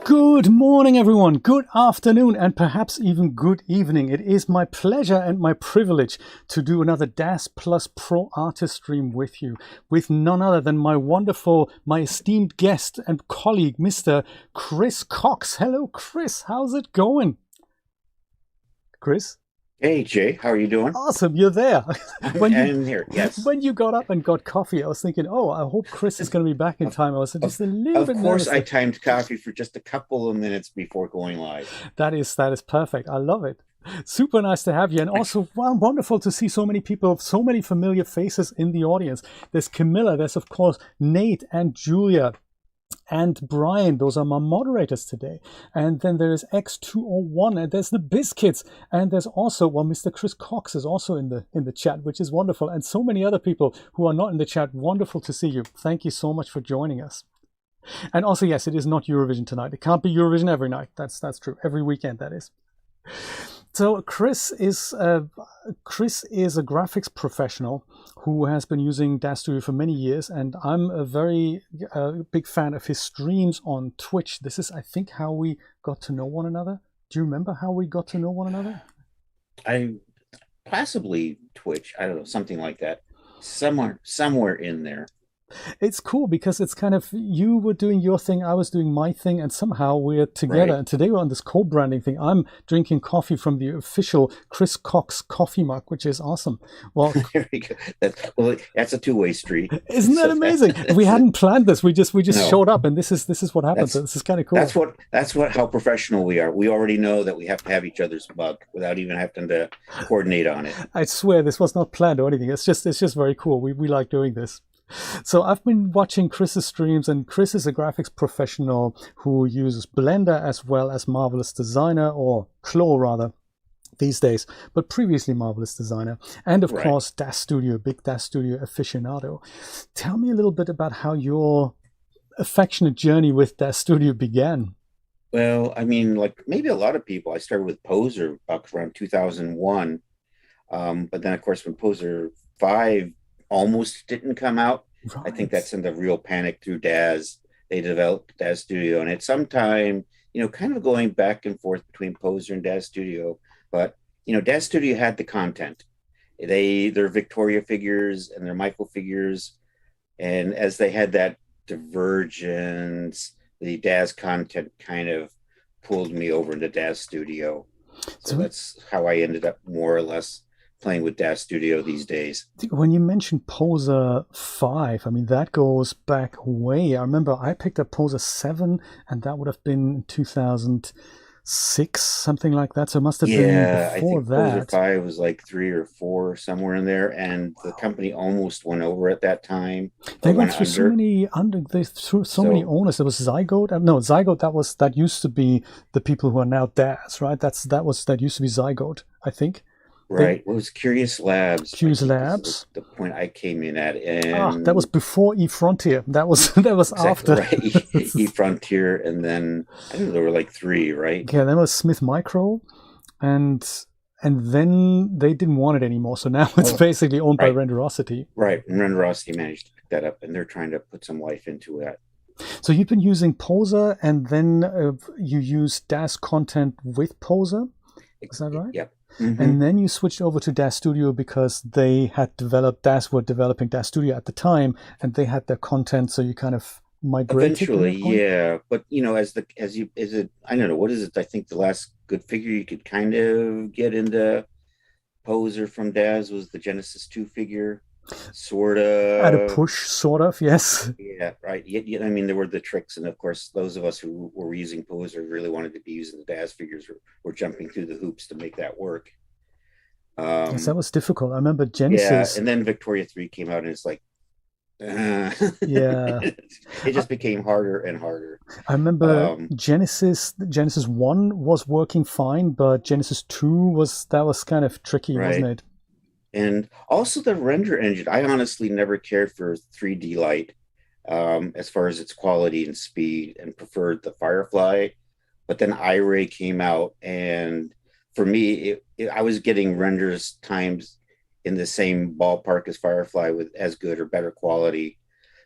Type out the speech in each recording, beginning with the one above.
Good morning, everyone. Good afternoon, and perhaps even good evening. It is my pleasure and my privilege to do another Daz Plus Pro Artist stream with you, with none other than my wonderful, my esteemed guest and colleague, Mr. Chris Cox. Hello, Chris. How's it going? Chris? Hey Jay, how are you doing? Awesome, you're there. I'm here. Yes. When you got up and got coffee, I was thinking, oh, I hope Chris is going to be back in Of, time. I was just of, a little of bit course, nervous. I timed coffee for just a couple of minutes before going live. That is perfect. I love it. Super nice to have you, and also wonderful to see so many people, so many familiar faces in the audience. There's Camilla, there's of course Nate and Julia and Brian. Those are my moderators today. And then there is X201, and there's the Biscuits, and there's also, well, Mr. Chris Cox is also in the chat, which is wonderful, and so many other people who are not in the chat. Wonderful to see you. Thank you so much for joining us. And also, yes, it is not Eurovision tonight. It can't be Eurovision every night. That's true. Every weekend, that is. So Chris is a graphics professional who has been using Daz Studio for many years, and I'm a very big fan of his streams on Twitch. This is, I think, how we got to know one another. Do you remember how we got to know one another? I possibly Twitch, I don't know, something like that. Somewhere in there. It's cool because it's kind of, you were doing your thing, I was doing my thing, and somehow we're together. Right. And today we're on this co-branding thing. I'm drinking coffee from the official Chris Cox coffee mug, which is awesome. Well, There we go. That's a two-way street. Isn't that amazing? We hadn't planned this. We just No. showed up, and this is what happened. So this is kind of cool. That's how professional we are. We already know that we have to have each other's mug without even having to coordinate on it. I swear this was not planned or anything. It's just very cool. We like doing this. So I've been watching Chris's streams, and Chris is a graphics professional who uses Blender as well as Marvelous Designer, or Claw rather, these days, but previously Marvelous Designer, and of course Daz Studio, big Daz Studio aficionado. Tell me a little bit about how your affectionate journey with Daz Studio began. Well, I mean, like maybe a lot of people, I started with Poser back around 2001. But then, of course, when Poser 5 almost didn't come out, I think that's in the real panic through Daz. They developed Daz Studio, and it's sometime, kind of going back and forth between Poser and Daz Studio. But, Daz Studio had the content. Their Victoria figures and their Michael figures. And as they had that divergence, the Daz content kind of pulled me over into Daz Studio. So that's how I ended up more or less playing with Daz Studio these days. When you mentioned Poser 5, I mean, that goes back way. I remember I picked up Poser 7, and that would have been 2006, something like that. So it must have been before that. Poser 5 was like 3 or 4, somewhere in there, and the company almost went over at that time. They went through so many many owners. There was Zygote. No, Zygote, that used to be the people who are now Daz, right? That used to be Zygote, I think. Right. It was Curious Labs. Curious Labs. The point I came in at, and that was before eFrontier. That was after. Right. eFrontier, and then I think there were like 3, right? Yeah, then was Smith Micro, and then they didn't want it anymore. So now it's basically owned by Renderosity. Right, and Renderosity managed to pick that up, and they're trying to put some life into it. So you've been using Poser, and then you use Daz content with Poser. Is that right? Yep. Mm-hmm. And then you switched over to Daz Studio because they had were developing Daz Studio at the time, and they had their content, so you kind of migrated. Eventually, yeah. But I don't know, what is it? I think the last good figure you could kind of get into Poser from Daz was the Genesis 2 figure. Sort of. At a push, sort of, yes. Yeah, right. I mean, there were the tricks, and of course, those of us who were using Poser really wanted to be using the Daz figures, were jumping through the hoops to make that work. Yes, that was difficult. I remember Genesis. Yeah, and then Victoria 3 came out, and it's like, yeah, it just became harder and harder. I remember Genesis 1 was working fine, but Genesis 2 was kind of tricky, wasn't it? And also the render engine. I honestly never cared for 3D Light as far as its quality and speed, and preferred the Firefly. But then iRay came out, and for me, I was getting renders times in the same ballpark as Firefly with as good or better quality.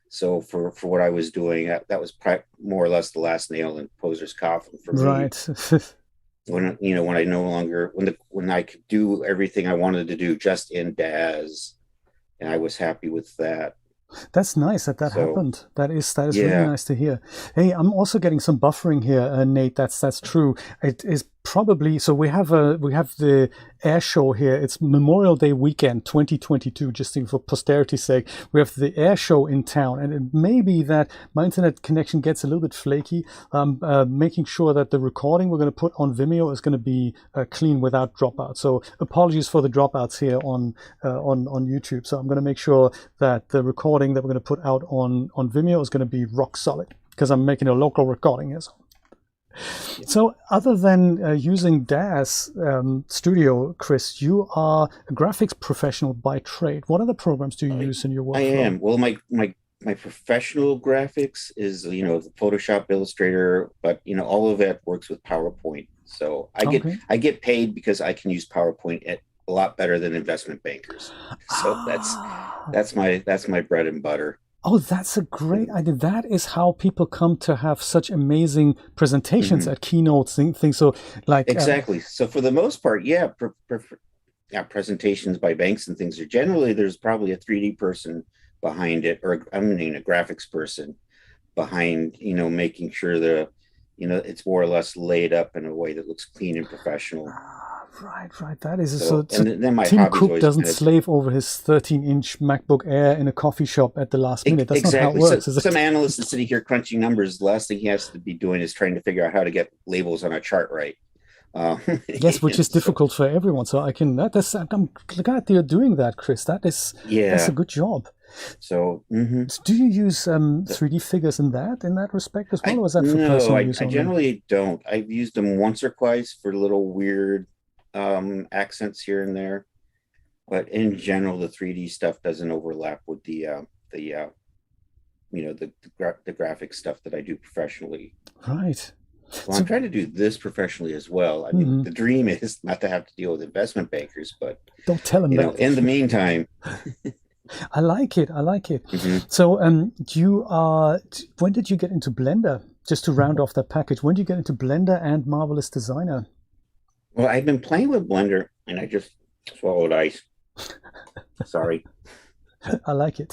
So for what I was doing, that was more or less the last nail in Poser's coffin for me. Right. When I no longer when I could do everything I wanted to do just in Daz, and I was happy with that. That's nice that that So happened. That is really yeah, nice to hear. Hey, I'm also getting some buffering here, Nate. That's true. It is probably so. We have the air show here. It's Memorial Day weekend, 2022. Just think for posterity's sake, we have the air show in town, and it may be that my internet connection gets a little bit flaky. Making sure that the recording we're going to put on Vimeo is going to be clean without dropouts. So apologies for the dropouts here on YouTube. So I'm going to make sure that the recording that we're going to put out on Vimeo is going to be rock solid because I'm making a local recording here. So other than using Daz Studio, Chris, you are a graphics professional by trade. What other programs do you use in your workflow? I am. Well, my professional graphics is the Photoshop, Illustrator, but all of it works with PowerPoint. So I get paid because I can use PowerPoint a lot better than investment bankers. So that's my bread and butter. Oh, that's a great idea. That is how people come to have such amazing presentations at keynotes, things. So, like exactly. So for the most part, yeah, presentations by banks and things are generally there's probably a 3D person behind it, or I mean a graphics person behind, making sure it's more or less laid up in a way that looks clean and professional. Right. That is so. And then my Tim Cook doesn't slave over his 13-inch MacBook Air in a coffee shop at the last minute. That's exactly. not how it works. So, some analyst is sitting here crunching numbers. The last thing he has to be doing is trying to figure out how to get labels on a chart right. Yes, which is difficult for everyone. So I'm glad you're doing that, Chris. That's a good job. So, do you use 3D figures in that respect as well, or is that for personal use? I generally don't. I've used them once or twice for little weird accents here and there, but in general, the 3D stuff doesn't overlap with the graphic stuff that I do professionally. Right. Well, I'm trying to do this professionally as well. I mean, the dream is not to have to deal with investment bankers, but don't tell them that. In the meantime. I like it. So, when did you get into Blender? Just to round off that package, when did you get into Blender and Marvelous Designer? Well, I've been playing with Blender, and I just swallowed ice. Sorry. I like it.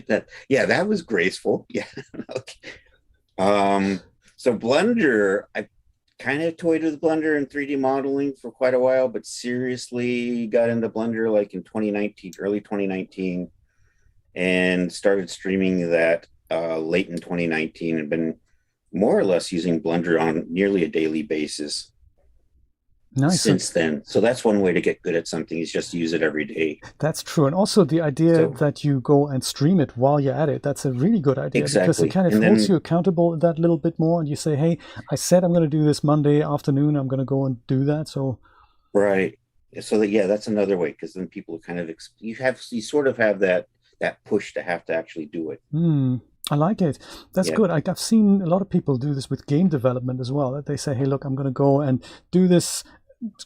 That was graceful. Yeah. Okay. So Blender, I kind of toyed with Blender and 3D modeling for quite a while, but seriously got into Blender like in 2019, early 2019, and started streaming that late in 2019, and been more or less using Blender on nearly a daily basis. Nice. Since then. So that's one way to get good at something, is just use it every day. That's true. And also the idea that you go and stream it while you're at it, that's a really good idea. Exactly. Because it kind of holds you accountable that little bit more, and you say, hey, I said I'm going to do this Monday afternoon, I'm going to go and do that. So right. So that's another way, because then people kind of you sort of have that push to have to actually do it. I like it. That's good. I've seen a lot of people do this with game development as well. That they say, hey, look, I'm going to go and do this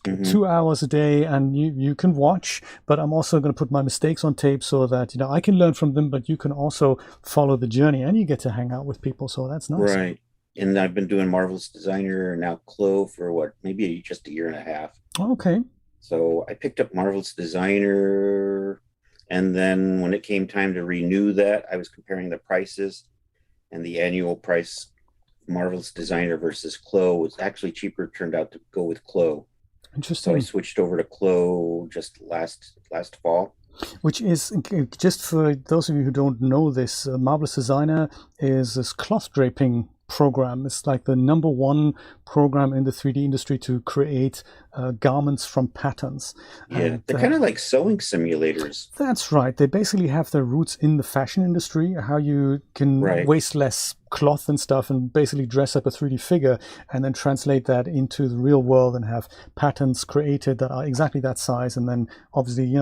2 hours a day, and you can watch, but I'm also going to put my mistakes on tape so that I can learn from them, but you can also follow the journey, and you get to hang out with people. So that's nice. Right. And I've been doing Marvelous Designer, now Clo, for maybe just a year and a half. Okay. So I picked up Marvelous Designer, and then when it came time to renew that, I was comparing the prices, and the annual price Marvelous Designer versus Clo was actually cheaper. Turned out to go with Clo. Interesting. So I switched over to Clo just last fall. Which is, just for those of you who don't know this, Marvelous Designer is this cloth draping program. It's like the #1 program in the 3D industry to create garments from patterns. Yeah, they're kind of like sewing simulators. That's right. They basically have their roots in the fashion industry, how you can waste less cloth and stuff and basically dress up a 3D figure and then translate that into the real world and have patterns created that are exactly that size, and then obviously,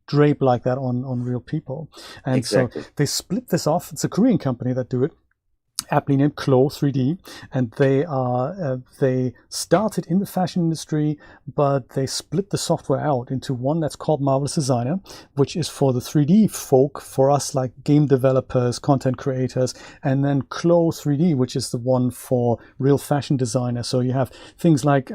drape like that on real people. And so they split this off. It's a Korean company that do it. aptly named Clo 3D, and they started in the fashion industry, but they split the software out into one that's called Marvelous Designer, which is for the 3D folk, for us like game developers, content creators, and then Clo 3D, which is the one for real fashion designers. So you have things like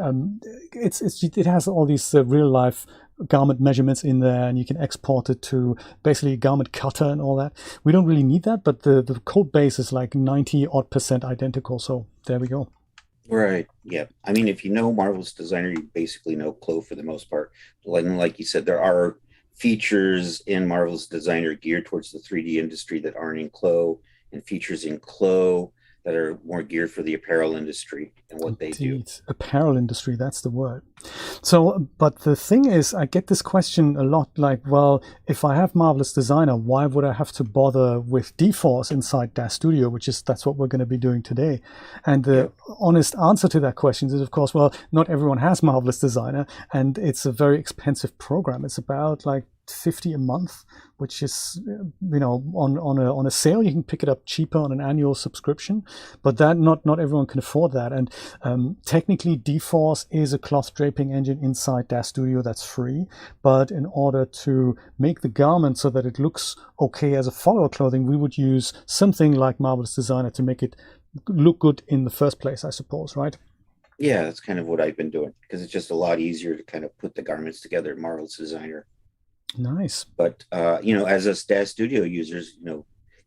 it has all these real life garment measurements in there, and you can export it to basically a garment cutter and all that. We don't really need that, but the code base is like 90% identical. So there we go. Right. Yeah. I mean, if you know Marvelous Designer, you basically know Clo for the most part. Like you said, there are features in Marvelous Designer geared towards the 3D industry that aren't in Clo, and features in Clo that are more geared for the apparel industry and what they do. Apparel industry, that's the word. So, but the thing is, I get this question a lot, like, well, if I have Marvelous Designer, why would I have to bother with dForce inside Daz Studio, that's what we're going to be doing today. And the honest answer to that question is, of course, well, not everyone has Marvelous Designer, and it's a very expensive program. It's about like $50 a month, which is, on a sale you can pick it up cheaper on an annual subscription, but that not everyone can afford that. And technically dForce is a cloth draping engine inside Daz Studio that's free, but in order to make the garment so that it looks okay as a follower clothing, we would use something like Marvelous Designer to make it look good in the first place, I suppose, right? Yeah, that's kind of what I've been doing, because it's just a lot easier to kind of put the garments together in Marvelous Designer. Nice. But as us Daz Studio users,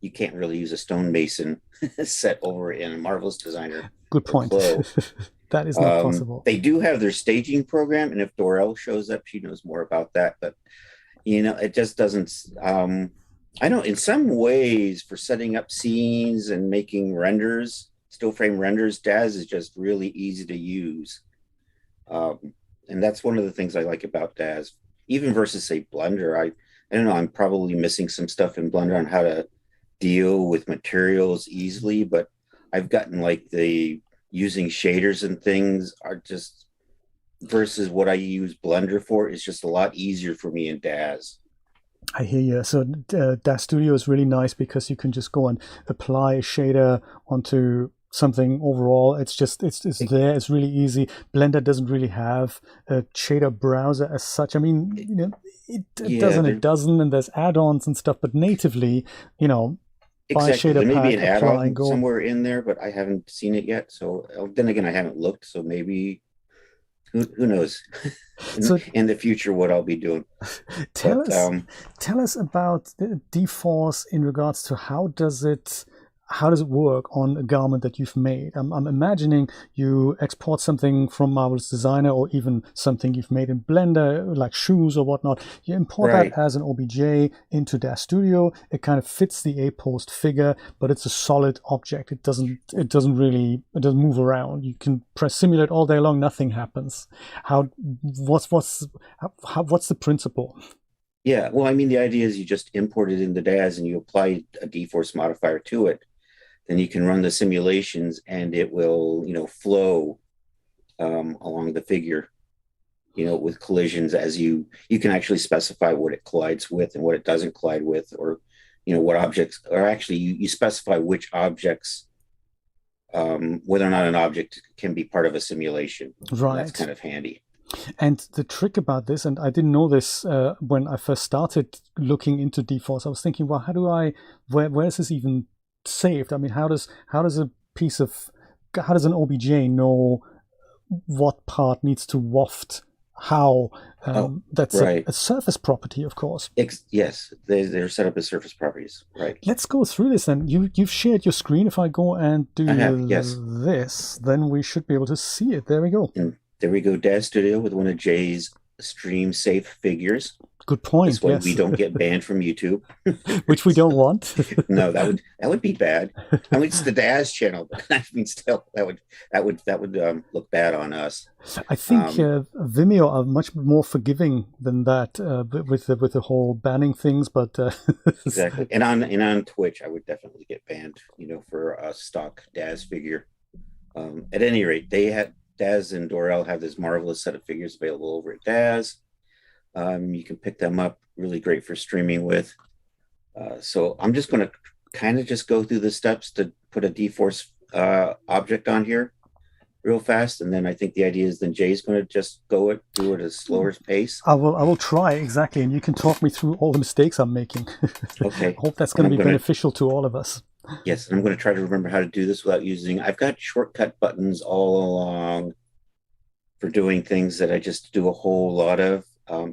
you can't really use a stonemason set over in a Marvelous Designer. Good point. That is not possible. They do have their staging program, and if Dorel shows up, she knows more about that. But it just doesn't. I know in some ways for setting up scenes and making renders, still frame renders, Daz is just really easy to use, and that's one of the things I like about Daz. Even versus, say, Blender, I don't know, I'm probably missing some stuff in Blender on how to deal with materials easily, but I've gotten like the using shaders and things are just, versus what I use Blender for, is just a lot easier for me in Daz. I hear you. So Daz Studio is really nice because you can just go and apply a shader onto something overall. It's there. It's really easy. Blender doesn't really have a shader browser as such. I mean, it doesn't, and there's add-ons and stuff, but natively, buy shader there may be an add-on somewhere in there, but I haven't seen it yet. So then again, I haven't looked. So maybe who knows in the future what I'll be doing. Tell us about dForce in regards to how does it work on a garment that you've made? I'm imagining you export something from Marvelous Designer, or even something you've made in Blender, like shoes or whatnot. You import that as an OBJ into Daz Studio. It kind of fits the A-post figure, but it's a solid object. It doesn't move around. You can press simulate all day long, nothing happens. What's the principle? Yeah, well, I mean, the idea is you just import it into Daz and you apply a dForce modifier to it. Then you can run the simulations and it will, flow along the figure, with collisions, as you can actually specify what it collides with and what it doesn't collide with, or, what objects, or actually you specify which objects, whether or not an object can be part of a simulation. Right. That's kind of handy. And the trick about this, and I didn't know this when I first started looking into dForce, I was thinking, well, where is this even saved? I mean, how does an OBJ know what part needs to waft how? That's a surface property, of course. Yes, they're set up as surface properties. Right. Let's go through this then. You've shared your screen. If I go and do this, then we should be able to see it. There we go. And there we go, Daz Studio with one of Jay's stream safe figures. Good point. This way we don't get banned from YouTube, which we don't want. No, that would be bad. I mean, it's the Daz channel, but I mean, still, that would look bad on us. I think Vimeo are much more forgiving than that with the whole banning things, but exactly. And on Twitch, I would definitely get banned, for a stock Daz figure. At any rate, Daz and Dorel have this marvelous set of figures available over at Daz. You can pick them up, really great for streaming with. So I'm just going to kind of just go through the steps to put a dForce object on here real fast, and then I think the idea is then Jay's going to just do it at a slower pace. I will try, exactly, and you can talk me through all the mistakes I'm making. Okay. I hope that's going to be beneficial to all of us. Yes, and I'm going to try to remember how to do this without using. I've got shortcut buttons all along for doing things that I just do a whole lot of.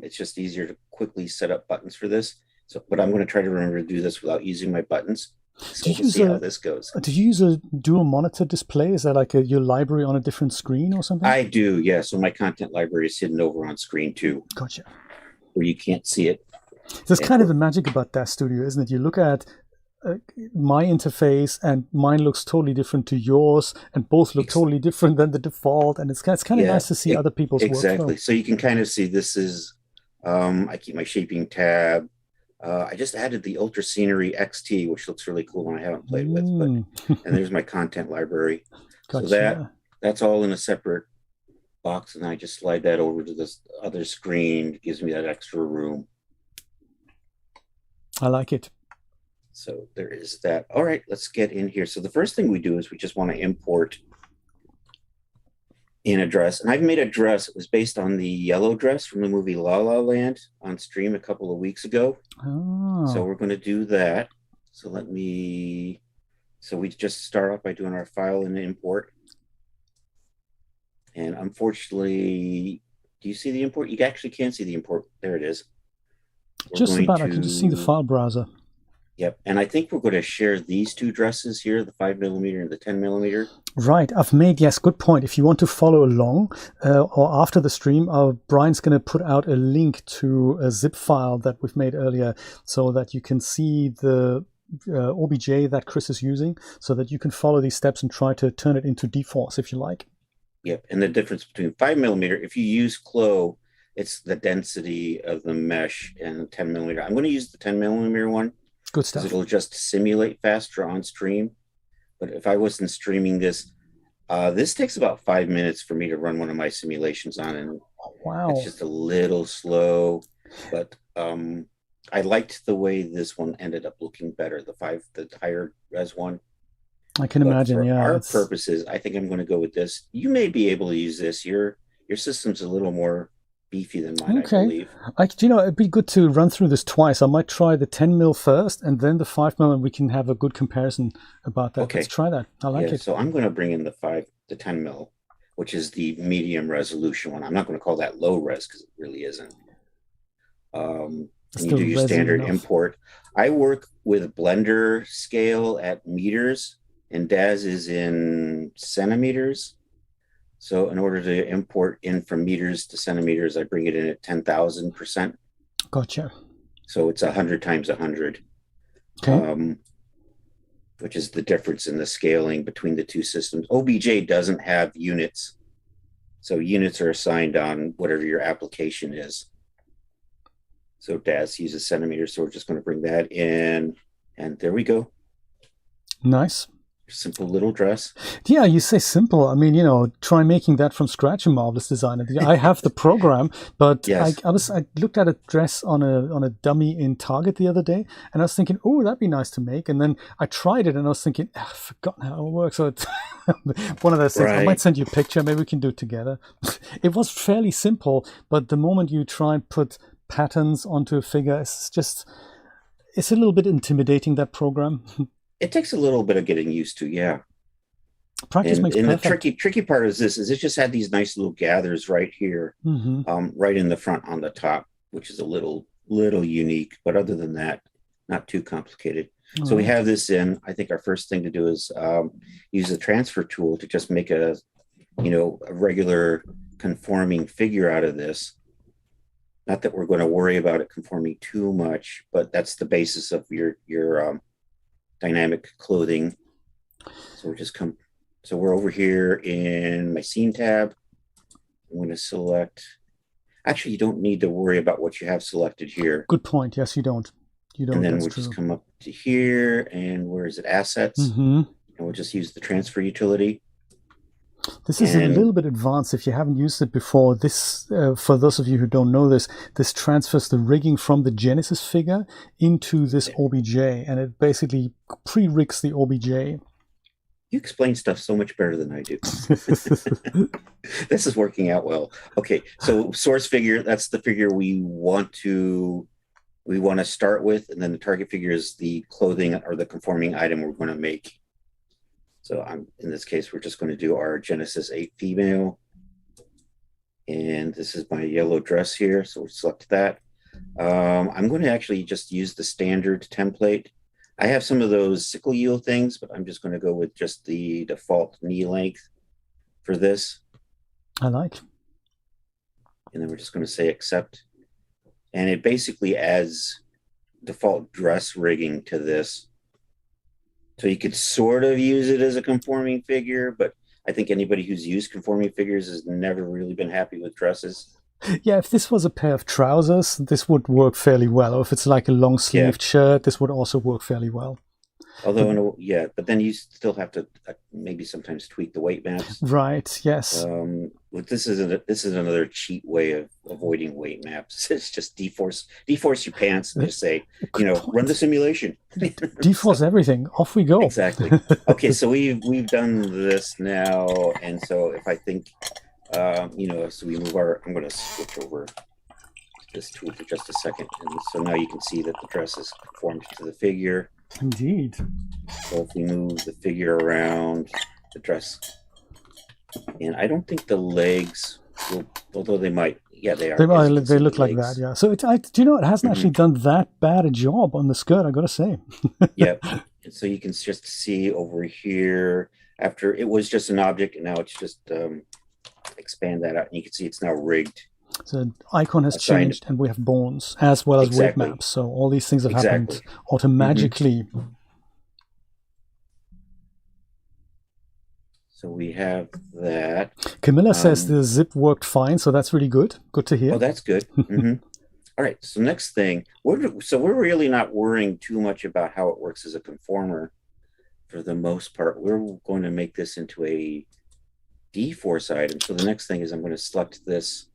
It's just easier to quickly set up buttons for this. So, but I'm going to try to remember to do this without using my buttons. So we'll see how this goes. Did you use a dual monitor display? Is that like your library on a different screen or something? I do, yeah. So my content library is hidden over on screen too. Gotcha. Where you can't see it. That's kind of the magic about Daz Studio, isn't it? You look at my interface and mine looks totally different to yours, and both look totally different than the default, and it's kind of nice to see other people's exactly. workflow. So you can kind of see this is I keep my shaping tab. I just added the Ultra Scenery XT, which looks really cool and I haven't played with, but and there's my content library. Gotcha. So that's all in a separate box, and I just slide that over to this other screen. It gives me that extra room. I like it. So there is that. All right, let's get in here. So the first thing we do is we just want to import in a dress. And I've made a dress. It was based on the yellow dress from the movie La La Land on stream a couple of weeks ago. Oh. So we're going to do that. So we just start off by doing our file and import. And unfortunately, do you see the import? You actually can't see the import. There it is. Just about, I can just see the file browser. Yep, and I think we're going to share these two dresses here, the 5mm and the 10mm. Right, I've made, yes, good point. If you want to follow along or after the stream, Brian's going to put out a link to a zip file that we've made earlier so that you can see the OBJ that Chris is using, so that you can follow these steps and try to turn it into dForce if you like. Yep, and the difference between 5mm, if you use Clo, it's the density of the mesh, and 10mm. I'm going to use the 10mm one. Good stuff. It'll just simulate faster on stream. But if I wasn't streaming this, this takes about 5 minutes for me to run one of my simulations on, and it's just a little slow. But I liked the way this one ended up looking better, the higher res one. I can imagine. For our purposes, I think I'm going to go with this. You may be able to use this. Your system's a little more beefy than mine, I believe. It'd be good to run through this twice. I might try the 10mm first and then the 5mm, and we can have a good comparison about that. Okay. Let's try that. I like it. So I'm going to bring in the 10mm, which is the medium resolution one. I'm not going to call that low res because it really isn't. And you do your standard import. I work with Blender scale at meters, and Daz is in centimeters. So in order to import in from meters to centimeters, I bring it in at 10,000%. Gotcha. So it's 100 times 100, which is the difference in the scaling between the two systems. OBJ doesn't have units. So units are assigned on whatever your application is. So Daz uses centimeters, so we're just going to bring that in. And there we go. Nice. Simple little dress. Yeah, you say simple. I mean, try making that from scratch. A marvelous designer. I have the program, but yes. I looked at a dress on a dummy in Target the other day, and I was thinking, oh, that'd be nice to make. And then I tried it, and I was thinking, I've forgotten how it works. So it's one of those things. Right. I might send you a picture. Maybe we can do it together. It was fairly simple, but the moment you try and put patterns onto a figure, it's a little bit intimidating, that program. It takes a little bit of getting used to, yeah. Practice makes perfect. And the tricky part is it just had these nice little gathers right here, right in the front on the top, which is a little unique. But other than that, not too complicated. So we have this in. I think our first thing to do is use the transfer tool to just make a regular conforming figure out of this. Not that we're going to worry about it conforming too much, but that's the basis of your dynamic clothing. So we're over here in my scene tab. I'm going to select. Actually, you don't need to worry about what you have selected here. Good point. Yes, you don't. And then we'll just come up to here, and where is it? Assets. And we'll just use the transfer utility. This is a And little bit advanced if you haven't used it before. This, for those of you who don't know this, this transfers the rigging from the Genesis figure into this OBJ, and it basically pre-rigs the OBJ. you explain stuff so much better than I do. This is working out well. Okay, so source figure, that's the figure we want to start with, and then the target figure is the clothing or the conforming item we're going to make. So in this case, we're just going to do our Genesis 8 female. And this is my yellow dress here, so we'll select that. I'm going to actually just use the standard template. I have some of those sickle yield things, but I'm just going to go with just the default knee length for this. I like. And then we're just going to say accept. And it basically adds default dress rigging to this. So you could sort of use it as a conforming figure, but I think anybody who's used conforming figures has never really been happy with dresses. Yeah, if this was a pair of trousers, this would work fairly well. Or if it's like a long-sleeved shirt, this would also work fairly well. Although, but then you still have to maybe sometimes tweak the weight maps. Right, yes. This is another cheat way of avoiding weight maps. It's just dForce your pants and just say, run the simulation. dForce everything. Off we go. Exactly. Okay, so we've done this now, and so if I think, so we move I'm going to switch over to this tool for just a second, and so now you can see that the dress is conformed to the figure. Indeed. So if we move the figure around, the dress, and I don't think the legs will, although they might, they are. They look like that, yeah. So do you know, it hasn't actually done that bad a job on the skirt, I gotta say. Yeah. And so you can just see over here, after it was just an object, and now it's just expand that out, and you can see it's now rigged. So the icon has changed, and we have bones as well as weight maps. So all these things have happened automatically. So we have that. Camilla says the zip worked fine, so that's really good. Good to hear. Oh, that's good. All right. So next thing, we're really not worrying too much about how it works as a conformer. For the most part, we're going to make this into a dForce item. So the next thing is I'm going to select this.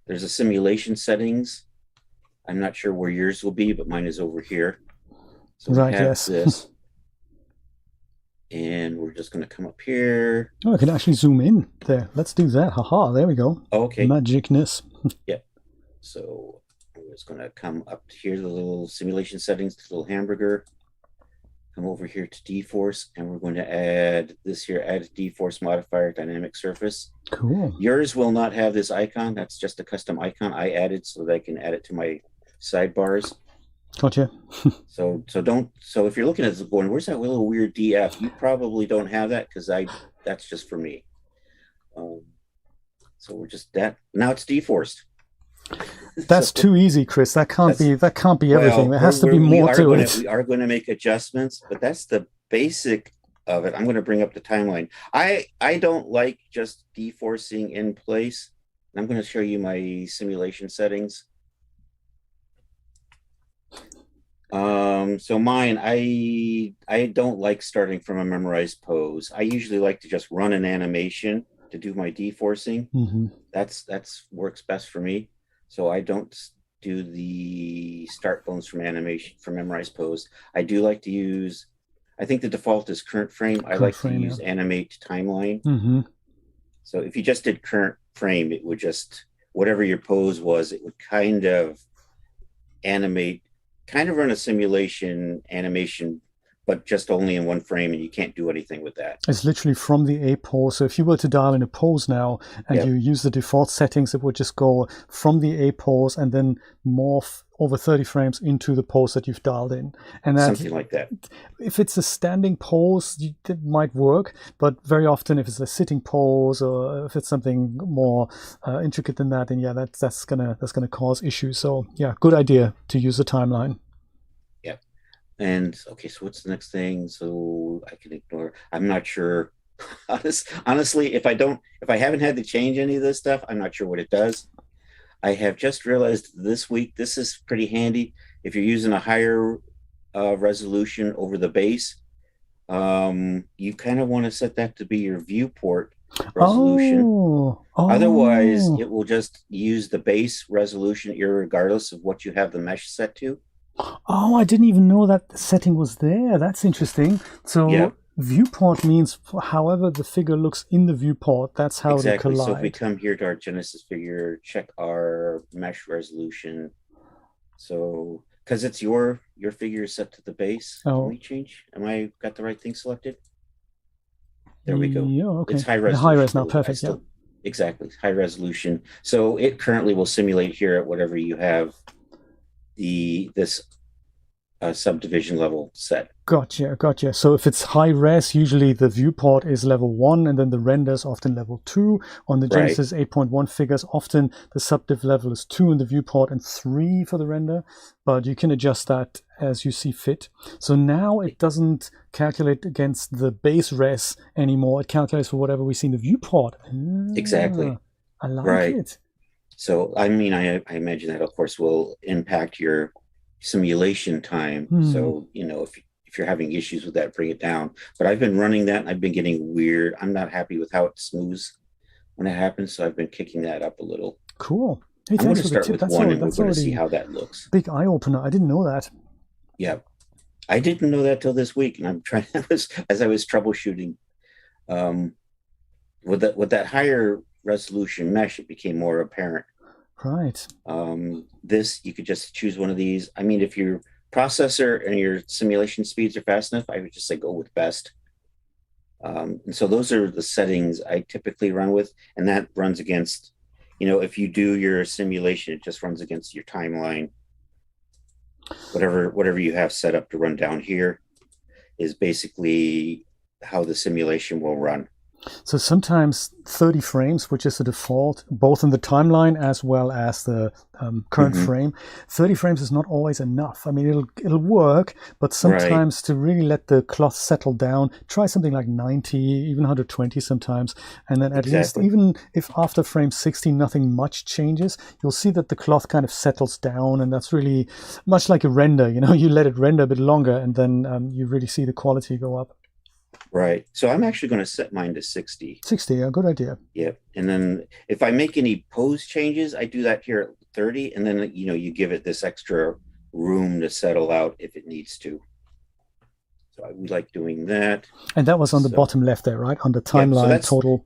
There's a simulation settings. I'm not sure where yours will be, but mine is over here. So we have this. And we're just going to come up here. Oh, I can actually zoom in there. Let's do that. Haha, there we go. Okay. Magicness. Yep. So I'm just going to come up here to the little simulation settings, the little hamburger. Come over here to dForce, and we're going to add this here, add dForce modifier dynamic surface. Cool. Yours will not have this icon. That's just a custom icon I added so that I can add it to my sidebars. Gotcha. So if you're looking at this going, where's that little weird DF? You probably don't have that because that's just for me. So we're just that. Now it's dForced. That's too easy, Chris. That can't be everything. There has to be more to it. We are going to make adjustments, but that's the basic of it. I'm going to bring up the timeline. I don't like just dForcing in place. I'm going to show you my simulation settings. So mine, I don't like starting from a memorized pose. I usually like to just run an animation to do my dForcing. That's works best for me. So I don't do the start bones from memorized pose. I do like to use, I think the default is current frame. I like to use animate timeline. So if you just did current frame, it would just, whatever your pose was, it would kind of animate, kind of run a simulation animation, but just only in one frame, and you can't do anything with that. It's literally from the A pose. So if you were to dial in a pose now and you use the default settings, it would just go from the A pose and then morph over 30 frames into the pose that you've dialed in. And that, something like that. If it's a standing pose, it might work, but very often if it's a sitting pose or if it's something more intricate than that, then that's gonna cause issues. So yeah, good idea to use the timeline. And okay, so what's the next thing? So I can ignore. I'm not sure. Honestly, if I haven't had to change any of this stuff, I'm not sure what it does. I have just realized this week, this is pretty handy. If you're using a higher resolution over the base, you kind of want to set that to be your viewport. resolution. Otherwise, Oh, it will just use the base resolution irregardless of what you have the mesh set to. oh, I didn't even know that the setting was there. That's interesting. Yeah, So viewport means however the figure looks in the viewport, that's how they exactly. So if we collide. come here to our Genesis figure, check our mesh resolution. So because it's your figure is set to the base, can Oh, we change? Am I got the right thing selected? There we go. yeah, It's okay. high The high resolution, res now, but I perfect, yeah. still exactly high resolution. So it currently will simulate here at whatever you have this subdivision level set. Gotcha, gotcha. So if it's high res, usually the viewport is level 1 and then the render is often level 2. On the Right. Genesis 8.1 figures, often the subdiv level is 2 in the viewport and 3 for the render, but you can adjust that as you see fit. So now it doesn't calculate against the base res anymore. It calculates for whatever we see in the viewport. Exactly. Ah, I like Right. it. So I mean, I imagine that of course will impact your simulation time. Hmm. So if you're having issues with that, bring it down. But I've been running that and I've been getting weird. I'm not happy with how it smooths when it happens, so I've been kicking that up a little. Cool. Hey, I'm going thanks to for the start tip. with one and we're That's going to see already how that looks. big eye opener. I didn't know that. Yeah, I didn't know that till this week, and I'm trying as I was troubleshooting um, with that higher resolution mesh, it became more apparent. Right. This you could just choose one of these. I mean, if your processor and your simulation speeds are fast enough, I would just say go with best. And so those are the settings I typically run with, and that runs against, if you do your simulation, it just runs against your timeline. Whatever you have set up to run down here is basically how the simulation will run. So sometimes 30 frames, which is the default, both in the timeline as well as the current Mm-hmm. frame. 30 frames is not always enough. I mean, it'll work, but Right. sometimes to really let the cloth settle down, try something like 90, even 120 sometimes, and then at least Exactly. even if after frame 60 nothing much changes, you'll see that the cloth kind of settles down, and that's really much like a render. You let it render a bit longer, and then you really see the quality go up. Right. So I'm actually going to set mine to 60. 60, a good idea. Yep. And then if I make any pose changes, I do that here at 30. And then, you give it this extra room to settle out if it needs to. So we like doing that. And that was on the So, bottom left there, right? On the yep. So timeline that's total.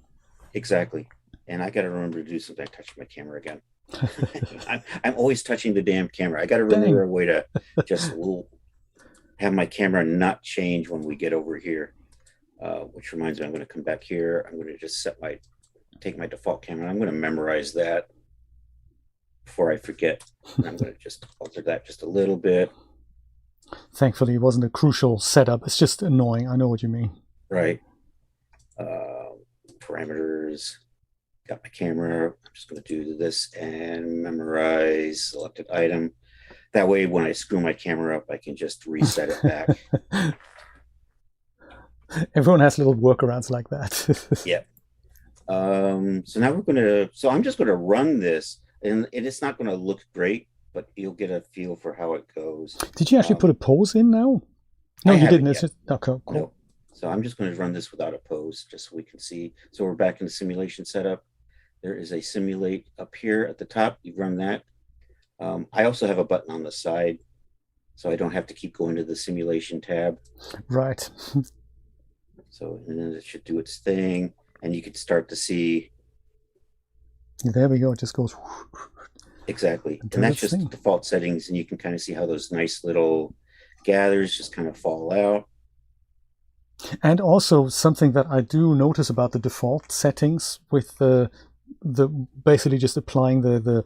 exactly. And I got to remember to do something. I touched my camera again. I'm always touching the damn camera. I got to remember Dang. a way to just have my camera not change when we get over here. Which reminds me, I'm going to come back here. I'm going to just take my default camera. I'm going to memorize that before I forget. And I'm going to just alter that just a little bit. Thankfully, it wasn't a crucial setup. It's just annoying. I know what you mean. Right. Parameters. Got my camera. I'm just going to do this and memorize selected item. That way, when I screw my camera up, I can just reset it back. Everyone has little workarounds like that. Yep. So now I'm just going to run this, and it's not going to look great, but you'll get a feel for how it goes. Did you actually put a pose in now? No, you didn't. It's yet. just okay, cool. No. So I'm just going to run this without a pose, just so we can see. So we're back in the simulation setup. There is a simulate up here at the top. You run that. I also have a button on the side, so I don't have to keep going to the simulation tab. Right. So and then it should do its thing, and you can start to see. There we go. It just goes. Exactly. And that's just the default settings, and you can kind of see how those nice little gathers just kind of fall out. And also something that I do notice about the default settings with the basically just applying the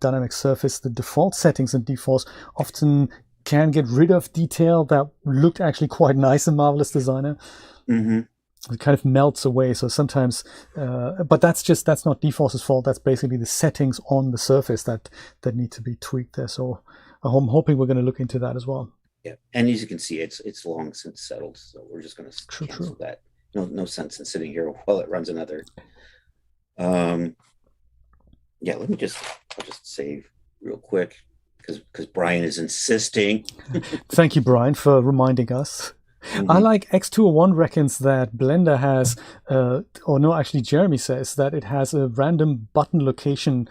dynamic surface, the default settings in dForce often can get rid of detail that looked actually quite nice in Marvelous Designer. Mm-hmm. It kind of melts away. So sometimes, but that's not dForce's fault. That's basically the settings on the surface that need to be tweaked there. So I'm hoping we're going to look into that as well. Yeah, and as you can see, it's long since settled. So we're just going to cancel that. No sense in sitting here while it runs another. Yeah, I'll just save real quick because Brian is insisting. Thank you, Brian, for reminding us. I like X201 reckons that Blender has, or no, actually Jeremy says that it has a random button location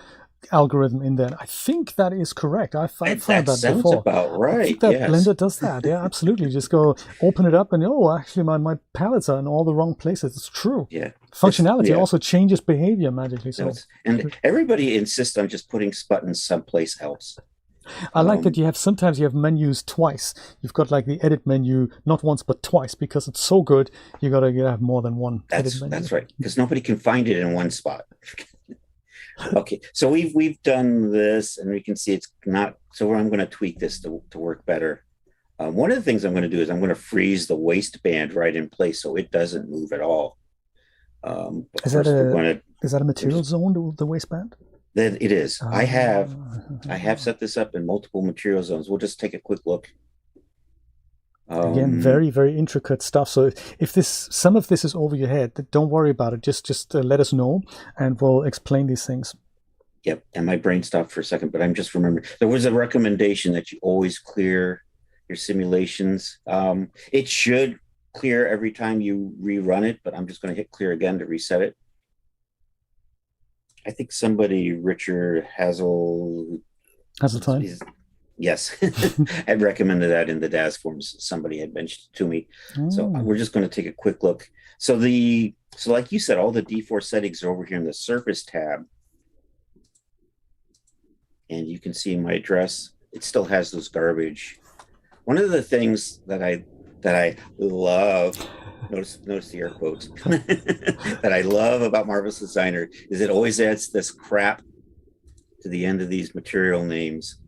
algorithm in there. I think that is correct. I found that sounds before. about right. I think that yes. Blender does that. Yeah, absolutely. Just go open it up and oh, actually my palettes are in all the wrong places. It's true. Yeah. Functionality also changes behavior magically. So and everybody insists on just putting buttons someplace else. I like that sometimes you have menus twice. You've got like the edit menu, not once but twice, because it's so good. You gotta have more than one edit menu. That's right, because nobody can find it in one spot. Okay, so we've done this, and we can see it's not. So I'm going to tweak this to work better. One of the things I'm going to do is I'm going to freeze the waistband right in place so it doesn't move at all. Is that a material zone, the waistband? That it is. I have set this up in multiple material zones. We'll just take a quick look. Again, very, very intricate stuff. So if some of this is over your head, don't worry about it. Just let us know, and we'll explain these things. Yep. And my brain stopped for a second, but I'm just remembering there was a recommendation that you always clear your simulations. It should clear every time you rerun it, but I'm just going to hit clear again to reset it. I think somebody, Richard Hazeltine, yes, had recommended that in the Daz forums. Somebody had mentioned it to me. So we're just going to take a quick look. So like you said, all the dForce settings are over here in the Surface tab. And you can see my address. It still has those garbage. One of the things that I love, notice the air quotes, that I love about Marvelous Designer is it always adds this crap to the end of these material names.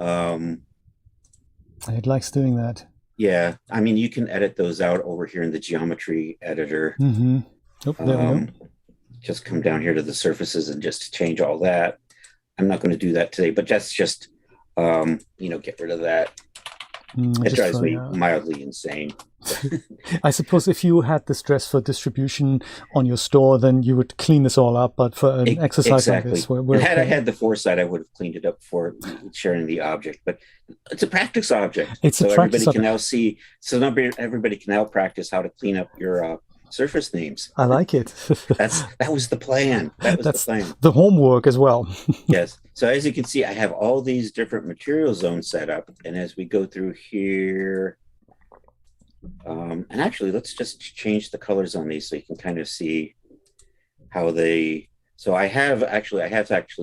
It likes doing that. Yeah, I mean, you can edit those out over here in the geometry editor. Oh, there we go. Just come down here to the surfaces and just change all that. I'm not going to do that today, but that's just, get rid of that. It drives me mildly insane. I suppose if you had this dress for distribution on your store, then you would clean this all up. But for an exercise like this, had I had the foresight, I would have cleaned it up before sharing the object. But it's a practice object. Everybody can now see. So everybody can now practice how to clean up your surface names. I like it. that was the plan. That's the plan. The homework as well. Yes. So as you can see, I have all these different material zones set up, and as we go through here, and actually, let's just change the colors on these so you can kind of see how they. So I have actually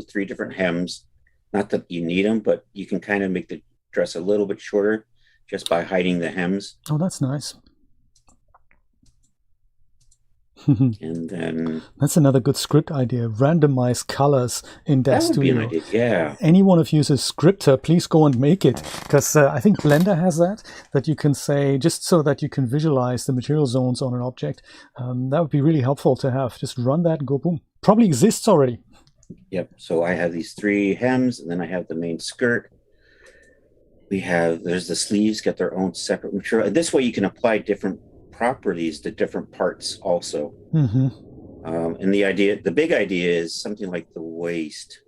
3 different hems. Not that you need them, but you can kind of make the dress a little bit shorter just by hiding the hems. Oh, that's nice. And then that's another good script idea. Randomize colors in Daz Studio. Be an idea. Yeah. Anyone who uses Scripter, please go and make it, because I think Blender has that you can say just so that you can visualize the material zones on an object. That would be really helpful to have. Just run that and go boom. Probably exists already. Yep. So I have these 3 hems, and then I have the main skirt. There's the sleeves, get their own separate material. And this way you can apply different properties to different parts also. And the big idea is something like the waist.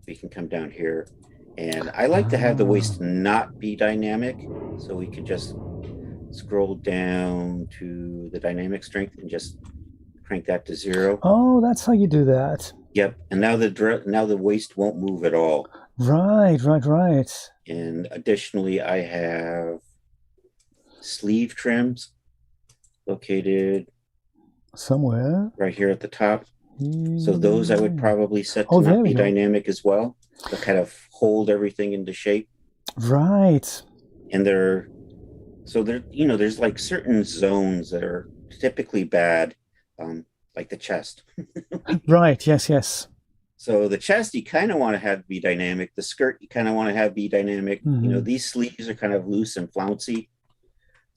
We can come down here, and I like to have the waist not be dynamic, so we can just scroll down to the dynamic strength and just crank that to 0. Oh, that's how you do that. Yep. And now the waist won't move at all. Right. And additionally, I have sleeve trims located somewhere right here at the top. So those I would probably set to not be dynamic as well, to kind of hold everything into shape. Right. And there's like certain zones that are typically bad, like the chest. Right. Yes. So the chest you kind of want to have be dynamic. The skirt you kind of want to have be dynamic. These sleeves are kind of loose and flouncy.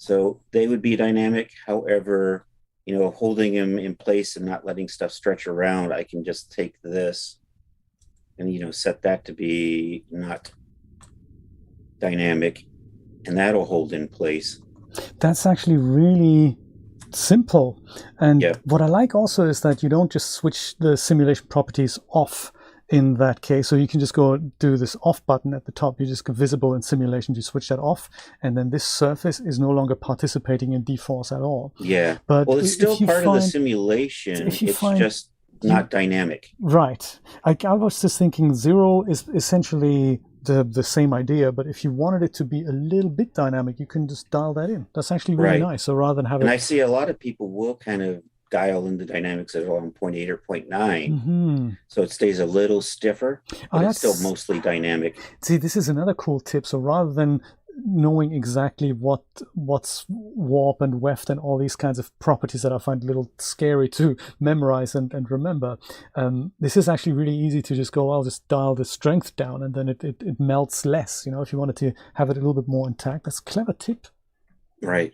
So they would be dynamic. However, holding them in place and not letting stuff stretch around, I can just take this and, set that to be not dynamic, and that'll hold in place. That's actually really simple. And what I like also is that you don't just switch the simulation properties off in that case. So you can just go do this off button at the top. You just go visible in simulation, you switch that off, and then this surface is no longer participating in dForce at all. Yeah. But Well, it's still if you part of the find, simulation. if you It's find just not dynamic. right, I was just thinking 0 is essentially the same idea, but if you wanted it to be a little bit dynamic, you can just dial that in. That's actually really Right. nice. So rather than have And it, I see a lot of people will kind of dial in the dynamics at around 0.8 or 0.9. So it stays a little stiffer, but it's still mostly dynamic. See, this is another cool tip. So rather than knowing exactly what's warp and weft and all these kinds of properties that I find a little scary to memorize and remember, this is actually really easy to just go, I'll just dial the strength down, and then it melts less. You know, if you wanted to have it a little bit more intact, that's a clever tip. Right.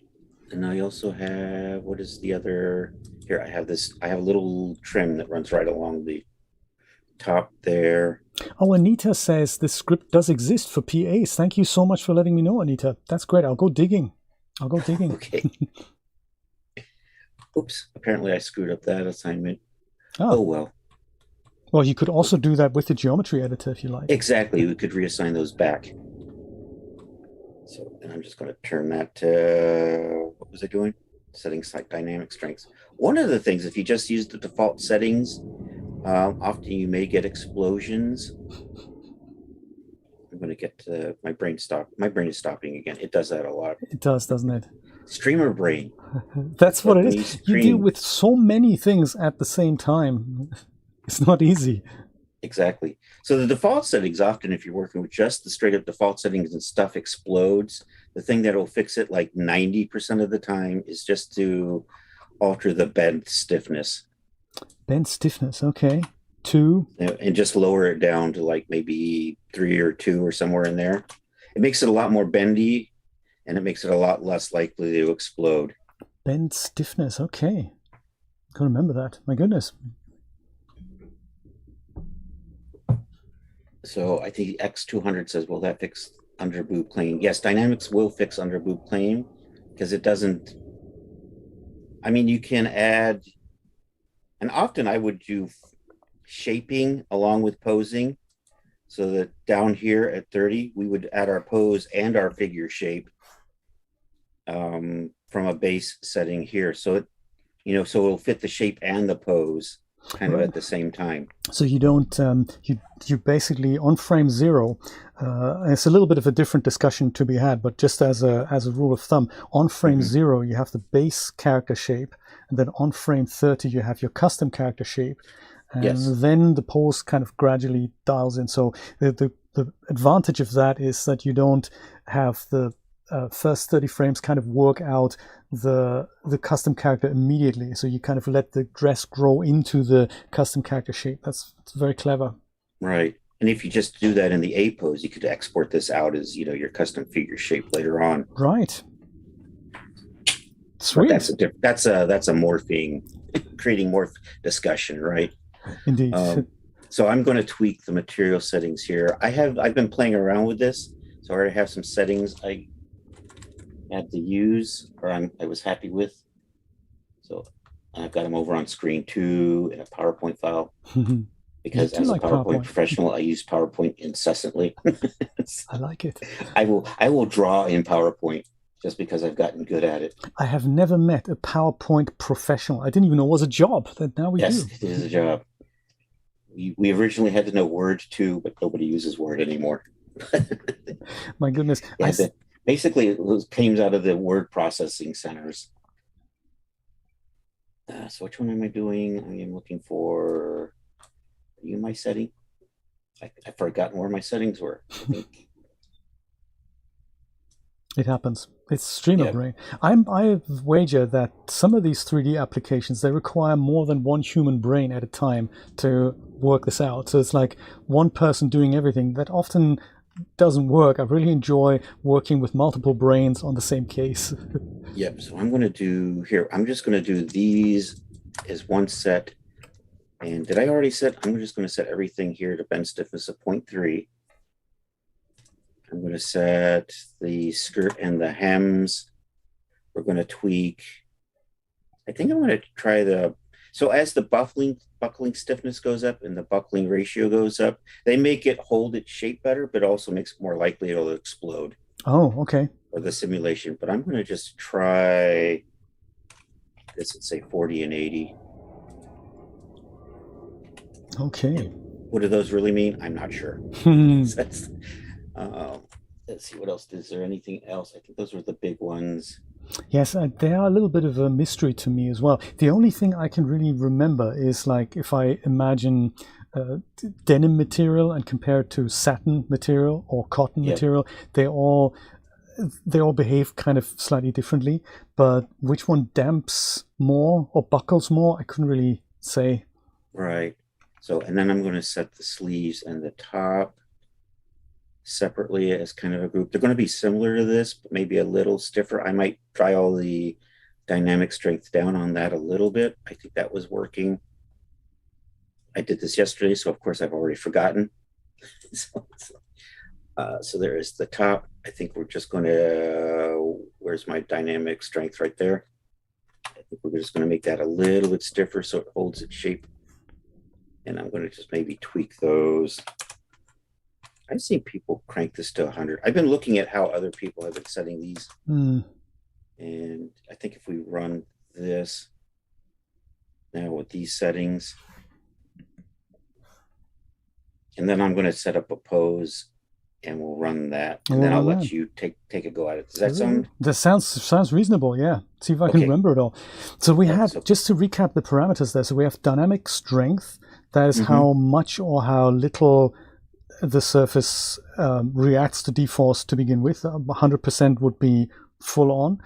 And I also have, what is the other, here I have a little trim that runs right along the top there. Oh, Anita says this script does exist for PAs. Thank you so much for letting me know, Anita. That's great. I'll go digging. Okay. Oops. Apparently I screwed up that assignment. Oh, well. Well, you could also do that with the geometry editor if you like. Exactly. We could reassign those back. So, and I'm just going to turn that to, what was I doing? Settings like dynamic strengths. One of the things, if you just use the default settings, often you may get explosions. I'm going to get to my brain stop. My brain is stopping again. It does that a lot. It does, doesn't it? Streamer brain. That's what it is. You deal with so many things at the same time. It's not easy. Exactly. So the default settings, often if you're working with just the straight up default settings and stuff explodes, the thing that will fix it like 90% of the time is just to alter the bend stiffness. Bend stiffness, okay. 2. And just lower it down to like maybe 3 or 2 or somewhere in there. It makes it a lot more bendy, and it makes it a lot less likely to explode. Bend stiffness, okay. Gotta remember that. My goodness. So I think X200 says, will that fix under boob plane? Yes, dynamics will fix under boob plane because it doesn't. I mean, you can add, and often I would do shaping along with posing, so that down here at 30, we would add our pose and our figure shape from a base setting here. So it, so it'll fit the shape and the pose kind of at the same time. So you don't, you basically on frame 0, it's a little bit of a different discussion to be had, but just as a rule of thumb, on frame 0 you have the base character shape, and then on frame 30 you have your custom character shape, and then the pose kind of gradually dials in. So the advantage of that is that you don't have the first 30 frames kind of work out the custom character immediately. So you kind of let the dress grow into the custom character shape. It's very clever. Right. And if you just do that in the A pose, you could export this out as, your custom figure shape later on. Right. Sweet. But that's a morphing, creating morph discussion, right? Indeed. So I'm going to tweak the material settings here. I've been playing around with this, so I already have some settings I had to use, or I was happy with. So I've got them over on screen too in a PowerPoint file. Because as a PowerPoint professional, I use PowerPoint incessantly. I like it. I will draw in PowerPoint just because I've gotten good at it. I have never met a PowerPoint professional. I didn't even know it was a job. That now we do. Yes, it is a job. We originally had to know Word too, but nobody uses Word anymore. My goodness. Yeah, basically, it came out of the word processing centers. So which one am I doing? I am looking for, my setting? I've forgotten where my settings were. I think. It happens. It's streamer brain. I wager that some of these 3D applications, they require more than one human brain at a time to work this out. So it's like one person doing everything. That often doesn't work. I really enjoy working with multiple brains on the same case. Yep. So I'm going to do here. I'm just going to do these as one set. And did I already set? I'm just going to set everything here to bend stiffness of 0.3. I'm going to set the skirt and the hems. We're going to tweak. I think I'm going to try So as the buckling stiffness goes up and the buckling ratio goes up, they make it hold its shape better, but also makes it more likely it'll explode Oh, okay. or the simulation. But I'm going to just try this and say 40 and 80. Okay. What do those really mean? I'm not sure. Hmm. Let's see what else. Is there anything else? I think those were the big ones. Yes, they are a little bit of a mystery to me as well. The only thing I can really remember is like if I imagine denim material and compare it to satin material or cotton Yep. material, they all behave kind of slightly differently. But which one damps more or buckles more, I couldn't really say. Right. So, and then I'm going to set the sleeves and the top separately as kind of a group. They're going to be similar to this, but maybe a little stiffer. I might try all the dynamic strength down on that a little bit. I think that was working. I did this yesterday, so of course I've already forgotten. So there is the top. I think we're just going to, where's my dynamic strength right there? I think we're just going to make that a little bit stiffer so it holds its shape. And I'm going to just maybe tweak those. I've seen people crank this to 100. I've been looking at how other people have been setting these. Mm. And I think if we run this now with these settings, and then I'm going to set up a pose and we'll run that. And then I'll let you take a go at it. Does that sound? That sounds reasonable, yeah. See if I can remember it all. So we had, just to recap the parameters there, so we have dynamic strength. That is how much or how little the surface reacts to dForce to begin with. 100% would be full on,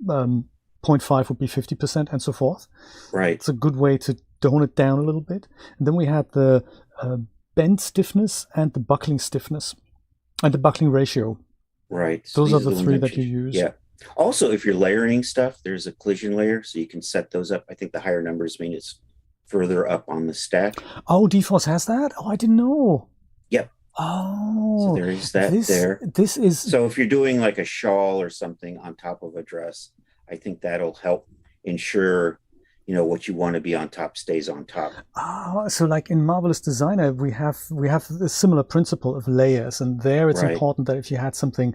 0.5 would be 50%, and so forth. Right. It's a good way to tone it down a little bit. And then we had the bend stiffness and the buckling stiffness and the buckling ratio. Right. So those are the three that you use. Yeah. Also, if you're layering stuff, there's a collision layer, so you can set those up. I think the higher numbers mean it's further up on the stack. Oh, dForce has that? Oh, I didn't know. Yep. Oh, so there is that there. This is so if you're doing like a shawl or something on top of a dress, I think that'll help ensure what you want to be on top stays on top. So like in Marvelous Designer, we have a similar principle of layers, and there it's important that if you had something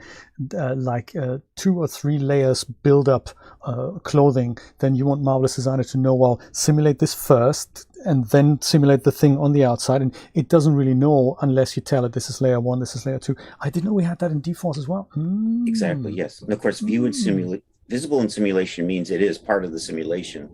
like 2 or 3 layers build up clothing, then you want Marvelous Designer to know, well, simulate this first and then simulate the thing on the outside, and it doesn't really know unless you tell it this is layer 1, this is layer 2. I didn't know we had that in dForce as well. Exactly, yes. And of course, visible in simulation means it is part of the simulation.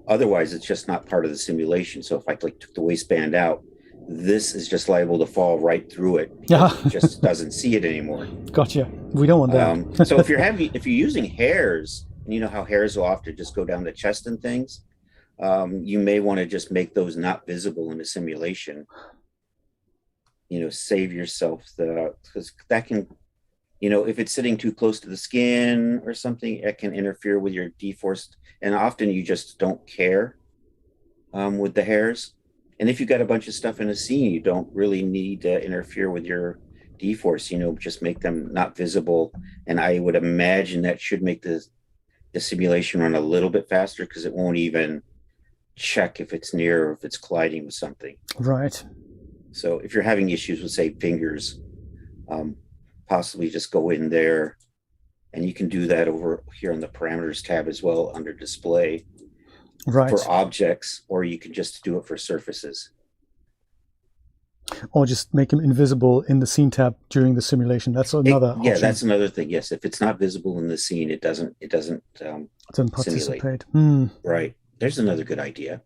Otherwise, it's just not part of the simulation. So if I took the waistband out, this is just liable to fall right through it. It just doesn't see it anymore. Gotcha. We don't want that. So if you're using hairs, and you know how hairs will often just go down the chest and things, you may want to just make those not visible in a simulation. Save yourself because that can. If it's sitting too close to the skin or something, it can interfere with your dForce. And often you just don't care with the hairs. And if you got a bunch of stuff in a scene, you don't really need to interfere with your dForce, just make them not visible. And I would imagine that should make the simulation run a little bit faster because it won't even check if it's near or if it's colliding with something. Right. So if you're having issues with, say, fingers, possibly just go in there, and you can do that over here on the parameters tab as well under display for objects, or you can just do it for surfaces. Or just make them invisible in the scene tab during the simulation. That's another option. Yeah, that's another thing. Yes, if it's not visible in the scene, it doesn't participate. Right. There's another good idea.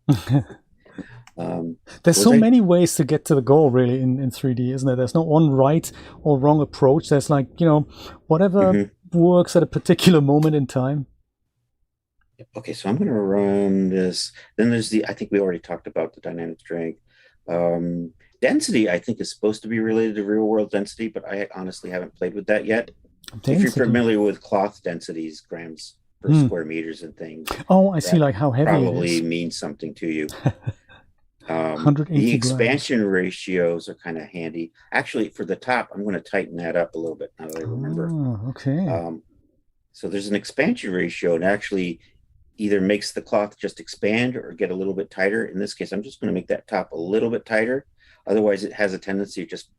There's so many ways to get to the goal, really, in 3D, isn't there? There's no one right or wrong approach. There's whatever works at a particular moment in time. Okay, so I'm going to run this. Then there's I think we already talked about the dynamic strength. Density, I think, is supposed to be related to real world density, but I honestly haven't played with that yet. Density. If you're familiar with cloth densities, grams per square meters and things. Oh, I see, like how heavy probably it is. Means something to you. 180 the expansion ratios are kind of handy. Actually, for the top, I'm going to tighten that up a little bit now that I remember. Okay. So there's an expansion ratio, and actually, either makes the cloth just expand or get a little bit tighter. In this case, I'm just going to make that top a little bit tighter. Otherwise, it has a tendency of just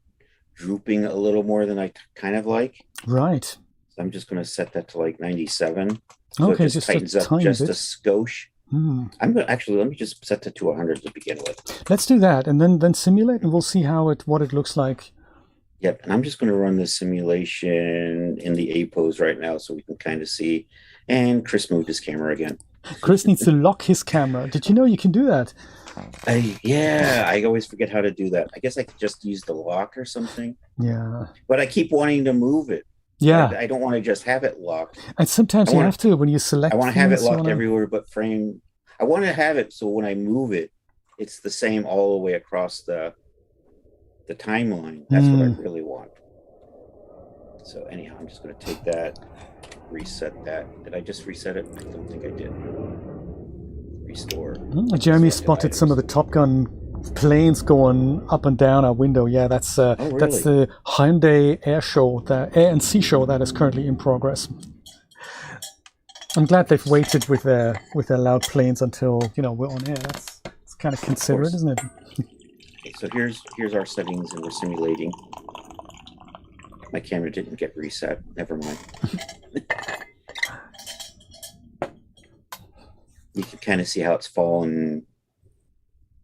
drooping a little more than I kind of like. Right. So I'm just going to set that to like 97. So Okay, it just tightens up just a skosh. I'm going to actually, let me just set that to 100 to begin with. Let's do that and then simulate, and we'll see what it looks like. Yep, and I'm just going to run this simulation in the A pose right now so we can kind of see. And Chris moved his camera again. Chris needs to lock his camera. Did you know you can do that? Yeah, I always forget how to do that. I guess I could just use the lock or something. Yeah. But I keep wanting to move it. Yeah. I don't want to just have it locked. And sometimes you have to when you select. I want to have it locked everywhere but frame. I want to have it so when I move it, it's the same all the way across the timeline. That's what I really want. So anyhow, I'm just going to take that, reset that. Did I just reset it? I don't think I did. Restore. Jeremy spotted some of the Top Gun planes going up and down our window. Yeah, that's that's the Hyundai Air Show, the Air and Sea Show that is currently in progress. I'm glad they've waited with their loud planes until we're on air. That's kind of considerate, isn't it? Okay, so here's our settings, and we're simulating. My camera didn't get reset. Never mind. You can kind of see how it's fallen.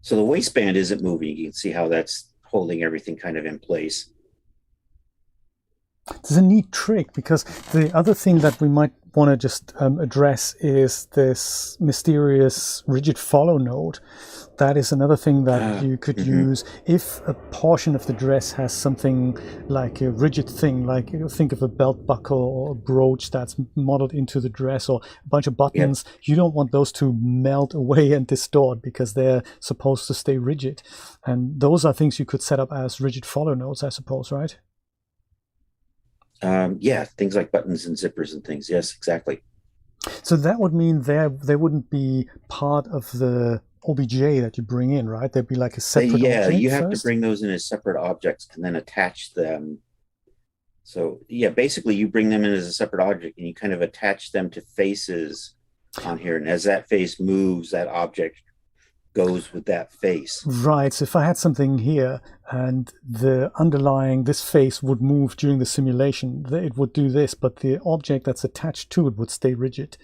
So the waistband isn't moving. You can see how that's holding everything kind of in place. There's a neat trick, because the other thing that we might want to just address is this mysterious rigid follow node. That is another thing that you could use if a portion of the dress has something like a rigid thing, like think of a belt buckle or a brooch that's modeled into the dress, or a bunch of buttons. Yep. You don't want those to melt away and distort because they're supposed to stay rigid. And those are things you could set up as rigid follow nodes, I suppose, right? Yeah, things like buttons and zippers and things. Yes, exactly. So that would mean they wouldn't be part of the OBJ that you bring in, right? They'd be like a separate object you have first? to bring those in as separate objects and then attach them. So yeah, basically you bring them in as a separate object and you kind of attach them to faces on here. And as that face moves, that object goes with that face. Right. So if I had something here and the underlying, this face would move during the simulation, it would do this, but the object that's attached to it would stay rigid.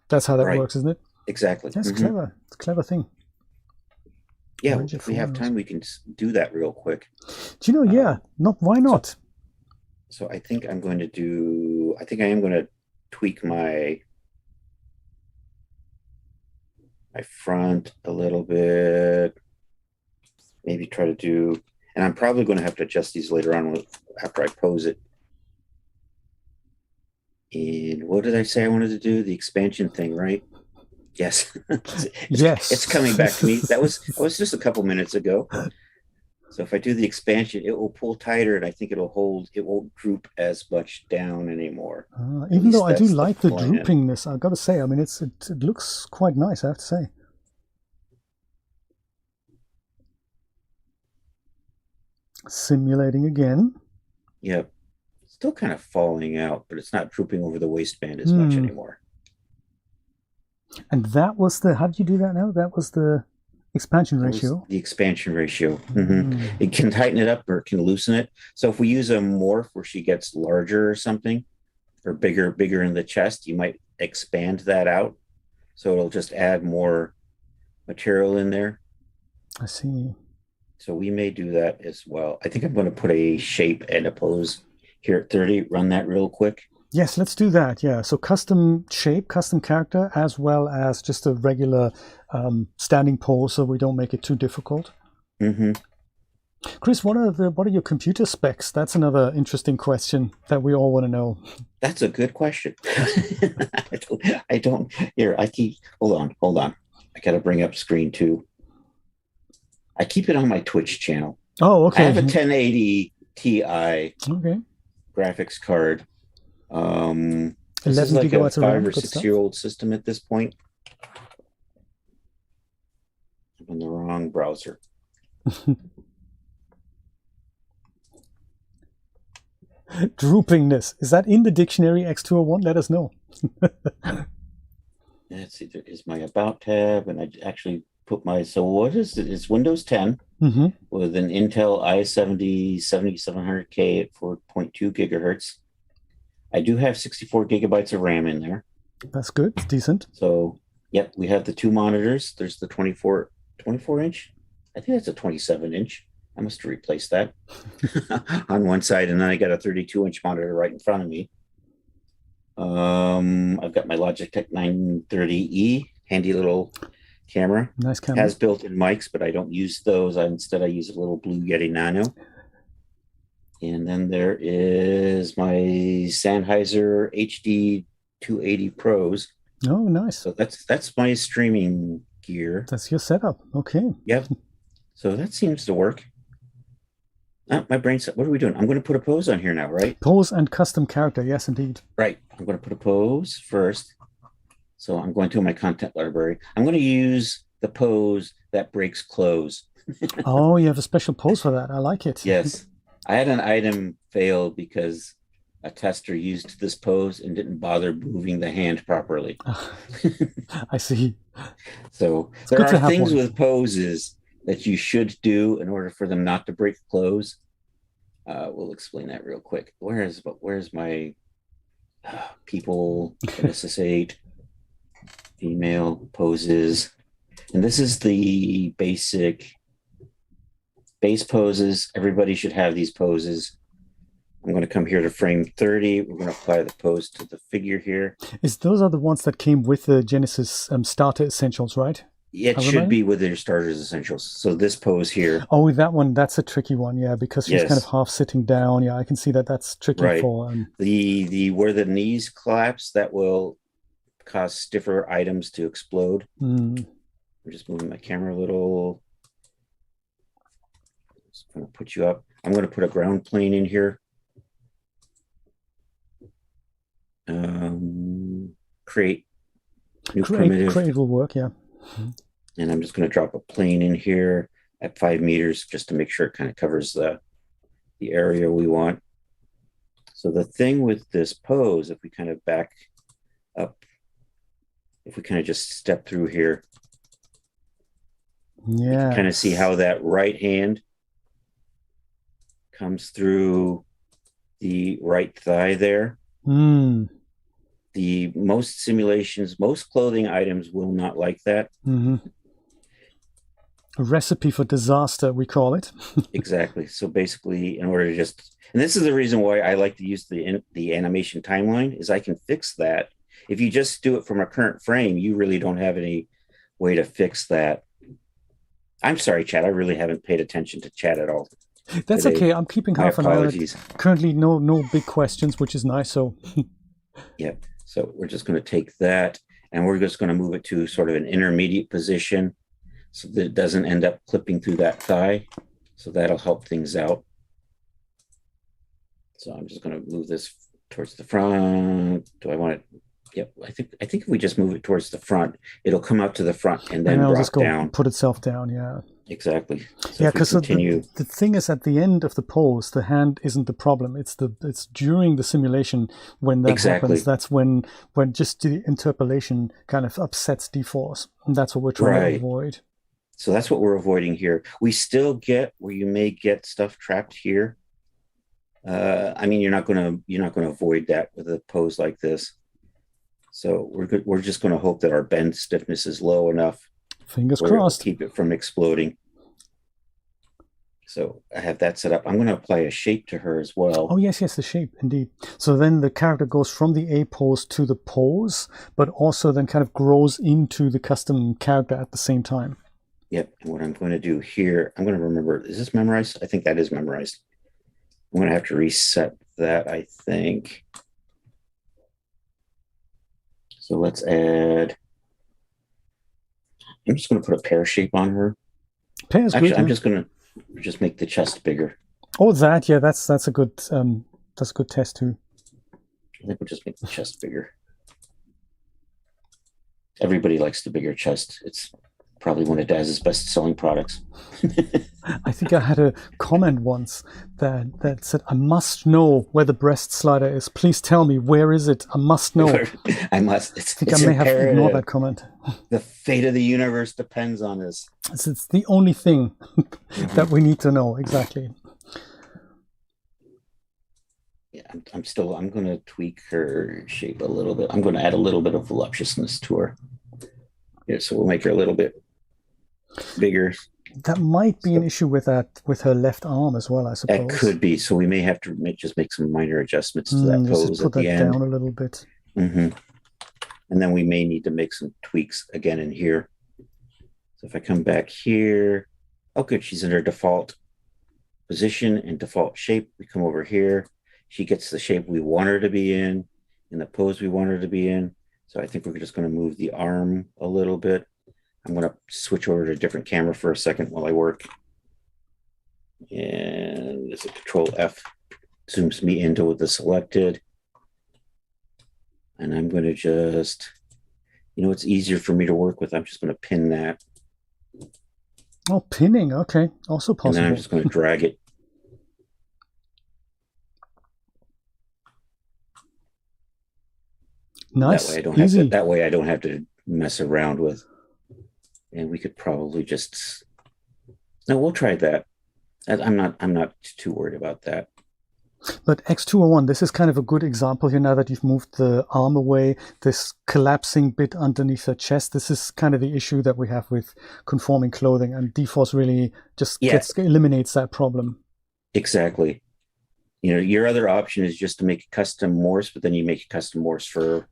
That's how that works, isn't it? Exactly. That's clever. It's a clever thing. Yeah, if we have time, we can do that real quick. Do you know, why not? So I think I am going to tweak my front a little bit, maybe try to do, and I'm probably going to have to adjust these later on after I pose it. And what did I say I wanted to do? The expansion thing, right? Yes. Yes. It's coming back to me. That was just a couple minutes ago. So if I do the expansion, it will pull tighter, and I think it won't droop as much down anymore. Even though I do like the droopingness, I've got to say, I mean, it looks quite nice, I have to say. Simulating again. Yep. Still kind of falling out, but it's not drooping over the waistband as much anymore. And that was how did you do that now? That was the expansion ratio. The expansion ratio. It can tighten it up or it can loosen it. So if we use a morph where she gets larger or something, or bigger in the chest, you might expand that out. So it'll just add more material in there. I see. So we may do that as well. I think I'm going to put a shape and a pose here at 30. Run that real quick. Yes, let's do that. Yeah. So custom shape, custom character, as well as just a regular standing pose, so we don't make it too difficult. Chris, what are your computer specs? That's another interesting question that we all want to know. That's a good question. I don't. Here, hold on. I got to bring up screen 2. I keep it on my Twitch channel. Oh, okay. I have a 1080 Ti graphics card. This is like a 5 or 6 year old system at this point. I'm in the wrong browser. Droopingness. Is that in the dictionary X201? Let us know. let's see, there is my about tab, and I actually put my, so what is it? It's Windows 10 Mm-hmm. with an Intel i70 7700K at 4.2 gigahertz. I do have 64 gigabytes of RAM in there. That's good. It's decent. So, yep, we have the two monitors. There's the 24 inch. I think that's a 27 inch. I must replace that on one side. And then I got a 32-inch monitor right in front of me. I've got my Logitech 930E, handy little camera. Nice camera. Has built-in mics, but I don't use those. Instead, I use a little Blue Yeti Nano. And then there is my Sennheiser HD 280 Pros. Oh, nice. So that's my streaming gear. That's your setup. Okay. Yep. So that seems to work. My brain said, what are we doing? I'm going to put a pose on here now, right? Pose and custom character. Yes, indeed. Right. I'm going to put a pose first. So I'm going to my content library. I'm going to use the pose that breaks clothes. Oh, you have a special pose for that. I like it. Yes. I had an item fail because a tester used this pose and didn't bother moving the hand properly. I see. So there are things with poses that you should do in order for them not to break clothes. We'll explain that real quick. Where's my people, SSH, female poses. And this is the base poses. Everybody should have these poses. I'm going to come here to frame 30. We're going to apply the pose to the figure here. Those are the ones that came with the Genesis starter essentials, right? It should be with your starter's essentials. So this pose here. Oh, that one, that's a tricky one, yeah, because she's kind of half sitting down. Yeah, I can see that that's tricky for... The where the knees collapse, that will cause stiffer items to explode. I'm just moving my camera a little. Just going to put you up. I'm going to put a ground plane in here. Create new primitive. Create will work, yeah. And I'm just going to drop a plane in here at 5 meters just to make sure it kind of covers the area we want. So the thing with this pose, if we kind of back up, if we kind of just step through here, you can kind of see how that right hand comes through the right thigh there. The most simulations, most clothing items will not like that. A recipe for disaster, we call it. Exactly. So basically, in order to just, and this is the reason why I like to use the animation timeline, is I can fix that. If you just do it from a current frame, you really don't have any way to fix that. I'm sorry, chat. I really haven't paid attention to chat at all. That's today. Okay. I'm keeping half an eye. Currently, no big questions, which is nice. So, yeah. So we're just going to take that, and we're just going to move it to sort of an intermediate position, so that it doesn't end up clipping through that thigh. So that'll help things out. So I'm just going to move this towards the front. Do I want it? Yep. I think if we just move it towards the front, it'll come out to the front and then drop down. Put itself down. Yeah. Exactly. So yeah, because the thing is, at the end of the pose, the hand isn't the problem. It's during the simulation when that happens. That's when just the interpolation kind of upsets dForce, and that's what we're trying to avoid. So that's what we're avoiding here. We still get where you may get stuff trapped here. I mean, you're not going to avoid that with a pose like this. So we're just going to hope that our bend stiffness is low enough. Fingers crossed. Keep it from exploding. So I have that set up. I'm going to apply a shape to her as well. Oh, yes, the shape, indeed. So then the character goes from the A pose to the pose, but also then kind of grows into the custom character at the same time. Yep. And what I'm going to do here, I'm going to remember, is this memorized? I think that is memorized. I'm going to have to reset that, I think. So let's add... I'm just going to put a pear shape on her. Pear's Actually, good, I'm just going to make the chest bigger. Oh, that's a good test too. I think we'll just make the chest bigger. Everybody likes the bigger chest. It's Probably one of Daz's best-selling products. I think I had a comment once that said, "I must know where the breast slider is. Please tell me, where is it? I must know." I must. I think I may have ignored that comment. The fate of the universe depends on this. It's the only thing that we need to know, exactly. Yeah, I'm going to tweak her shape a little bit. I'm going to add a little bit of voluptuousness to her. Yeah, so we'll make her a little bit bigger. That might be an issue with her left arm as well, I suppose. That could be. So we may have to just make some minor adjustments to that pose just put that down a little bit. And then we may need to make some tweaks again in here. So if I come back here, oh good, she's in her default position and default shape. We come over here. She gets the shape we want her to be in the pose we want her to be in. So I think we're just going to move the arm a little bit. I'm going to switch over to a different camera for a second while I work. And there's a Control F, zooms me into the selected. And I'm going to just, it's easier for me to work with. I'm just going to pin that. Oh, pinning. Okay. Also possible. And then I'm just going to drag it. Nice. That way I don't have to mess around with. And we could probably just, no, we'll try that. I'm not too worried about that. But X201, this is kind of a good example here now that you've moved the arm away, this collapsing bit underneath her chest. This is kind of the issue that we have with conforming clothing, and dForce really just eliminates that problem. Exactly. Your other option is just to make a custom Morse, but then you make a custom Morse for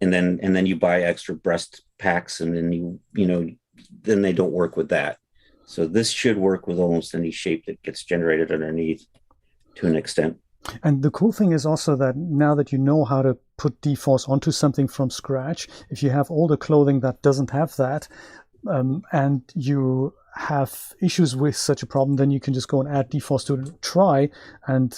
and then you buy extra breast packs, and then then they don't work with that. So this should work with almost any shape that gets generated underneath to an extent. And the cool thing is also that now that you know how to put dForce onto something from scratch, if you have older clothing that doesn't have that, and you have issues with such a problem, then you can just go and add dForce to it, try, and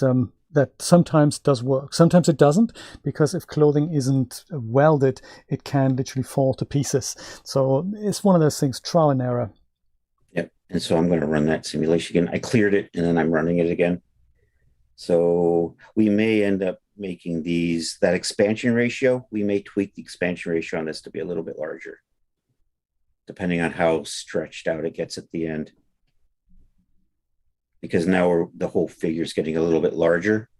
that sometimes does work. Sometimes it doesn't, because if clothing isn't welded, it can literally fall to pieces. So it's one of those things, trial and error. Yep. And so I'm going to run that simulation again. I cleared it, and then I'm running it again. So we may end up making that expansion ratio. We may tweak the expansion ratio on this to be a little bit larger, depending on how stretched out it gets at the end. Because now the whole figure's getting a little bit larger.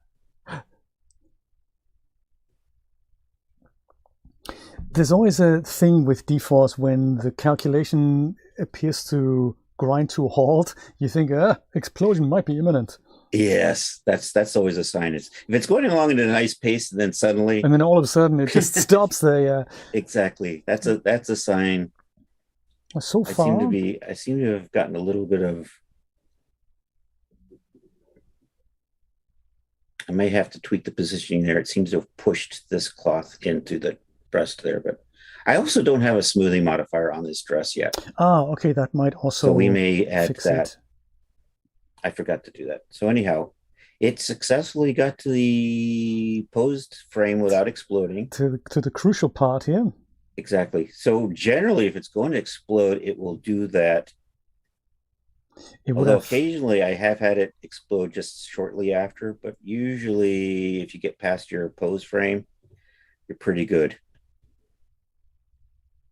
There's always a thing with dForce when the calculation appears to grind to a halt. You think, explosion might be imminent. Yes, that's always a sign. If it's going along at a nice pace, and then all of a sudden it just stops there. Yeah, exactly. That's a sign. So far, I seem to have gotten a little bit of. I may have to tweak the positioning there. It seems to have pushed this cloth into the breast there, but I also don't have a smoothing modifier on this dress yet. Okay, that might also. So we may add that. I forgot to do that. So anyhow, it successfully got to the posed frame without exploding. To the crucial part, yeah. Exactly. So generally, if it's going to explode, it will do that. Although occasionally I have had it explode just shortly after, but usually if you get past your pose frame, you're pretty good.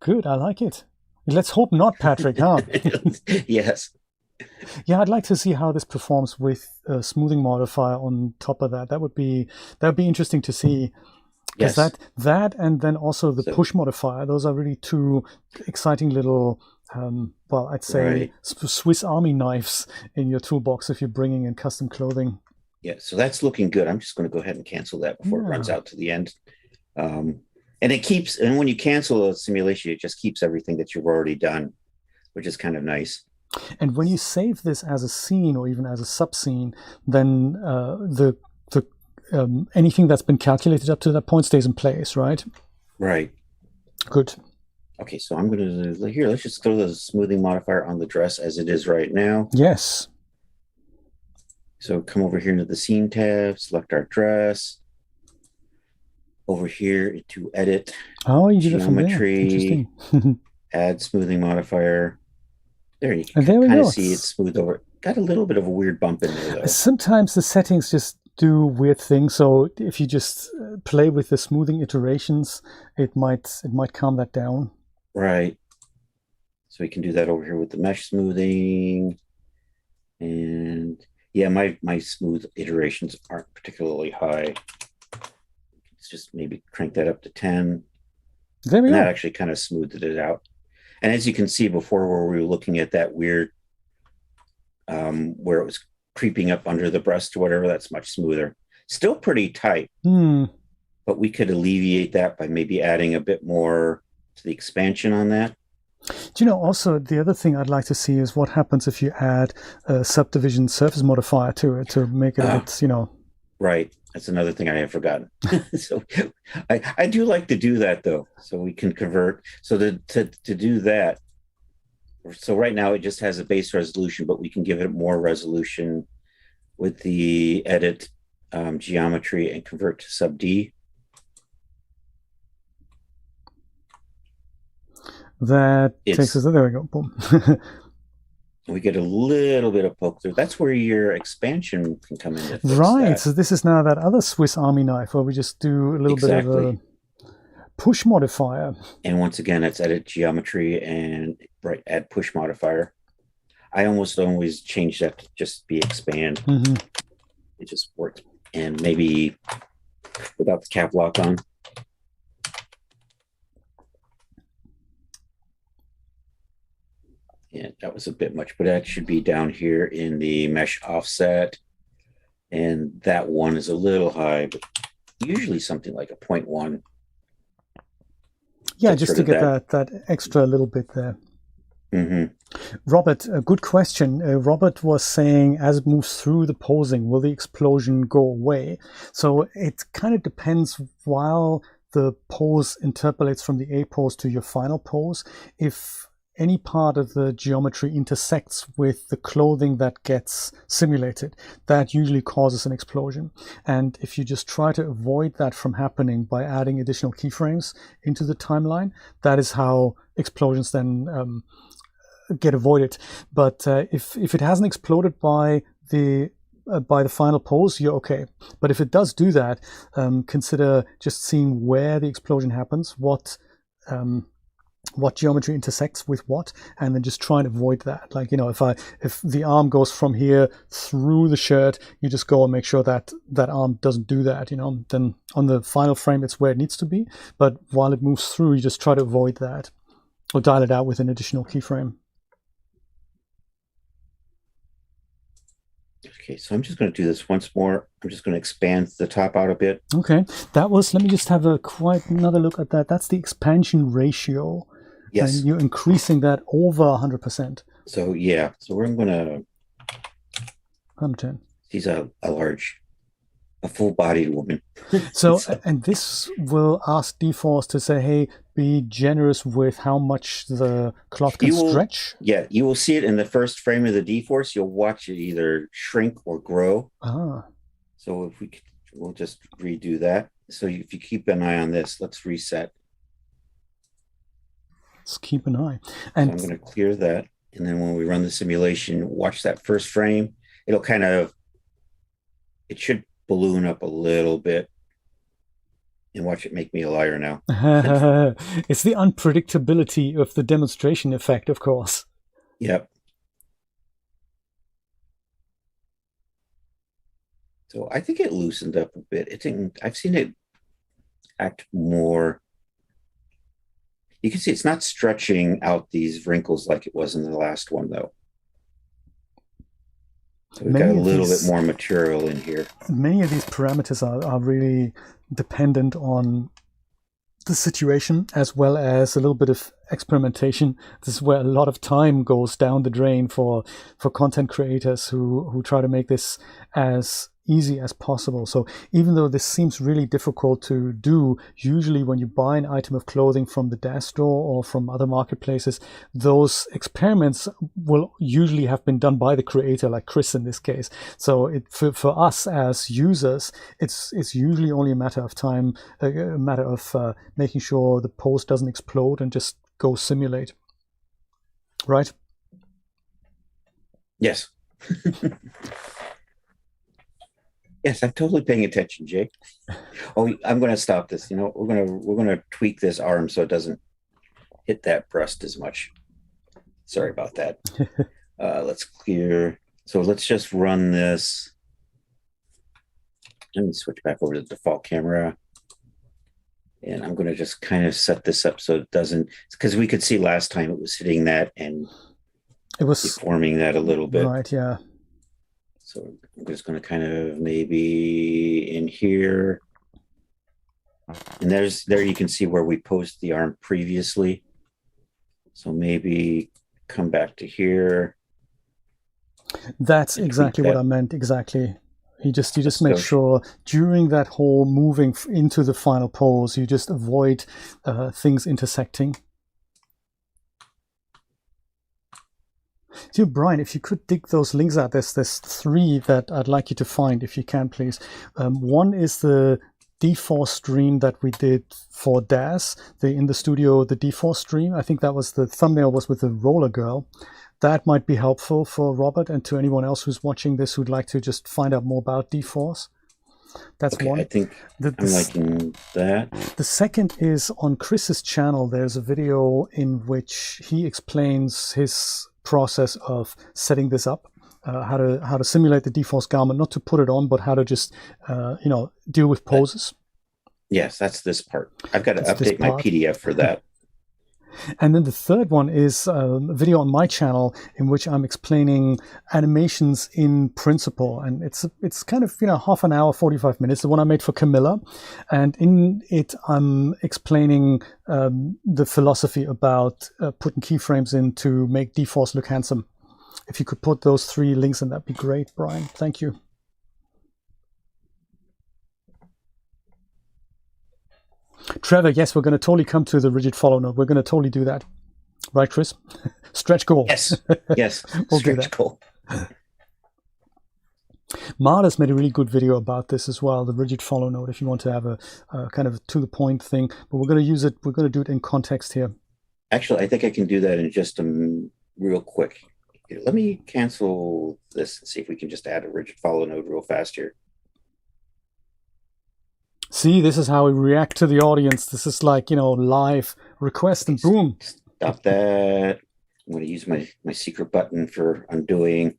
Good, I like it. Let's hope not, Patrick, huh? Yes. Yeah, I'd like to see how this performs with a smoothing modifier on top of that. That would be interesting to see. Because that and then also the push modifier, those are really two exciting little, I'd say Swiss Army knives in your toolbox if you're bringing in custom clothing. Yeah, so that's looking good. I'm just going to go ahead and cancel that before it runs out to the end. And when you cancel a simulation, it just keeps everything that you've already done, which is kind of nice. And when you save this as a scene or even as a sub-scene, then anything that's been calculated up to that point stays in place, right? Right. Good. Okay, so I'm going to, let's just throw the smoothing modifier on the dress as it is right now. Yes. So come over here into the scene tab, select our dress. Over here to edit. Oh, you did it from there. Interesting. Add smoothing modifier. There, you And can there we kind of go. see it smooth over. Got a little bit of a weird bump in there, though. Sometimes the settings just do weird things. So if you just play with the smoothing iterations, it might calm that down. Right. So we can do that over here with the mesh smoothing. And yeah, my smooth iterations aren't particularly high. Let's just maybe crank that up to 10. There we And that go. actually kind of smoothed it out. And as you can see before, where we were looking at that weird, where it was creeping up under the breast or whatever, that's much smoother. Still pretty tight, but we could alleviate that by maybe adding a bit more to the expansion on that. Do you know, also the other thing I'd like to see is what happens if you add a subdivision surface modifier to it to make it a bit, Right. That's another thing I have forgotten. So I do like to do that, though, so we can convert. So to do that, so right now it just has a base resolution, but we can give it more resolution with the edit geometry and convert to sub D. That takes us, there we go, boom. We get a little bit of poke through. That's where your expansion can come in. Right, so this is now that other Swiss Army knife where we just do a little bit of a push modifier. And once again, it's edit geometry and add push modifier. I almost always change that to just be expand. It just works. And maybe without the cap lock on. Yeah, that was a bit much, but that should be down here in the mesh offset. And that one is a little high, but usually something like a 0.1. Yeah, just to get that extra little bit there. Robert, a good question. Robert was saying, as it moves through the posing, will the explosion go away? So it kind of depends while the pose interpolates from the A pose to your final pose. If any part of the geometry intersects with the clothing that gets simulated, that usually causes an explosion. And if you just try to avoid that from happening by adding additional keyframes into the timeline, that is how explosions then get avoided. But if it hasn't exploded by the final pose, you're okay. But if it does do that, consider just seeing where the explosion happens, what geometry intersects with what, and then just try and avoid that. Like, if the arm goes from here through the shirt, you just go and make sure that that arm doesn't do that, then on the final frame it's where it needs to be, but while it moves through, you just try to avoid that or dial it out with an additional keyframe. Okay, so I'm just going to do this once more. I'm just going to expand the top out a bit. Okay, that was, let me just have another look at that. That's the expansion ratio. Yes. And you're increasing that over 100%. So yeah, so we're going to 110. She's a full-bodied woman. So, and this will ask dForce to say, hey, be generous with how much the cloth can stretch. Yeah, you will see it in the first frame of the dForce. You'll watch it either shrink or grow. So if we'll just redo that. So if you keep an eye on this, let's reset. Let's keep an eye. And so I'm going to clear that. And then when we run the simulation, watch that first frame. It should balloon up a little bit. And watch it make me a liar now. It's the unpredictability of the demonstration effect, of course. Yep. So I think it loosened up a bit. I've seen it act more. You can see it's not stretching out these wrinkles like it was in the last one, though. So we've got a little bit more material in here. Many of these parameters are really dependent on the situation as well as a little bit of experimentation. This is where a lot of time goes down the drain for content creators who try to make this as easy as possible. So even though this seems really difficult to do, usually when you buy an item of clothing from the Daz store or from other marketplaces, those experiments will usually have been done by the creator, like Chris in this case. So for us as users, it's usually only a matter of time, a matter of making sure the post doesn't explode and just go simulate, right? Yes. Yes, I'm totally paying attention, Jake. Oh, I'm going to stop this. You know, we're going to tweak this arm so it doesn't hit that breast as much. Sorry about that. Let's clear. So let's just run this. Let me switch back over to the default camera. And I'm going to just kind of set this up so it doesn't, because we could see last time it was hitting that and it was deforming that a little bit. Right, yeah. So I'm just going to kind of maybe in here. And there you can see where we posed the arm previously. So maybe come back to here. That's exactly what I meant. Exactly. You just make sure during that whole moving into the final pose, you just avoid things intersecting. So Brian, if you could dig those links out, there's 3 that I'd like you to find, if you can, please. One is the dForce stream that we did for Daz, in the studio, the dForce stream. I think that was the thumbnail was with the roller girl. That might be helpful for Robert and to anyone else who's watching this who'd like to just find out more about dForce. That's okay, one. I think I'm liking that. The second is on Chris's channel. There's a video in which he explains his process of setting this up, how to simulate the dForce garment, not to put it on, but how to just deal with poses. Yes, that's this part. I've got to update my PDF for that. And then the third one is a video on my channel in which I'm explaining animations in principle, and it's kind of half an hour, 45 minutes. The one I made for Camilla, and in it I'm explaining the philosophy about putting keyframes in to make dForce look handsome. If you could put those 3 links in, that'd be great, Brian. Thank you. Trevor, yes, we're going to totally come to the rigid follow node. We're going to totally do that. Right, Chris? Stretch goal. Yes, yes. We'll Stretch goal. Marta's made a really good video about this as well, the rigid follow node, if you want to have a kind of to-the-point thing. But we're going to use it, we're going to do it in context here. Actually, I think I can do that in just real quick. Let me cancel this and see if we can just add a rigid follow node real fast here. See, this is how we react to the audience. This is like, live request and boom. Stop that. I'm going to use my secret button for undoing.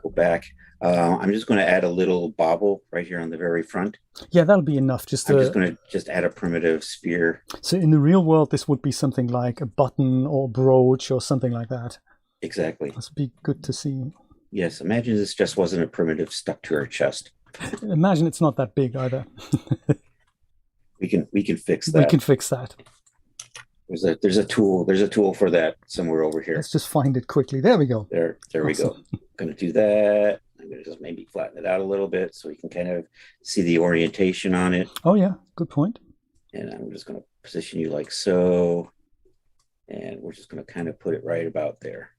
Go back. I'm just going to add a little bobble right here on the very front. Yeah, that'll be enough. I'm just going to add a primitive sphere. So in the real world, this would be something like a button or brooch or something like that. Exactly. This would be good to see. Yes, imagine this just wasn't a primitive stuck to our chest. Imagine it's not that big either. we can fix that. We can fix that. There's a tool for that somewhere over here. Let's just find it quickly. There we go. There awesome. We go. I'm going to do that. I'm going to just maybe flatten it out a little bit so we can kind of see the orientation on it. Oh yeah, good point. And I'm just going to position you like so. And we're just going to kind of put it right about there.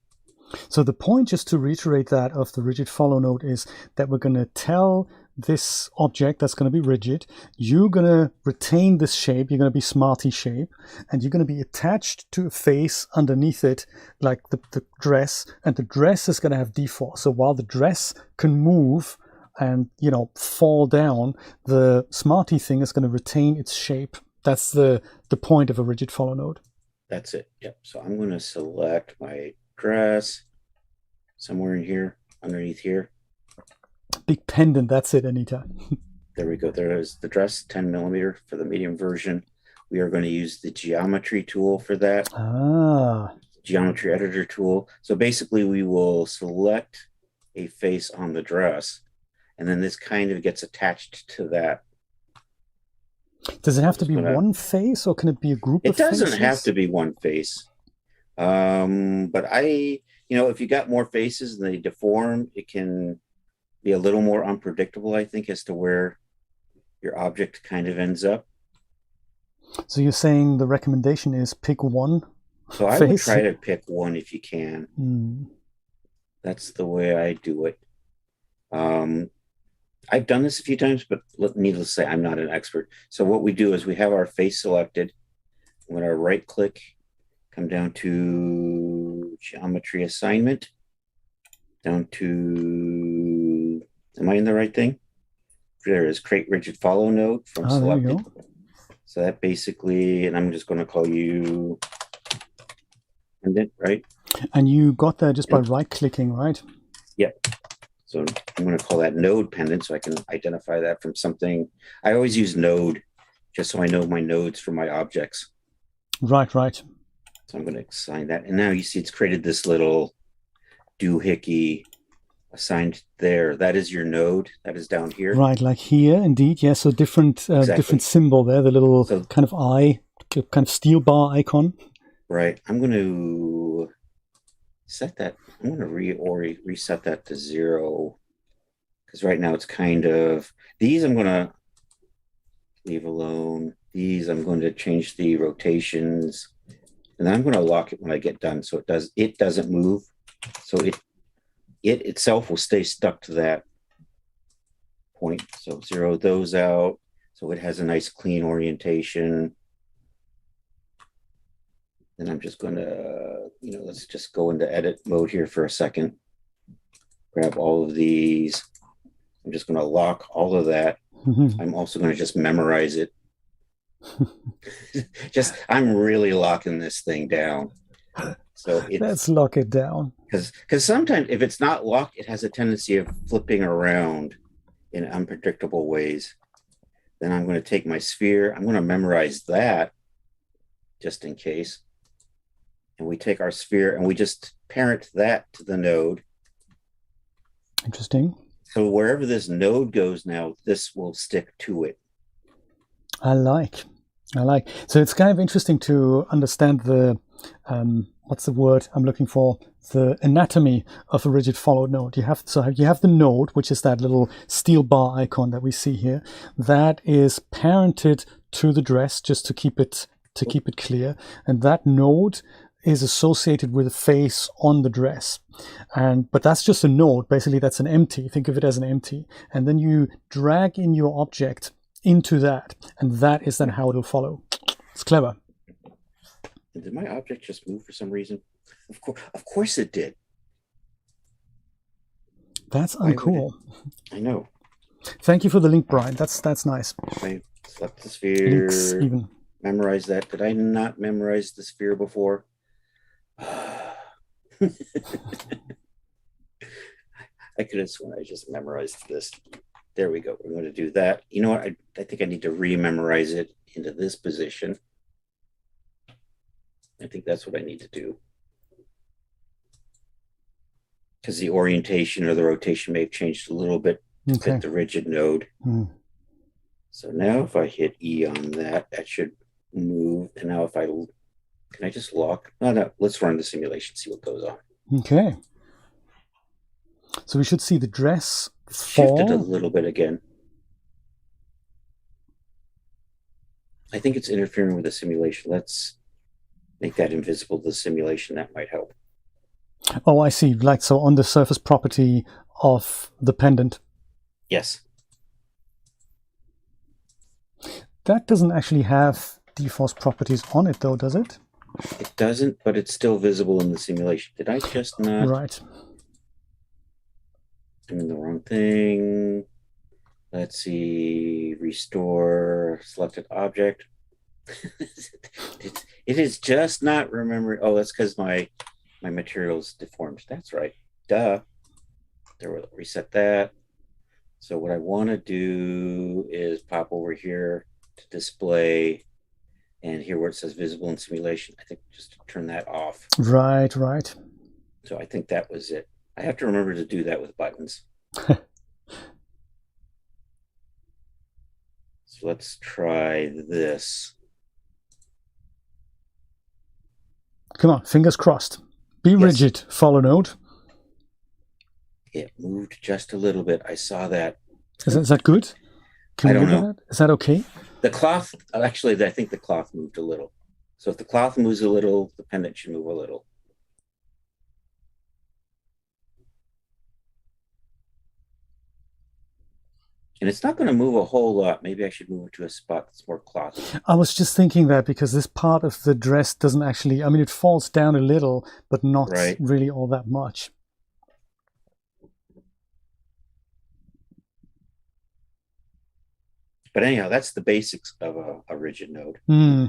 So the point, just to reiterate that, of the rigid follow node is that we're going to tell this object that's going to be rigid, you're going to retain this shape, you're going to be smarty shape, and you're going to be attached to a face underneath it, like the dress, and the dress is going to have dForce. So while the dress can move and, fall down, the smarty thing is going to retain its shape. That's the point of a rigid follow node. That's it. Yep. So I'm going to select my dress somewhere in here, underneath here. Big pendant, that's it, Anita. There we go. There is the dress, 10 millimeter for the medium version. We are going to use the geometry tool for that. Geometry editor tool. So basically we will select a face on the dress, and then this kind of gets attached to that. Does it have to be one face, or can it be a group of faces? It doesn't have to be one face. But if you got more faces and they deform, it can be a little more unpredictable, I think, as to where your object kind of ends up. So you're saying the recommendation is pick one So I would try to pick one if you can. That's the way I do it. I've done this a few times, but needless to say, I'm not an expert. So what we do is we have our face selected. I'm going to right click, come down to geometry assignment, down to, am I in the right thing? There is create rigid follow node from Ah, there you selected. go. So that basically, and I'm just going to call you pendant, right? And you got there just by right-clicking, right? Yep. So I'm going to call that node pendant so I can identify that from something. I always use node just so I know my nodes for my objects. Right, right. So I'm going to assign that. And now you see it's created this little doohickey assigned there. That is your node. That is down here. Right, like here, indeed. Yeah, so different different symbol there, the little kind of eye, kind of steel bar icon. Right. I'm going to set that. I'm going to reset that to 0 because right now it's kind of, these I'm going to leave alone. These I'm going to change the rotations, and then I'm going to lock it when I get done so it doesn't move. So it itself will stay stuck to that point. So 0 those out so it has a nice clean orientation. Then I'm just going to, let's just go into edit mode here for a second. Grab all of these. I'm just going to lock all of that. I'm also going to just memorize it. I'm really locking this thing down. So let's lock it down. Because sometimes if it's not locked, it has a tendency of flipping around in unpredictable ways. Then I'm going to take my sphere. I'm going to memorize that just in case. And we take our sphere and we just parent that to the node. Interesting. So wherever this node goes now, this will stick to it. I like. So it's kind of interesting to understand the, what's the word I'm looking for? The anatomy of a rigid follow node. You have the node, which is that little steel bar icon that we see here. That is parented to the dress just to keep it clear. And that node is associated with a face on the dress. But that's just a node. Basically, that's an empty. Think of it as an empty. And then you drag in your object into that, and that is then how it'll follow. It's clever. Did my object just move for some reason? Of course it did. That's uncool. I know. Thank you for the link, Brian. That's nice. I select the sphere. Links even. Memorize that. Did I not memorize the sphere before? I could have sworn I just memorized this. There we go. We're going to do that. You know what? I think I need to re-memorize it into this position. I think that's what I need to do. Because the orientation or the rotation may have changed a little bit to fit the rigid node. So now if I hit E on that, that should move. And now if can I just lock? No, let's run the simulation, see what goes on. Okay. So we should see the dress fall. Shifted a little bit again. I think it's interfering with the simulation. Let's make that invisible to the simulation. That might help. Oh, I see. Like, so on the surface property of the pendant. Yes. That doesn't actually have dForce properties on it, though, does it? It doesn't, but it's still visible in the simulation. Did I just not? Right. Doing the wrong thing. Let's see. Restore selected object. It is just not remembering. Oh, that's because my material's deformed. That's right. Duh. There, we'll reset that. So what I want to do is pop over here to display, and here where it says visible in simulation, I think just turn that off. Right, right. So I think that was it. I have to remember to do that with buttons. So let's try this. Come on, fingers crossed. Be rigid, follow node. It moved just a little bit. I saw that. Is that good? I don't know. Is that okay? The cloth, actually, I think the cloth moved a little. So if the cloth moves a little, the pendant should move a little. And it's not going to move a whole lot. Maybe I should move it to a spot that's more cloth. I was just thinking that because this part of the dress doesn't actually, I mean, it falls down a little, but not Right. really all that much. But anyhow, that's the basics of a rigid node. Hmm.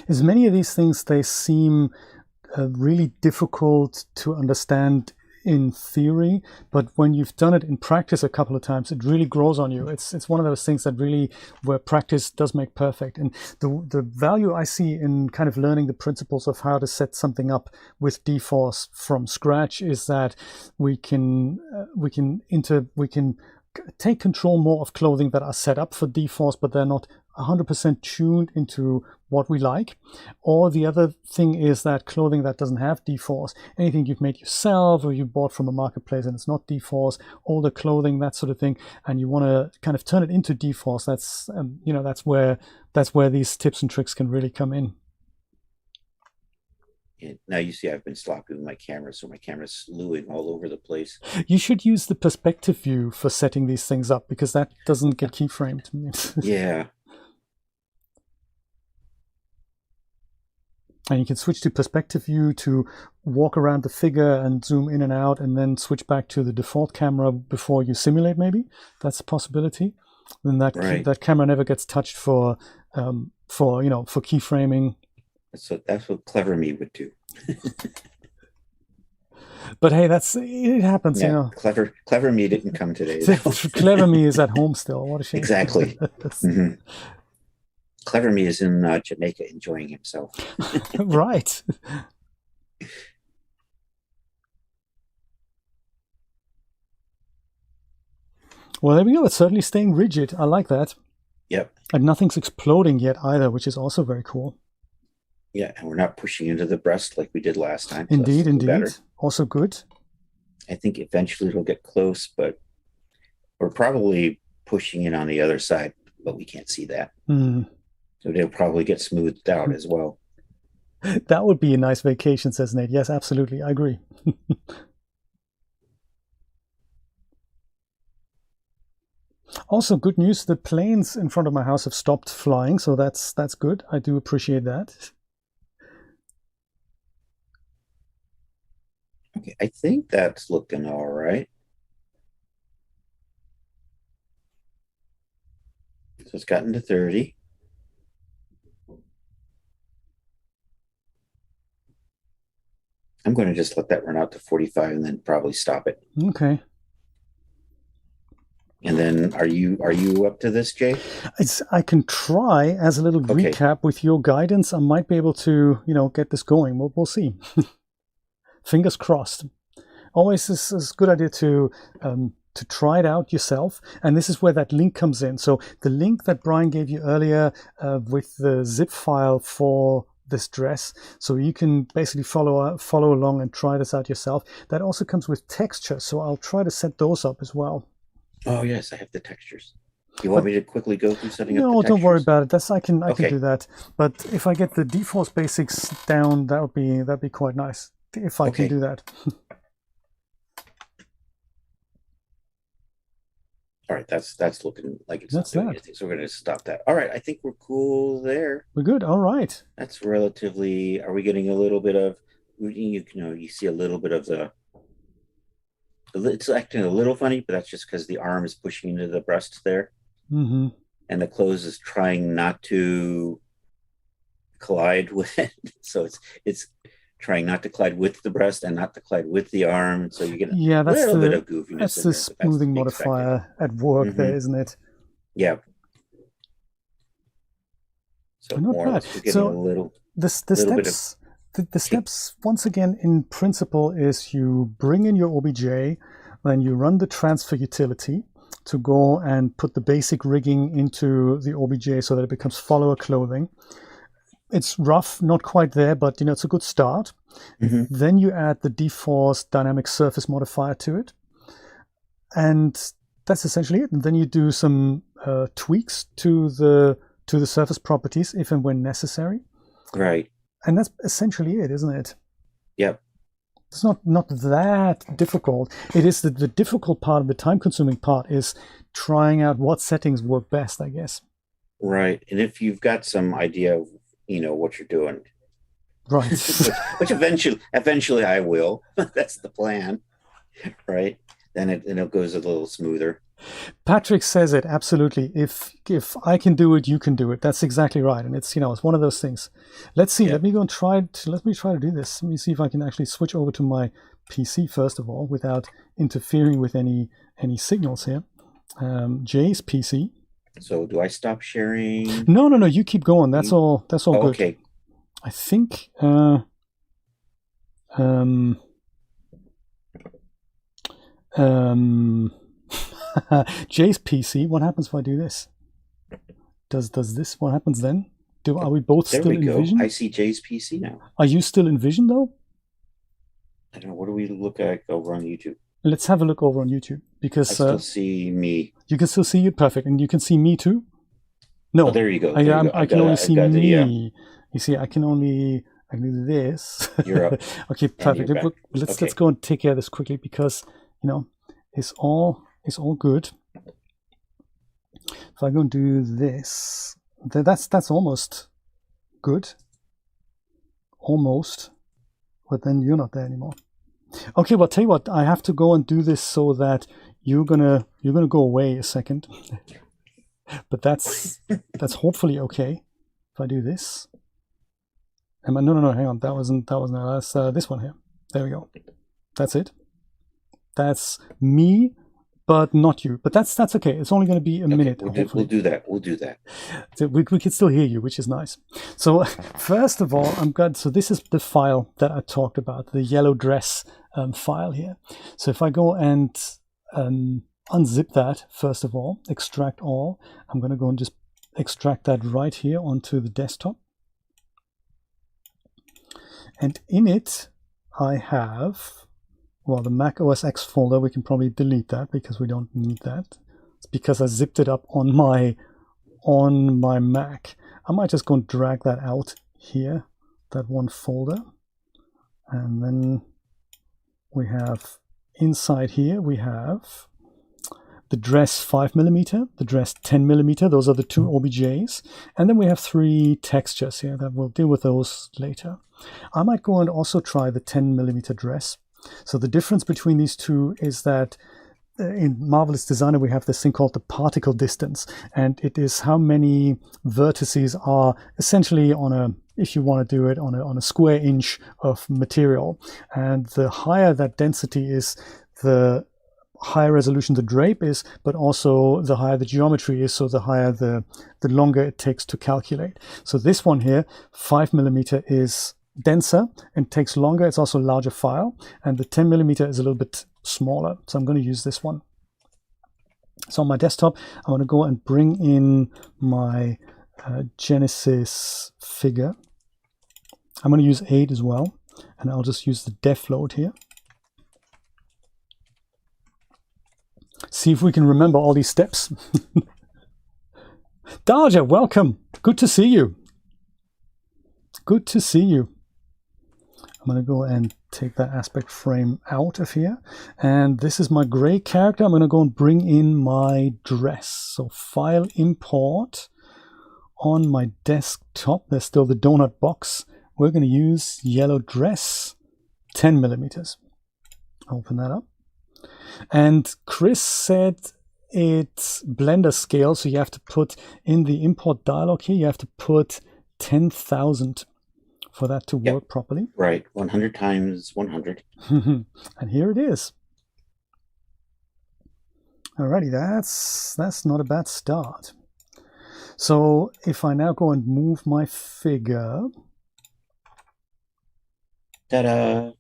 As many of these things, they seem really difficult to understand in theory, but when you've done it in practice a couple of times, it really grows on you. It's one of those things that really, where practice does make perfect. And the value I see in kind of learning the principles of how to set something up with dForce from scratch is that we can take control more of clothing that are set up for dForce, but they're not 100% tuned into what we like. Or the other thing is that clothing that doesn't have dForce, anything you've made yourself or you bought from a marketplace and it's not dForce, older clothing, that sort of thing, and you want to kind of turn it into dForce, that's that's where these tips and tricks can really come in. And now you see I've been sloppy with my camera, so my camera's slewing all over the place. You should use the perspective view for setting these things up because that doesn't get keyframed. Yeah. And you can switch to perspective view to walk around the figure and zoom in and out, and then switch back to the default camera before you simulate. Maybe that's a possibility. Then that camera never gets touched for keyframing. That's what clever me would do. But hey, it happens. Yeah, clever me didn't come today. Clever me is at home still. What a shame. Exactly. Mm-hmm. Clever me is in Jamaica enjoying himself. Right. Well, there we go. It's certainly staying rigid. I like that. Yep. And nothing's exploding yet either, which is also very cool. Yeah, and we're not pushing into the breast like we did last time. So indeed. Better. Also good. I think eventually it'll get close, but we're probably pushing in on the other side, but we can't see that. Mm. So they'll probably get smoothed out as well. That would be a nice vacation, says Nate. Yes, absolutely. I agree. Also, good news. The planes in front of my house have stopped flying, so that's good. I do appreciate that. Okay, I think that's looking all right. So it's gotten to 30. I'm going to just let that run out to 45 and then probably stop it. Okay. And then are you up to this, Jay? I can try as a little recap with your guidance. I might be able to, get this going. We'll see. Fingers crossed. Always is a good idea to try it out yourself. And this is where that link comes in. So the link that Brian gave you earlier with the zip file for this dress, so you can basically follow along and try this out yourself. That also comes with texture, so I'll try to set those up as well. Oh yes, I have the textures. You want me to quickly go through setting up the textures? No, don't worry about it. I can do that. But if I get the dForce basics down, that'd be quite nice if I can do that. All right, that's looking like it's not doing anything. So we're going to stop that. All right, I think we're cool there. We're good. All right. That's relatively. Are we getting a little bit of? You see a little bit of the. It's acting a little funny, but that's just because the arm is pushing into the breast there, and the clothes is trying not to collide with it. So it's trying not to collide with the breast and not to collide with the arm. So you get a little bit of goofiness. That's the smoothing modifier at work there, isn't it? Yeah. So not more or less we're getting a little. The steps, once again, in principle, is you bring in your OBJ, then you run the transfer utility to go and put the basic rigging into the OBJ so that it becomes follower clothing. It's rough, not quite there, but it's a good start. Then you add the dForce dynamic surface modifier to it, and that's essentially it. And then you do some tweaks to the surface properties if and when necessary. Right. And that's essentially it, isn't it? Yep. It's not that difficult. It is the difficult part, the time-consuming part is trying out what settings work best, I guess. Right. And if you've got some idea of, what you're doing, Right. which eventually I will. That's the plan, right? Then it goes a little smoother. Patrick says it absolutely. If I can do it, you can do it. That's exactly right. And it's it's one of those things. Let's see. Yeah. Let me go and let me try to do this. Let me see if I can actually switch over to my PC first of all without interfering with any signals here. Jay's PC. So do I stop sharing? No. You keep going. That's all. That's all good. Okay. I think. Jay's PC. What happens if I do this? Does this? What happens then? Are we both there still we in go. Vision? I see Jay's PC now. Are you still in Vision though? I don't know. What do we look at over on YouTube? Let's have a look over on YouTube because I still see me. You can still see you perfect, and you can see me too. No, there you go. I can only see me. You see, I can do this. You're up. Okay, perfect. Let's go and take care of this quickly because it's all good. If I go and do this, that's almost good. Almost, but then you're not there anymore. Okay, well, tell you what, I have to go and do this so that you're gonna go away a second. But that's hopefully okay. If I do this, no, hang on, that wasn't that's this one here. There we go. That's it. That's me, but not you. But that's okay. It's only going to be a minute. We'll do that. We'll do that. So we can still hear you, which is nice. So first of all, so this is the file that I talked about, the yellow dress file here. So if I go and unzip that, first of all, extract all, I'm going to go and just extract that right here onto the desktop. And in it, I have, well, the Mac OS X folder. We can probably delete that because we don't need that. It's because I zipped it up on my Mac. I might just go and drag that out here, that one folder. And then we have inside here, we have the dress 5mm, the dress 10mm. Those are the two OBJs. And then we have 3 textures here that we'll deal with those later. I might go and also try the 10mm dress. So the difference between these two is that in Marvelous Designer, we have this thing called the particle distance. And it is how many vertices are essentially if you want to do it, on a square inch of material. And the higher that density is, the higher resolution the drape is, but also the higher the geometry is, so the higher the longer it takes to calculate. So this one here, 5mm, is denser and takes longer. It's also a larger file, and the 10mm is a little bit smaller. So I'm going to use this one. So on my desktop, I want to go and bring in my Genesis figure. I'm going to use 8 as well, and I'll just use the def load here. See if we can remember all these steps. Darja, welcome. Good to see you. Good to see you. I'm going to go and take that aspect frame out of here. And this is my gray character. I'm going to go and bring in my dress. So file import on my desktop. There's still the donut box. We're going to use yellow dress 10mm. Open that up. And Chris said it's Blender scale, so you have to put in the import dialog here, you have to put 10,000 for that to work properly. Right, 100 times 100. And here it is. Alrighty, that's not a bad start. So if I now go and move my figure, ta-da!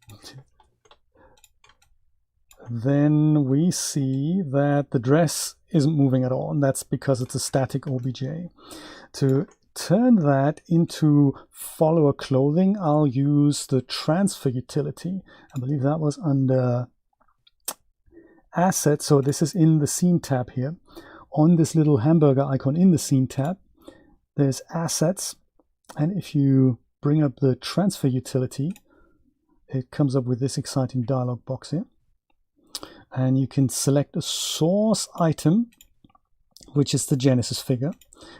Then we see that the dress isn't moving at all, and that's because it's a static OBJ. To turn that into follower clothing, I'll use the transfer utility. I believe that was under assets, so this is in the scene tab here. On this little hamburger icon in the scene tab, there's assets, and if you bring up the transfer utility, it comes up with this exciting dialog box here. And you can select a source item, which is the Genesis figure,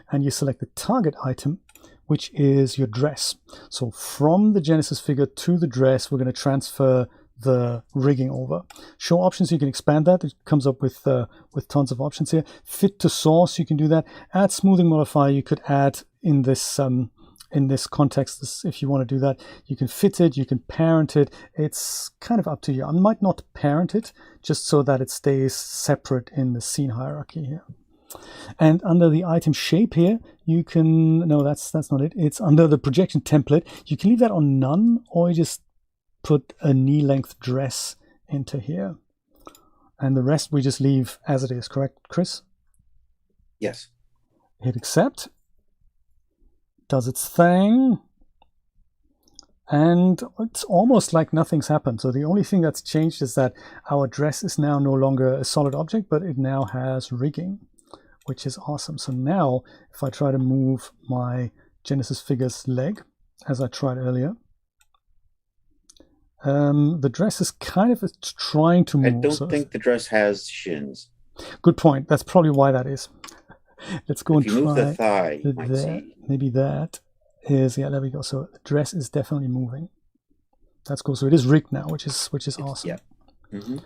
and you select the target item, which is your dress. So from the Genesis figure to the dress, we're going to transfer the rigging over. Show options, you can expand that. It comes up with tons of options here. Fit to source, you can do that. Add smoothing modifier, you could add in this context, if you want to do that. You can fit it, you can parent it. It's kind of up to you. I might not parent it, just so that it stays separate in the scene hierarchy here. And under the item shape here, you can, no, that's not it. It's under the projection template. You can leave that on none, or you just put a knee length dress into here. And the rest we just leave as it is, correct, Chris? Yes. Hit accept. Does its thing. And it's almost like nothing's happened. So the only thing that's changed is that our dress is now no longer a solid object, but it now has rigging, which is awesome. So now if I try to move my Genesis figure's leg, as I tried earlier, the dress is kind of trying to move. I don't think the dress has shins. Good point. That's probably why that is. Let's go if and you try move the thigh, you might see. Maybe that is, yeah, there we go. So the dress is definitely moving. That's cool. So it is rigged now, which is awesome. Yeah. Mm-hmm.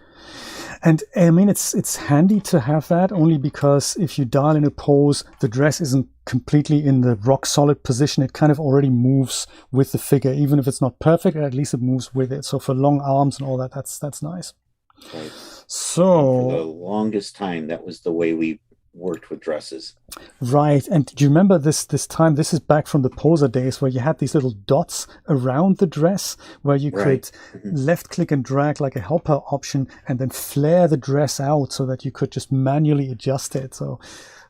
And I mean, it's handy to have that, only because if you dial in a pose, the dress isn't completely in the rock solid position. It kind of already moves with the figure, even if it's not perfect. At least it moves with it. So for long arms and all that, that's nice. Right. So for the longest time, that was the way we worked with dresses. Right. And do you remember this time? This is back from the poser days, where you had these little dots around the dress where you could left click and drag like a helper option and then flare the dress out so that you could just manually adjust it. So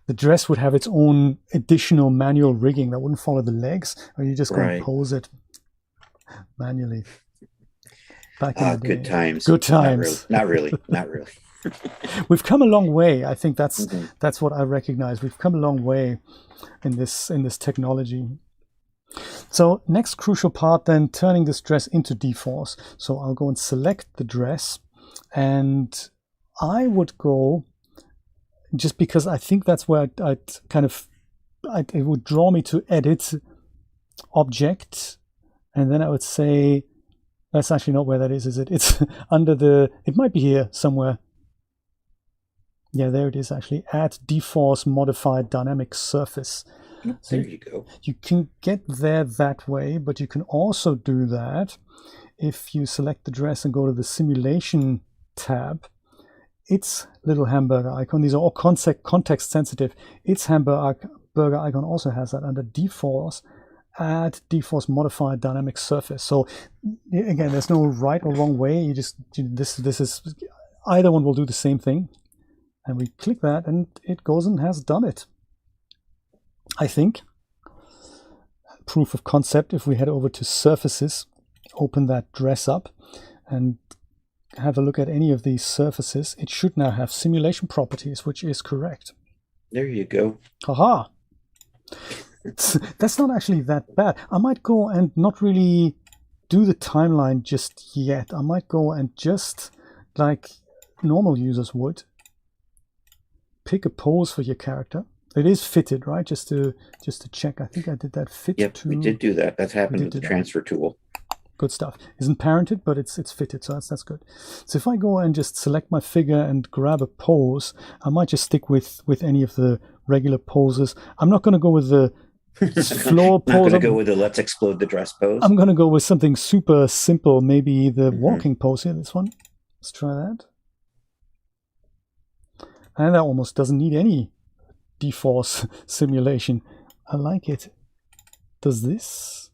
the dress would have its own additional manual rigging that wouldn't follow the legs, or you just go and pose it manually. Back in the day. Good times. Good times. Not really. Not really. We've come a long way. I think that's what I recognize. We've come a long way in this technology. So next crucial part, then, turning this dress into dForce. So I'll go and select the dress, and I would go, just because I think that's where it would draw me to edit object, and then I would say, that's actually not where that is it? It's under it might be here somewhere. Yeah, there it is, actually. Add dForce modified dynamic surface. So there you go. You can get there that way, but you can also do that if you select the dress and go to the simulation tab. Its little hamburger icon, these are all context sensitive. Its hamburger icon also has that under dForce. Add dForce modified dynamic surface. So again, there's no right or wrong way. This is, either one will do the same thing. And we click that, and it goes and has done it. I think. Proof of concept, if we head over to surfaces, open that dress up, and have a look at any of these surfaces, it should now have simulation properties, which is correct. There you go. Haha. That's not actually that bad. I might go and not really do the timeline just yet. I might go and just, like normal users would, pick a pose for your character. It is fitted, right? Just to check. I think I did that fit. Yep, we did do that. That's happened with the transfer tool. Good stuff. Isn't parented, but it's fitted, so that's good. So if I go and just select my figure and grab a pose, I might just stick with any of the regular poses. I'm not going to go with the floor pose. Not going to go with the let's explode the dress pose. I'm going to go with something super simple. Maybe the walking pose here. This one. Let's try that. And that almost doesn't need any dForce simulation. I like it. Does this?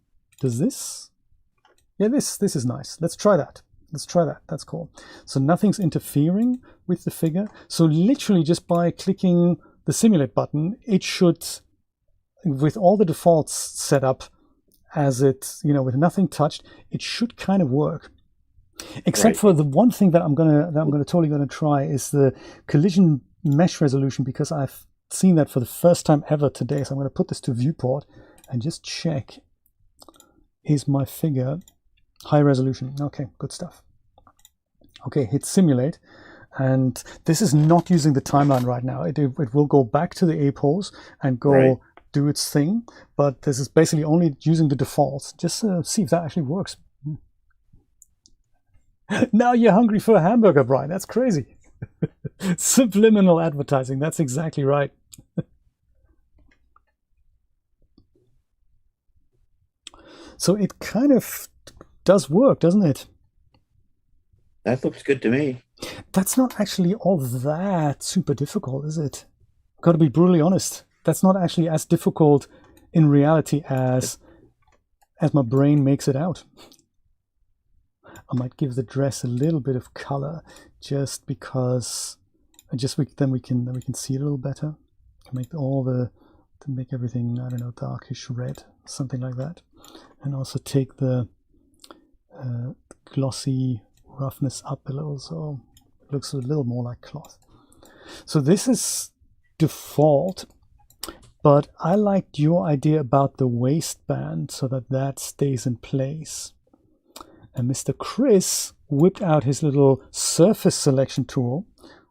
Yeah, this is nice. Let's try that. That's cool. So nothing's interfering with the figure. So literally just by clicking the simulate button, it should, with all the defaults set up as it, with nothing touched, it should kind of work. Except for the one thing that I'm totally gonna try is the collision mesh resolution, because I've seen that for the first time ever today. So I'm going to put this to viewport and just check, is my figure High resolution. Okay, good stuff. Okay, hit simulate. And this is not using the timeline right now. It will go back to the A pose and go do its thing. But this is basically only using the defaults. Just see if that actually works. Now you're hungry for a hamburger, Brian. That's crazy. Subliminal advertising. That's exactly right. So it kind of does work, doesn't it? That looks good to me. That's not actually all that super difficult, is it? Got to be brutally honest. That's not actually as difficult in reality as my brain makes it out. I might give the dress a little bit of color, just because, then we can see it a little better. To make everything, I don't know, darkish red, something like that, and also take the glossy roughness up a little, so it looks a little more like cloth. So this is default, but I liked your idea about the waistband so that stays in place. And Mr. Chris whipped out his little surface selection tool,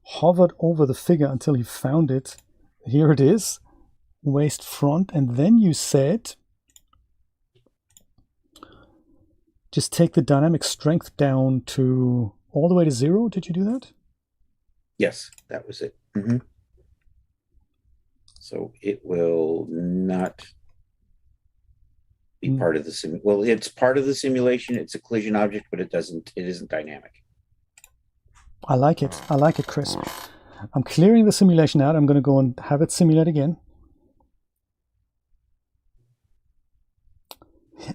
hovered over the figure until he found it. Here it is, waist front, and then you said just take the dynamic strength down to all the way to 0. Did you do that? Yes, that was it. Mm-hmm. So it will not be part of the sim. Well, it's part of the simulation. It's a collision object, but it isn't dynamic. I like it. I like it, Chris. I'm clearing the simulation out. I'm going to go and have it simulate again.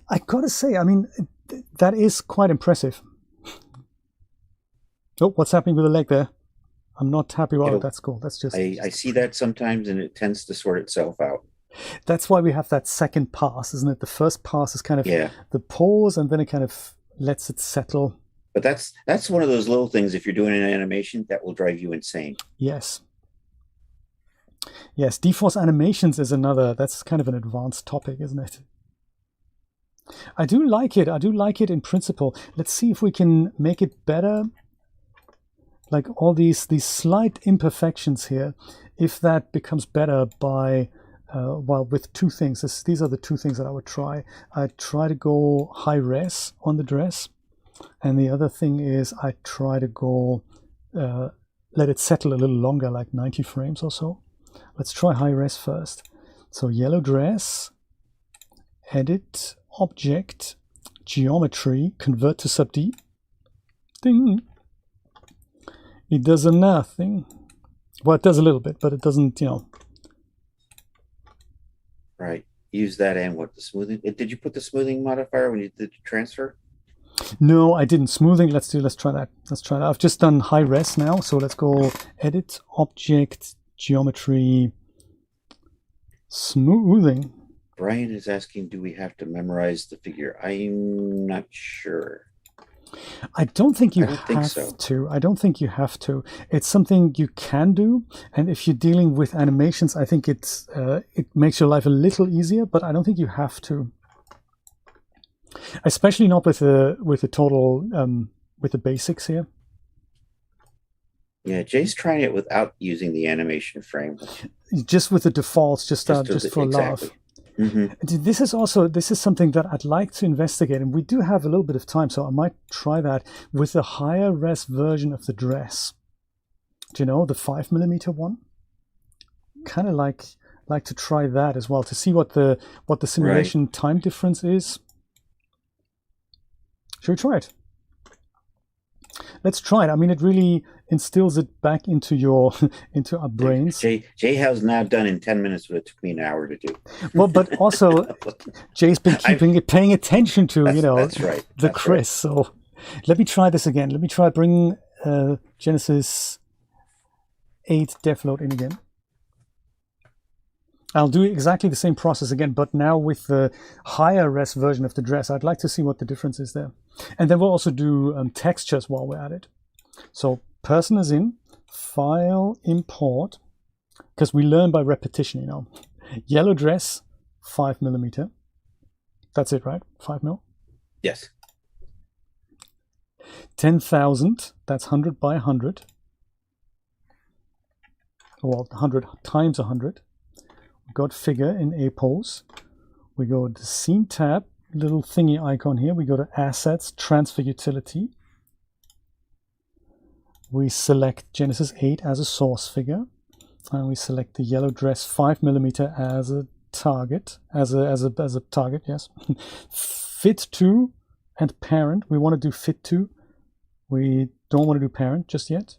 I gotta say, I mean, that is quite impressive. Oh, what's happening with the leg there? I'm not happy about it. That's cool. That's just... I see that sometimes, and it tends to sort itself out. That's why we have that second pass, isn't it? The first pass is kind of the pause, and then it kind of lets it settle. But that's one of those little things, if you're doing an animation, that will drive you insane. Yes. Yes, dForce animations is another, that's kind of an advanced topic, isn't it? I do like it. I do like it in principle. Let's see if we can make it better. Like all these slight imperfections here, if that becomes better by, well, with two things. These are the two things that I would try. I'd try to go high res on the dress. And the other thing is I try to go, let it settle a little longer, like 90 frames or so. Let's try high res first. So yellow dress, edit, object, geometry, convert to sub D. Ding. It does nothing. Well, it does a little bit, but it doesn't, you know. Right. Use that and what, the smoothing? Did you put the smoothing modifier when you did the transfer? No, I didn't. Smoothing. Let's try that. Let's try that. I've just done high res now, so let's go edit, object, geometry, smoothing. Brian is asking, do we have to memorize the figure? I'm not sure. I don't think you have to. I don't think you have to. It's something you can do, and if you're dealing with animations, I think it makes your life a little easier. But I don't think you have to, especially not with the total with the basics here. Yeah, Jay's trying it without using the animation frame. Just with the defaults, just for love. Mm-hmm. This is something that I'd like to investigate, and we do have a little bit of time, so I might try that with the higher res version of the dress. Do you know, the 5mm one? Kind of like to try that as well, to see what the simulation time difference is. Should we try it? Let's try it. I mean, it really instills it back into our brains. Jay has now done in 10 minutes what it took me an hour to do. Well, but also Jay's been paying attention to that's Chris. Right. So let me try this again. Let me try bringing Genesis 8 DevLoad in again. I'll do exactly the same process again, but now with the higher res version of the dress. I'd like to see what the difference is there. And then we'll also do textures while we're at it. So person is in, file, import, because we learn by repetition, you know. Yellow dress, 5mm. That's it, right? 5mm? Yes. 10,000, that's 100 by 100. Well, 100 times 100. We got figure in A pose. We go to the scene tab, little thingy icon here. We go to assets, transfer utility. We select Genesis 8 as a source figure. And we select the yellow dress 5mm as a target, as a target, yes. Fit to and parent. We want to do fit to. We don't want to do parent just yet.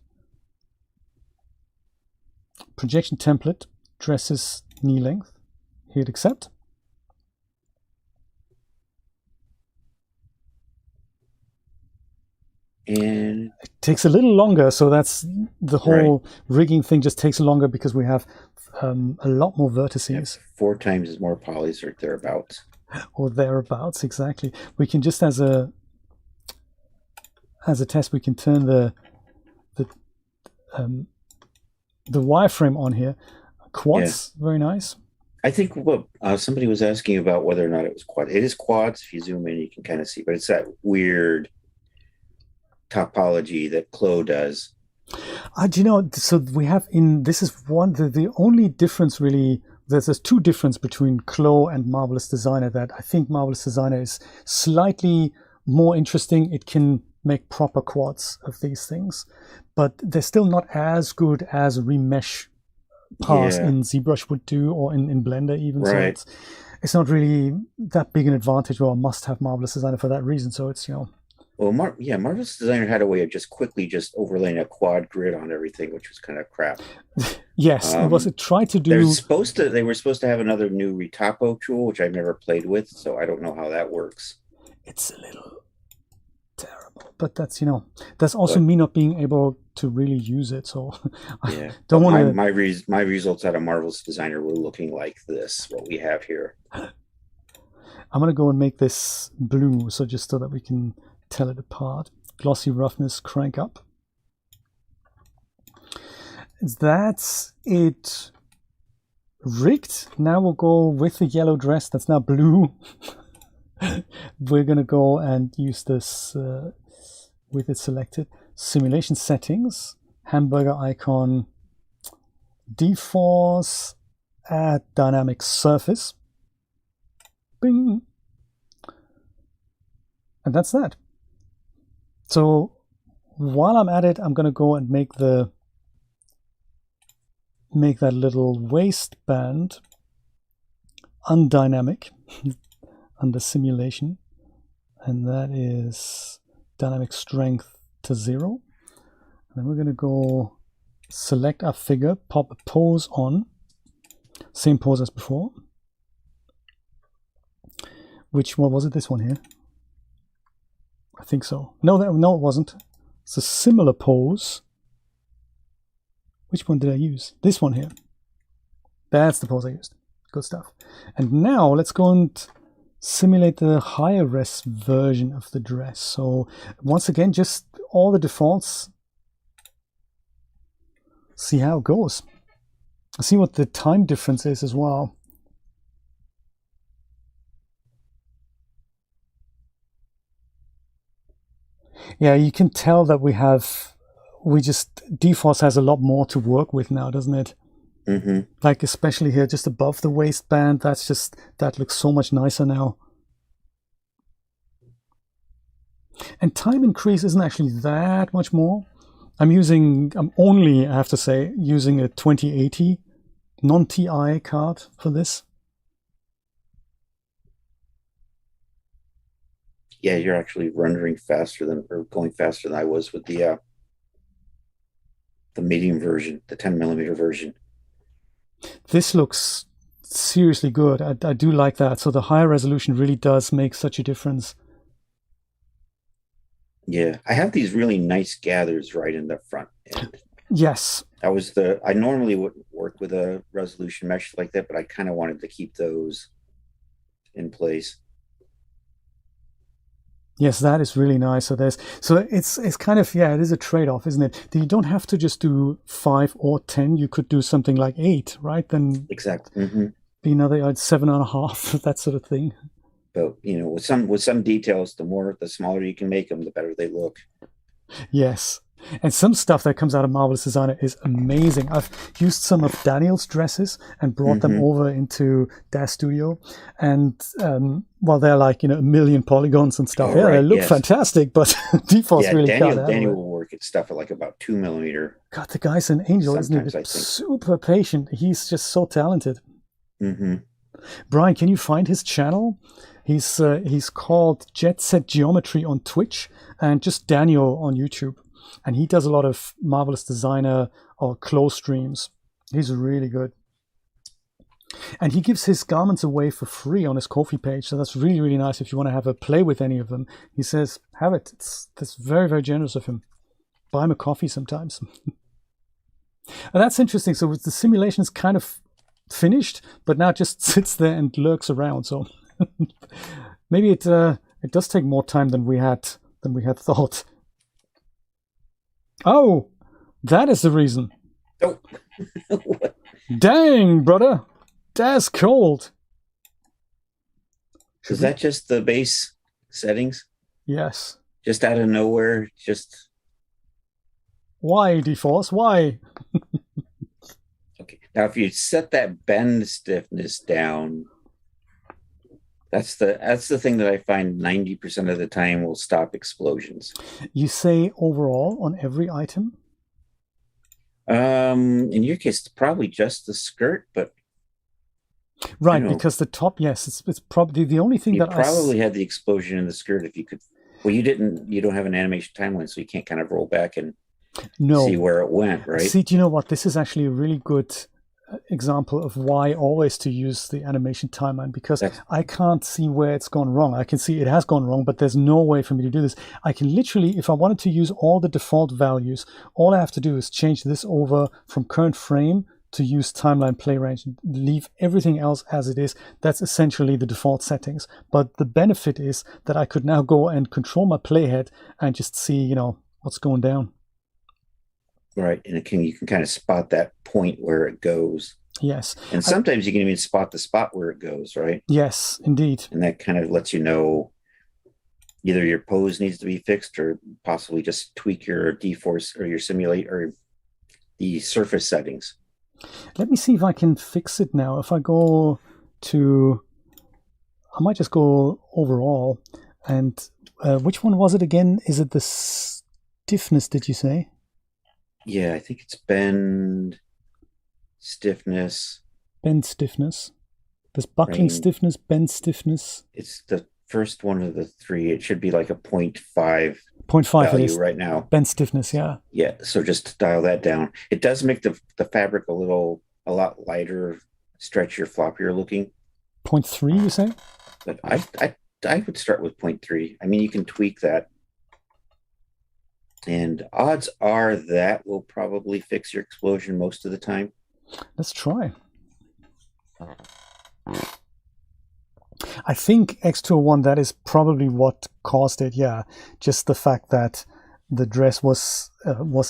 Projection template, dresses knee length. Hit accept. And it takes a little longer, so that's the whole rigging thing just takes longer because we have a lot more vertices. 4 times as more polys or thereabouts. Or thereabouts, exactly. We can just as a test, we can turn the wireframe on here. Quads, very nice. I think what somebody was asking about whether or not it was quad. It is quads. If you zoom in, you can kind of see, but it's that weird topology that Clo does. Do you know, so we have this is one, the only difference really, there's 2 differences between Clo and Marvelous Designer that I think Marvelous Designer is slightly more interesting. It can make proper quads of these things, but they're still not as good as remesh pass in ZBrush would do, or in Blender even. Right. So it's not really that big an advantage, or must have Marvelous Designer for that reason. So it's, you know. Well, Marvelous Designer had a way of just quickly overlaying a quad grid on everything, which was kind of crap. Yes, it was. It tried to do. They were supposed to have another new retopo tool, which I've never played with, so I don't know how that works. It's a little terrible, but that's, you know, that's also me not being able to really use it. So yeah, don't want to. My results out of Marvelous Designer were looking like this. What we have here. I'm gonna go and make this blue, so just so that we can tell it apart. Glossy roughness, crank up. That's it rigged. Now we'll go with the yellow dress that's now blue. We're gonna go and use this with it selected. Simulation settings, hamburger icon, dForce, add dynamic surface. Bing. And that's that. So while I'm at it, I'm going to go and make that little waistband undynamic under simulation, and that is dynamic strength to 0. And then we're going to go select our figure, pop a pose on, same pose as before. Which one was it? This one here? I think so. No, it wasn't. It's a similar pose. Which one did I use? This one here. That's the pose I used. Good stuff. And now let's go and simulate the higher res version of the dress. So once again, just all the defaults. See how it goes. See what the time difference is as well. Yeah, you can tell that dForce has a lot more to work with now, doesn't it? Mm-hmm. Like especially here, just above the waistband, that looks so much nicer now. And time increase isn't actually that much more. I'm only, I have to say, using a 2080 non-TI card for this. Yeah, you're actually rendering going faster than I was with the medium version, the 10mm version. This looks seriously good. I do like that. So the higher resolution really does make such a difference. Yeah, I have these really nice gathers right in the front end. Yes. I normally wouldn't work with a resolution mesh like that, but I kind of wanted to keep those in place. Yes, that is really nice. So it's kind of, yeah, it is a trade-off, isn't it? You don't have to just do 5 or 10. You could do something like 8, right? Then exactly. Mm-hmm. Be another 7.5, that sort of thing. But with some details, the smaller you can make them, the better they look. Yes. And some stuff that comes out of Marvelous Designer is amazing. I've used some of Daniel's dresses and brought them over into Daz Studio. And they're like, a million polygons and stuff. They look fantastic, but dForce really can't. Daniel will work at stuff at like about 2 millimeter. God, the guy's an angel, isn't he? Super patient. He's just so talented. Mm-hmm. Brian, can you find his channel? He's called Jet Set Geometry on Twitch and just Daniel on YouTube. And he does a lot of Marvelous Designer or clothes streams. He's really good. And he gives his garments away for free on his Ko-fi page. So that's really, really nice if you want to have a play with any of them. He says, have it. That's very, very generous of him. Buy him a coffee sometimes. And that's interesting. So the simulation is kind of finished, but now it just sits there and lurks around. So maybe it does take more time than we had thought. Oh, that is the reason. Oh. Dang, brother. That's cold. Is that just the base settings? Yes. Just out of nowhere, just... Why, dForce? Why? Okay. Now, if you set that bend stiffness down, that's the thing that I find 90% of the time will stop explosions. You say overall on every item? In your case, it's probably just the skirt, but right, because the top, yes, it's probably the only thing that probably had the explosion in the skirt if you could. Well, you don't have an animation timeline, so you can't kind of roll back and see where it went, right? See, do you know what? This is actually a really good example of why always to use the animation timeline, because I can't see where it's gone wrong. I can see it has gone wrong, but there's no way for me to do this. I can literally, if I wanted to use all the default values, all I have to do is change this over from current frame to use timeline play range and leave everything else as it is. That's essentially the default settings. But the benefit is that I could now go and control my playhead and just see, what's going down. Right, and you can kind of spot that point where it goes. Yes. And sometimes you can even spot the spot where it goes, right? Yes, indeed. And that kind of lets you know either your pose needs to be fixed or possibly just tweak your dForce or your simulate or the surface settings. Let me see if I can fix it now. If I go to, I might just go overall. And which one was it again? Is it the stiffness, did you say? Yeah, I think it's Bend Stiffness. Bend Stiffness. There's buckling stiffness, bend stiffness. It's the first one of the three. It should be like a 0.5. 0.5 value it is right now. Bend stiffness, yeah. Yeah, so just dial that down. It does make the fabric a lot lighter, stretchier, floppier looking. 0.3, you say? But I would start with 0.3. I mean, you can tweak that. And odds are that will probably fix your explosion most of the time. Let's try. I think X201, that is probably what caused it, yeah. Just the fact that the dress was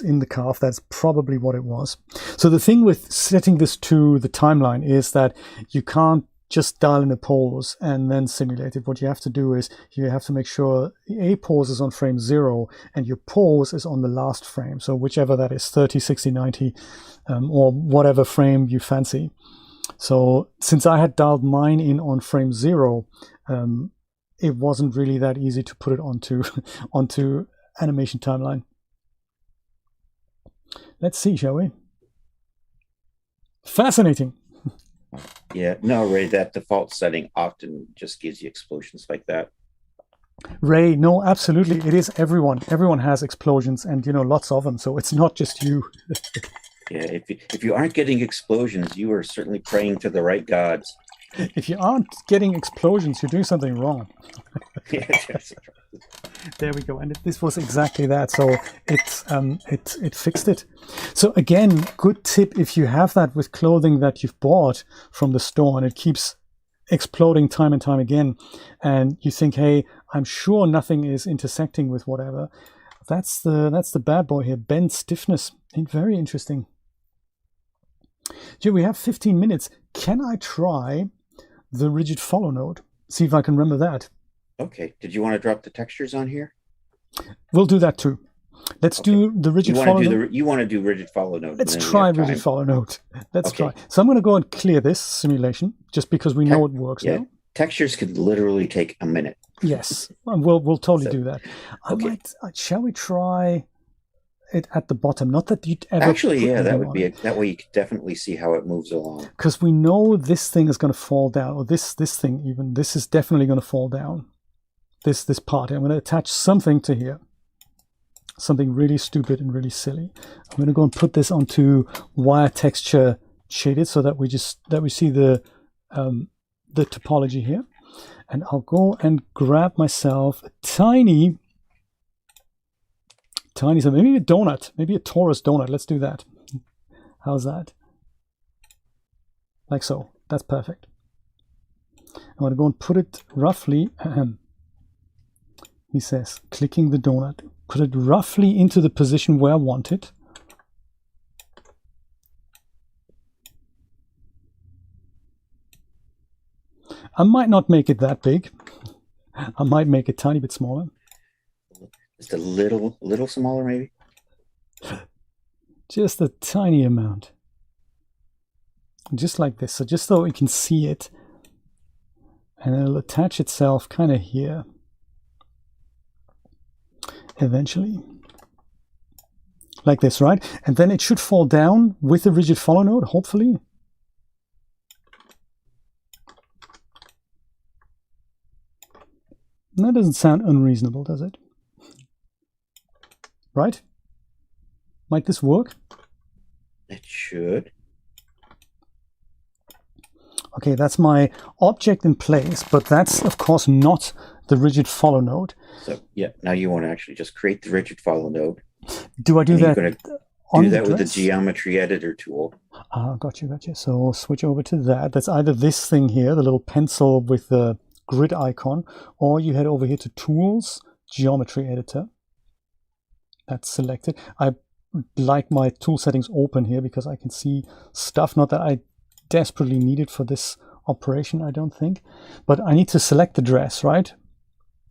in the calf, that's probably what it was. So the thing with setting this to the timeline is that you can't just dial in a pose and then simulate it. What you have to do is you have to make sure a pose is on frame 0 and your pose is on the last frame. So whichever that is, 30, 60, 90, or whatever frame you fancy. So since I had dialed mine in on frame 0, it wasn't really that easy to put it onto animation timeline. Let's see, shall we? Fascinating. Yeah, no, Ray, that default setting often just gives you explosions like that. Ray, no, absolutely. It is everyone. Everyone has explosions and, lots of them. So it's not just you. Yeah, if you aren't getting explosions, you are certainly praying to the right gods. If you aren't getting explosions, you're doing something wrong. There we go. And this was exactly that. So it fixed it. So again, good tip if you have that with clothing that you've bought from the store and it keeps exploding time and time again, and you think, hey, I'm sure nothing is intersecting with whatever. That's the bad boy here. Bend stiffness. Very interesting. Gee, we have 15 minutes. Can I try the rigid follow node? See if I can remember that. Okay. Did you want to drop the textures on here? We'll do that too. Let's do the rigid follow node. You want to do rigid follow node. Let's try rigid follow node. Let's try. So I'm going to go and clear this simulation just because we know it works now. Textures could literally take a minute. Yes, we'll totally do that. Shall we try it at the bottom? Not that you'd ever actually, that would be that way you could definitely see how it moves along. Because we know this thing is going to fall down, or this thing even. This is definitely going to fall down. This part. I'm going to attach something to here. Something really stupid and really silly. I'm going to go and put this onto wire texture shaded so that we see the topology here. And I'll go and grab myself a tiny, maybe a donut, maybe a torus donut. Let's do that. How's that? Like so. That's perfect. I'm going to go and put it roughly, he says, clicking the donut, put it roughly into the position where I want it. I might not make it that big. I might make it a tiny bit smaller. Just a little smaller, maybe? Just a tiny amount. Just like this. So just so we can see it. And it'll attach itself kind of here. Eventually. Like this, right? And then it should fall down with the rigid follow node, hopefully. That doesn't sound unreasonable, does it? Right? Might this work? It should. Okay, that's my object in place, but that's, of course, not the rigid follow node. So, yeah, now you want to actually just create the rigid follow node. Do I do that? You're going to do that with the geometry editor tool. Gotcha. So we'll switch over to that. That's either this thing here, the little pencil with the grid icon, or you head over here to Tools, Geometry Editor. That's selected. I like my tool settings open here because I can see stuff, not that I desperately need it for this operation, I don't think. But I need to select the dress, right?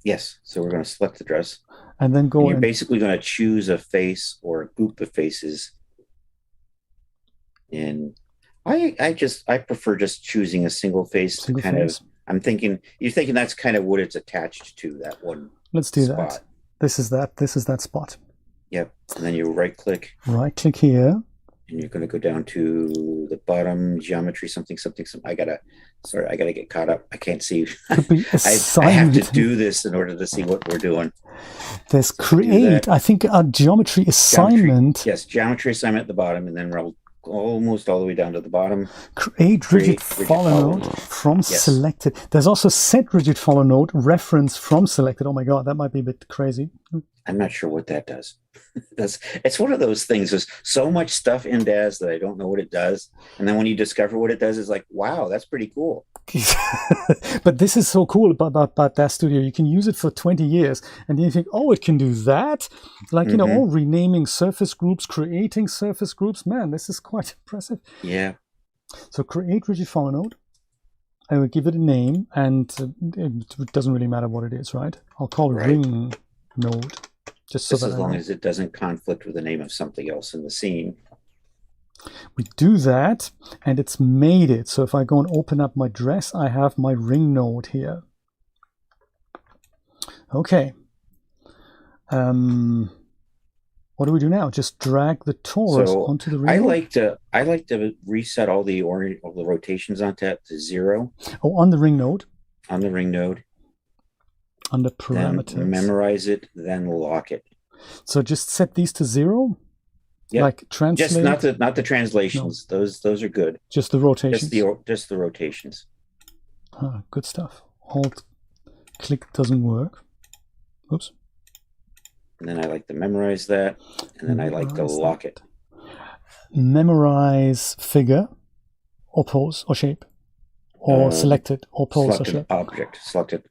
Yes, so we're going to select the dress. And then go You're basically going to choose a face or a group of faces. And I prefer just choosing a single face. I'm thinking, you're thinking that's kind of what it's attached to, that one. Let's do spot. That. This is that spot. Yep. And then you right click. Right click here. And you're going to go down to the bottom, geometry, something. I gotta get caught up. I can't see. I have to do this in order to see what we're doing. There's create. I think our geometry assignment. Yes, geometry assignment at the bottom, and then roll almost all the way down to the bottom. Create rigid follow node from selected. There's also set rigid follow node reference from selected. Oh my god, that might be a bit crazy. I'm not sure what that does. It's one of those things. There's so much stuff in Daz that I don't know what it does. And then when you discover what it does, it's like, wow, that's pretty cool. But this is so cool about Daz Studio. You can use it for 20 years. And then you think, oh, it can do that? Like, you know, renaming surface groups, creating surface groups. Man, this is quite impressive. Yeah. So create rigid follow node. I will give it a name. And it doesn't really matter what it is, right? I'll call it ring node. Just so as long as it doesn't conflict with the name of something else in the scene. We do that, and it's made it. So if I go and open up my dress, I have my ring node here. Okay. What do we do now? Just drag the torus onto the ring node? I like to reset all the rotations onto that to 0. Oh, on the ring node? On the ring node. Under parameters. Then memorize it, then lock it. So just set these to 0? Yeah. Like translate? Just not the translations. No. Those are good. Just the rotations. Just the rotations. Good stuff. Alt click doesn't work. Oops. And then I like to memorize that, and then I like to lock it. Memorize figure, or pose, or shape, or selected, or pose, or shape. Selected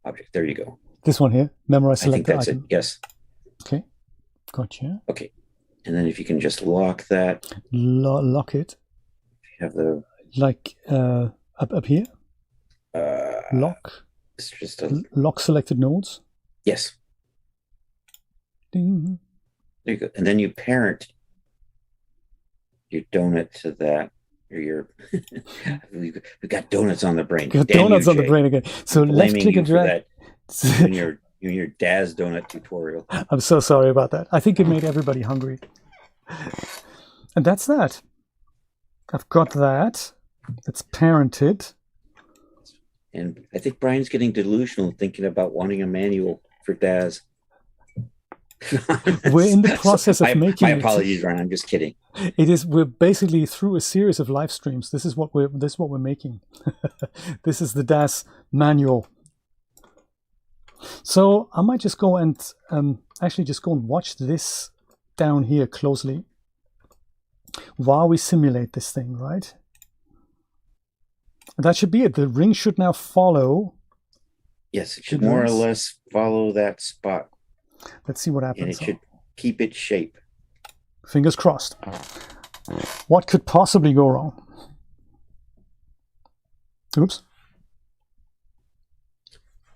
object. There you go. This one here, memorize selected I think that's item. it. Yes. Okay. Gotcha. Okay. And then if you can just lock that. Lock it. You have the up here. Lock. It's just a lock selected nodes. Yes. Ding. There you go. And then you parent your donut to that, or your we've got donuts on the brain. Got Damn donuts you, on the Jay. brain again. So left click and drag. You and your Daz donut tutorial. I'm so sorry about that. I think it made everybody hungry. And that's that. I've got that. It's parented. And I think Brian's getting delusional thinking about wanting a manual for Daz. We're in the process of making my apologies, Ryan. I'm just kidding. It is. We're basically through a series of live streams. This is what we're making. This is the Daz manual. So I might just go and actually just go and watch this down here closely while we simulate this thing, right? That should be it. The ring should now follow. Yes, it should more or less follow that spot. Let's see what happens. And it should keep its shape. Fingers crossed. What could possibly go wrong? Oops.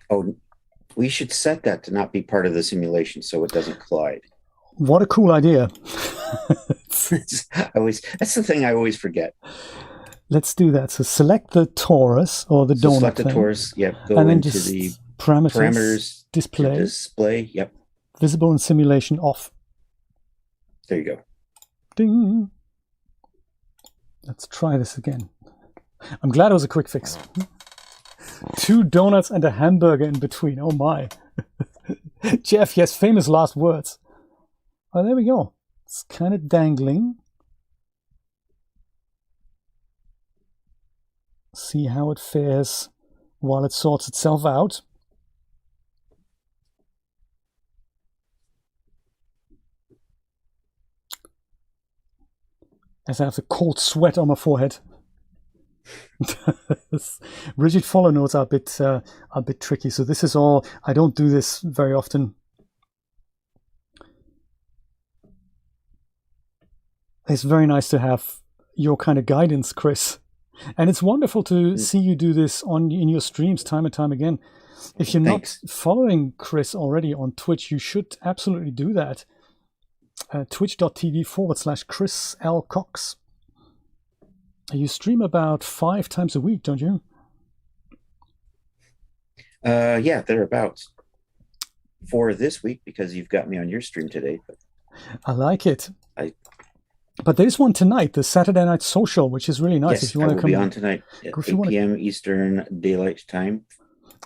Oh, we should set that to not be part of the simulation so it doesn't collide. What a cool idea. That's the thing I always forget. Let's do that. So select the torus or the donut. Select the torus. Yep. Go and then into just the parameters. Display. Yep. Visible in simulation off. There you go. Ding. Let's try this again. I'm glad it was a quick fix. 2 donuts and a hamburger in between. Oh my. Jeff, yes, famous last words. Oh, there we go. It's kind of dangling. See how it fares while it sorts itself out. As I have the cold sweat on my forehead. Rigid follow nodes are a bit tricky. So this is all. I don't do this very often. It's very nice to have your kind of guidance, Chris, and it's wonderful to see you do this in your streams time and time again. If you're not following Chris already on Twitch, you should absolutely do that. Twitch.tv/Chris L. Cox. You stream about 5 times a week, don't you? Yeah, thereabouts. For this week, because you've got me on your stream today. But I like it. But there's one tonight, the Saturday Night Social, which is really nice. Yes, if you want to come be on tonight at 8 p.m. Eastern Daylight Time.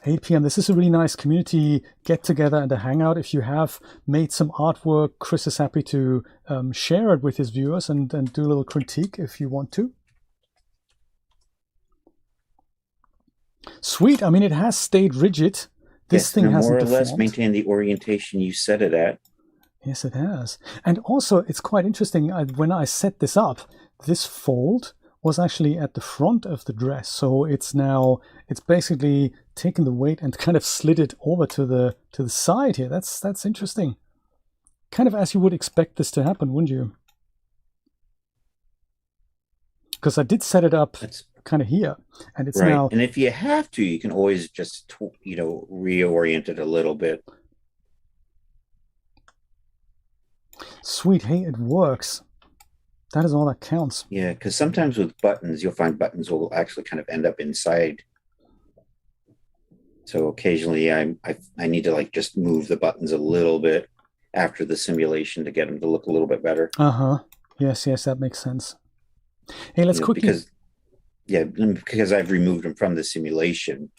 8 p.m. This is a really nice community get-together and a hangout. If you have made some artwork, Chris is happy to share it with his viewers and do a little critique if you want to. Sweet. I mean, it has stayed rigid. This thing hasn't more or less deformed. maintained the orientation you set it at. Yes, it has. And also, it's quite interesting. When I set this up, this fold was actually at the front of the dress. So it's basically taken the weight and kind of slid it over to the side here. That's interesting. Kind of as you would expect this to happen, wouldn't you? Because I did set it up kind of here, and it's now. And if you have to, you can always just reorient it a little bit. Sweet, hey, it works. That is all that counts. Yeah, because sometimes with buttons, you'll find buttons will actually kind of end up inside. So occasionally, I need to just move the buttons a little bit after the simulation to get them to look a little bit better. Yes, that makes sense. Hey, let's quickly. Because I've removed them from the simulation.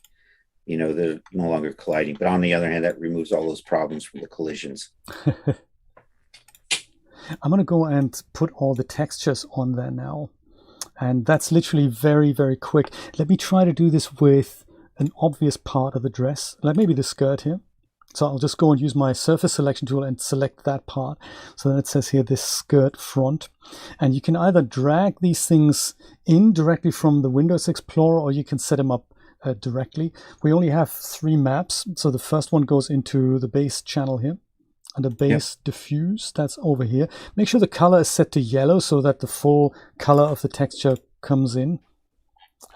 They're no longer colliding. But on the other hand, that removes all those problems from the collisions. I'm going to go and put all the textures on there now. And that's literally very, very quick. Let me try to do this with an obvious part of the dress, like maybe the skirt here. So I'll just go and use my surface selection tool and select that part. So then it says here, this skirt front. And you can either drag these things in directly from the Windows Explorer, or you can set them up directly. We only have 3 maps. So the first one goes into the base channel here. And the base diffuse, that's over here. Make sure the color is set to yellow so that the full color of the texture comes in.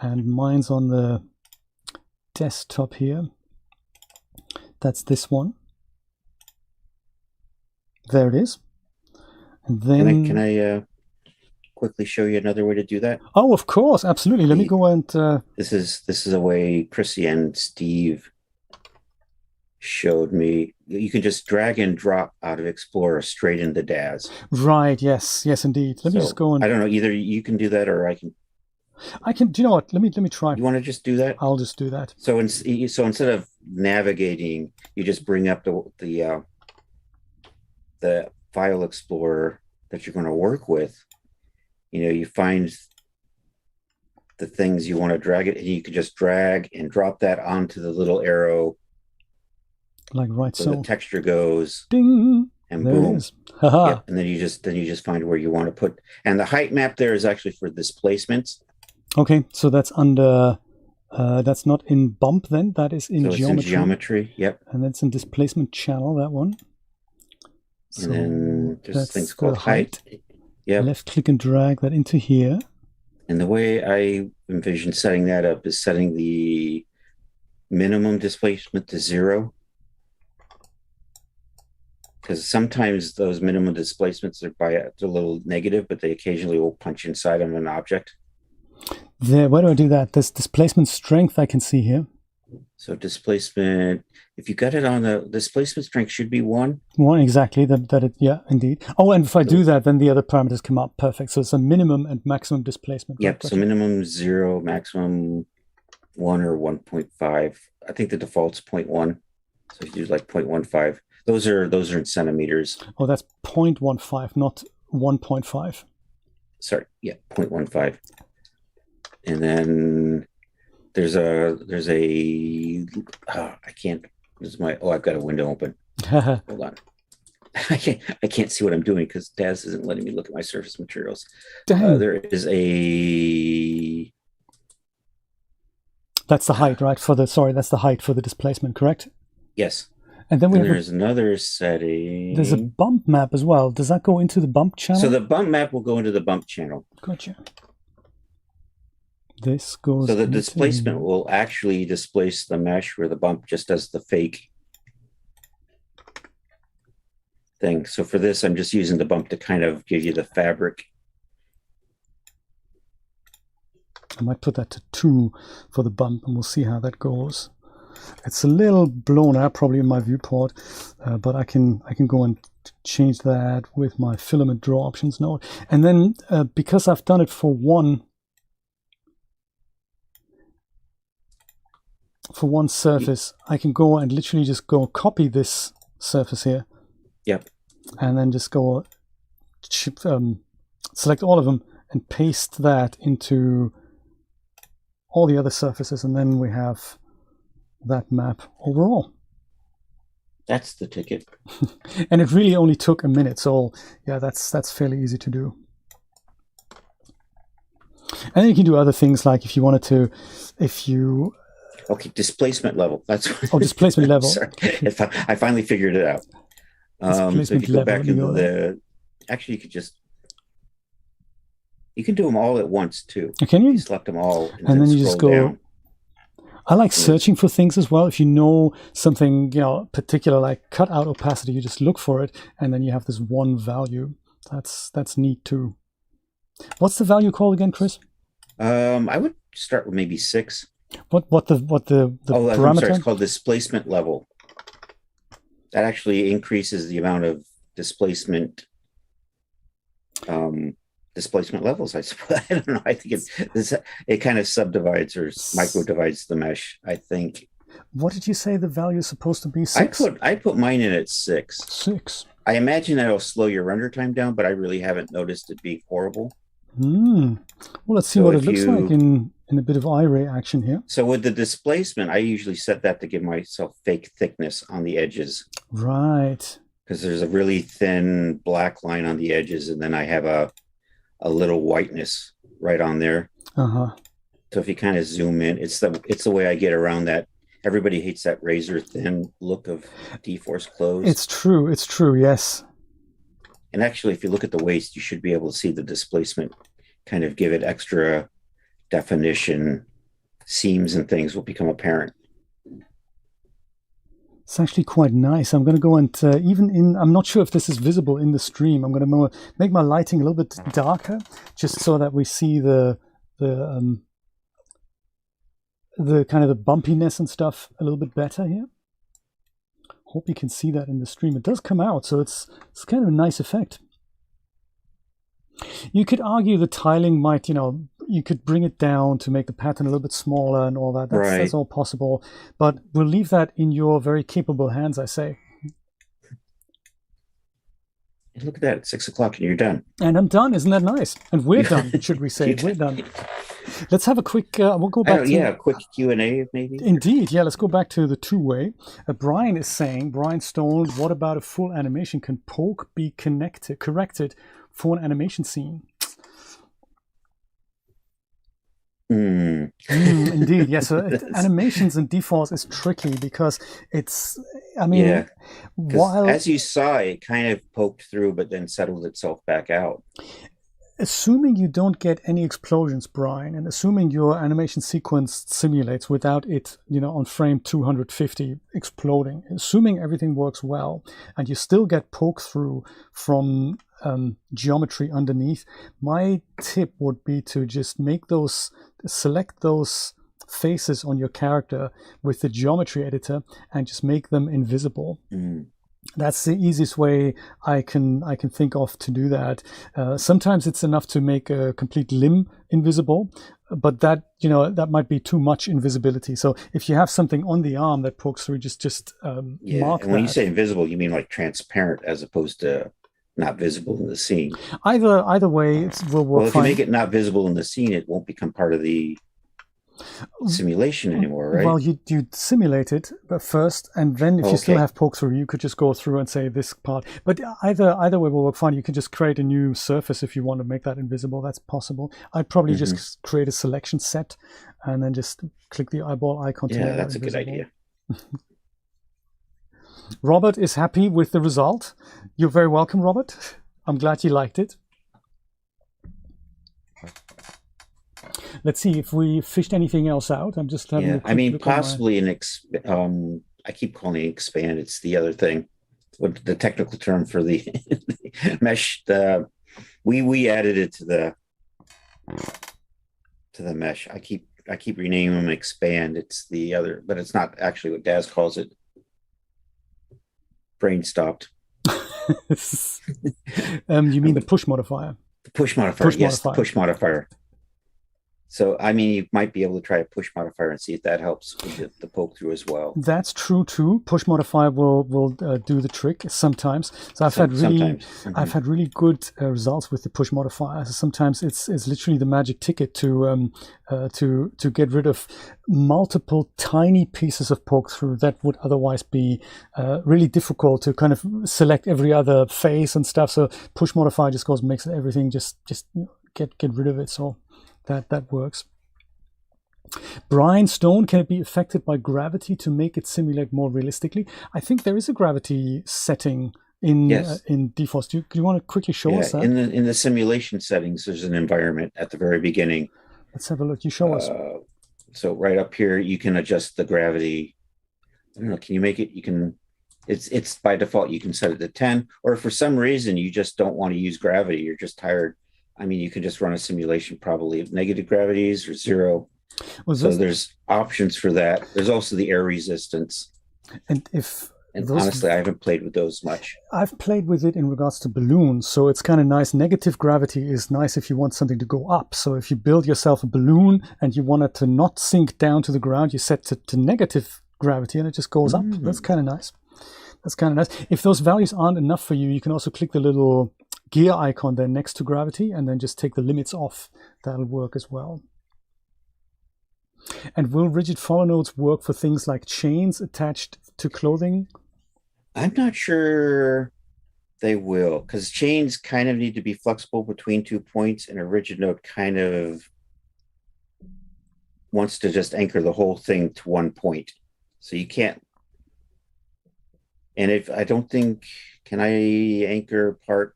And mine's on the desktop here. That's this one. There it is. And then can I quickly show you another way to do that? Oh, of course, absolutely. Let me go and this is a way Chrissy and Steve showed me. You can just drag and drop out of Explorer straight into Daz. Right, yes, indeed. Let me just go and I don't know, either you can do that or I can. Do you know what? Let me try. You want to just do that? I'll just do that. So instead of navigating, you just bring up the file explorer that you're going to work with. You find the things you want to drag it, and you can just drag and drop that onto the little arrow, like right so. The texture goes ding, and there boom. It is. Yep, and then you just find where you want to put. And the height map there is actually for displacements. Okay, so that's under. That's not in bump then. That is in geometry. It's in geometry. Yep. And that's in displacement channel. That one. So and then there's things called height. Yeah. Left click and drag that into here. And the way I envision setting that up is setting the minimum displacement to 0. Because sometimes those minimum displacements are a little negative, but they occasionally will punch inside of an object. There, where do I do that? There's displacement strength I can see here. So displacement, if you got it on the displacement strength should be 1. 1, exactly. Yeah, indeed. Oh, and if I do that, then the other parameters come up. Perfect. So it's a minimum and maximum displacement. Yep. Right? So minimum 0, maximum 1 or 1.5. I think the default's 0.1. So you do like 0.15. Those are in centimeters. Oh, that's 0.15, not 1.5. Sorry. Yeah, 0.15. And then there's a I can't. I've got a window open. Hold on. I can't see what I'm doing because Daz isn't letting me look at my surface materials. There is a. That's the height, right? That's the height for the displacement, correct? Yes. And then there's another setting. There's a bump map as well. Does that go into the bump channel? So the bump map will go into the bump channel. Gotcha. This goes. So the displacement will actually displace the mesh, where the bump just does the fake thing. So for this, I'm just using the bump to kind of give you the fabric. I might put that to 2 for the bump, and we'll see how that goes. It's a little blown out probably in my viewport, but I can go and change that with my filament draw options node. And then because I've done it for one surface, I can go and literally just go copy this surface here. Yep. And then just go select all of them and paste that into all the other surfaces, and then we have that map overall. That's the ticket. And it really only took a minute, so yeah, that's fairly easy to do. And then you can do other things, like if you wanted to, okay, displacement level. That's displacement level. Sorry. I finally figured it out. So if you go back into actually you can do them all at once too. Can you? You select them all and then you just go down. I like searching for things as well. If you know something, particular, like cut out opacity, you just look for it, and then you have this one value. That's neat too. What's the value called again, Chris? I would start with maybe 6. What the parameter? I'm sorry, it's called displacement level. That actually increases the amount of displacement. Displacement levels, I suppose. I don't know. I think it kind of subdivides or micro divides the mesh, I think. What did you say the value is supposed to be? 6? I put mine in at 6. 6. I imagine that'll slow your render time down, but I really haven't noticed it being horrible. Well, let's see what it looks like in a bit of eye-ray action here. So with the displacement, I usually set that to give myself fake thickness on the edges. Right. Because there's a really thin black line on the edges, and then I have a little whiteness right on there. So if you kind of zoom in, it's the way I get around that. Everybody hates that razor thin look of dForce clothes. It's true, yes. And actually, if you look at the waist, you should be able to see the displacement, kind of give it extra definition. Seams and things will become apparent. It's actually quite nice. I'm going to go and even in, I'm not sure if this is visible in the stream. I'm going to make my lighting a little bit darker, just so that we see the kind of the bumpiness and stuff a little bit better here. Hope you can see that in the stream. It does come out, so it's kind of a nice effect. You could argue the tiling might, you could bring it down to make the pattern a little bit smaller and all that. That's all possible. But we'll leave that in your very capable hands, I say. Look at that, it's 6 o'clock and you're done. And I'm done, isn't that nice? And we're done, should we say. We're done. Let's have a quick, we'll go back to... a quick Q&A maybe. Indeed, yeah, let's go back to the two-way. Brian is saying, Brian Stone, what about a full animation? Can poke be corrected for an animation scene? Indeed, yes. So animations in dForce is tricky because it's, while as you saw, it kind of poked through, but then settled itself back out. Assuming you don't get any explosions, Brian, and assuming your animation sequence simulates without it, on frame 250 exploding, assuming everything works well, and you still get poke through from geometry underneath, my tip would be to just select those faces on your character with the geometry editor and just make them invisible. That's the easiest way I can think of to do that. Sometimes it's enough to make a complete limb invisible, but that might be too much invisibility. So if you have something on the arm that pokes through, just mark and when you say invisible, you mean like transparent as opposed to not visible in the scene. Either way, it will work. Well, if you make it not visible in the scene, it won't become part of the simulation anymore, right? Well, you simulate it first, and then if you still have poke through, you could just go through and say this part. But either way will work fine. You can just create a new surface if you want to make that invisible. That's possible. I'd probably just create a selection set and then just click the eyeball icon to make that that's invisible. a good idea. Robert is happy with the result. You're very welcome, Robert. I'm glad you liked it. Let's see if we fished anything else out. I'm just having a quick look possibly I keep calling it expand. It's the other thing. What the technical term for the mesh? We added it to the mesh. I keep renaming them expand. It's the other, but it's not actually what Daz calls it. Brain stopped. You mean the push modifier? The push modifier. The push modifier. So, you might be able to try a push modifier and see if that helps with the poke through as well. That's true too. Push modifier will do the trick sometimes. So I've had really good results with the push modifier. Sometimes it's literally the magic ticket to get rid of multiple tiny pieces of poke through that would otherwise be really difficult to kind of select every other face and stuff. So push modifier just goes and makes everything just get rid of it. So that works. Brian Stone, can it be affected by gravity to make it simulate more realistically? I think there is a gravity setting in dForce. Do you want to quickly show us that? In the simulation settings, there's an environment at the very beginning. Let's have a look. You show us. So right up here, you can adjust the gravity. I don't know. Can you make it? You can. It's by default. You can set it to 10, or if for some reason you just don't want to use gravity, you're just tired. You can just run a simulation probably of negative gravities or 0. So there's options for that. There's also the air resistance. And honestly, I haven't played with those much. I've played with it in regards to balloons. So it's kind of nice. Negative gravity is nice if you want something to go up. So if you build yourself a balloon and you want it to not sink down to the ground, you set it to negative gravity and it just goes up. That's kind of nice. If those values aren't enough for you, you can also click the little gear icon there next to gravity and then just take the limits off. That'll work as well. And will rigid follow nodes work for things like chains attached to clothing? I'm not sure they will, because chains kind of need to be flexible between 2 points, and a rigid node kind of wants to just anchor the whole thing to 1 point. So you can't. And if I don't think, can I anchor part?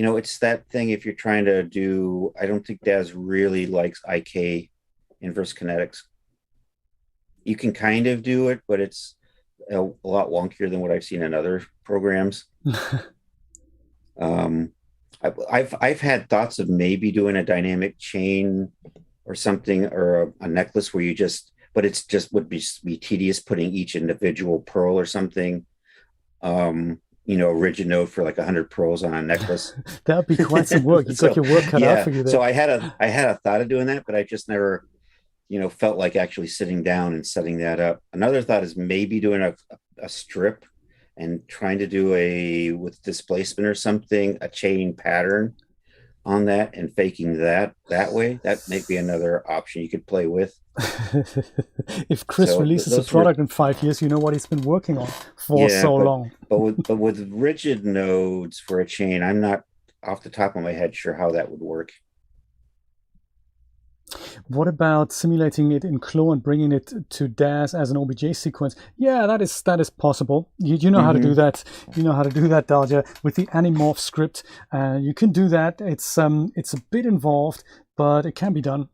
It's that thing if you're trying to do, I don't think Daz really likes IK inverse kinetics. You can kind of do it, but it's a lot wonkier than what I've seen in other programs. I've had thoughts of maybe doing a dynamic chain or something, or a necklace where you just, but it's just would be tedious putting each individual pearl or something. A rigid node for like 100 pearls on a necklace. That'd be quite some work. You've got your work cut out for you there. So I had a thought of doing that, but I just never, felt like actually sitting down and setting that up. Another thought is maybe doing a strip and trying to do with displacement or something, a chain pattern on that and faking that way. That may be another option you could play with. If Chris releases a product in 5 years, you know what he's been working on for so long. But with rigid nodes for a chain, I'm not off the top of my head sure how that would work. What about simulating it in Clo and bringing it to Daz as an OBJ sequence? Yeah, that is possible. You know how to do that. You know how to do that, Dalia, with the Animorph script. You can do that. It's a bit involved, but it can be done.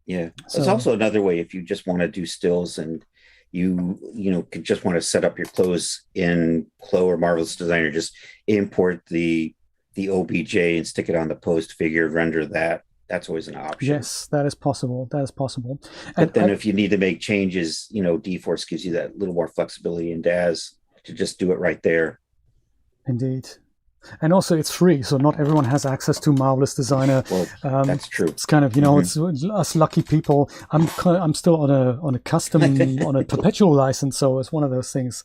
Yeah, so, it's also another way if you just want to do stills and you could just want to set up your clothes in Clo or Marvelous Designer, just import the OBJ and stick it on the post figure, render that. That's always an option. Yes, that is possible. That is possible. But then if you need to make changes, dForce gives you that little more flexibility in Daz to just do it right there. Indeed. And also it's free, so not everyone has access to Marvelous Designer. Well, that's true. It's kind of, it's us lucky people. I'm still on a custom, on a perpetual license, so it's one of those things.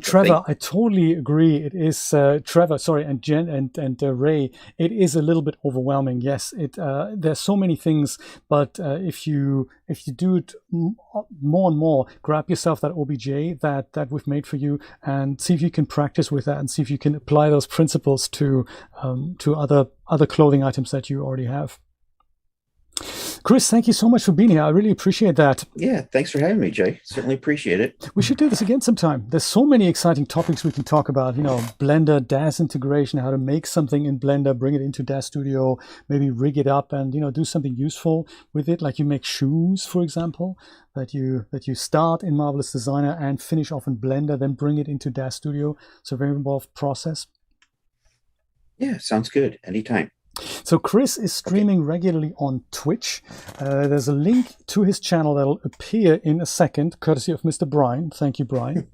Trevor, I totally agree. It is Trevor, sorry, and Jen and Ray. It is a little bit overwhelming. Yes, there's so many things, but if you do it more and more, grab yourself that OBJ that we've made for you and see if you can practice with that and see if you can apply those principles to other clothing items that you already have. Chris, thank you so much for being here. I really appreciate that. Yeah, thanks for having me, Jay. Certainly appreciate it. We should do this again sometime. There's so many exciting topics we can talk about. Blender, Daz integration, how to make something in Blender, bring it into Daz Studio, maybe rig it up and, do something useful with it. Like you make shoes, for example, that you start in Marvelous Designer and finish off in Blender, then bring it into Daz Studio. It's a very involved process. Yeah, sounds good. Anytime. So Chris is streaming regularly on Twitch. There's a link to his channel that'll appear in a second, courtesy of Mr. Brian. Thank you, Brian.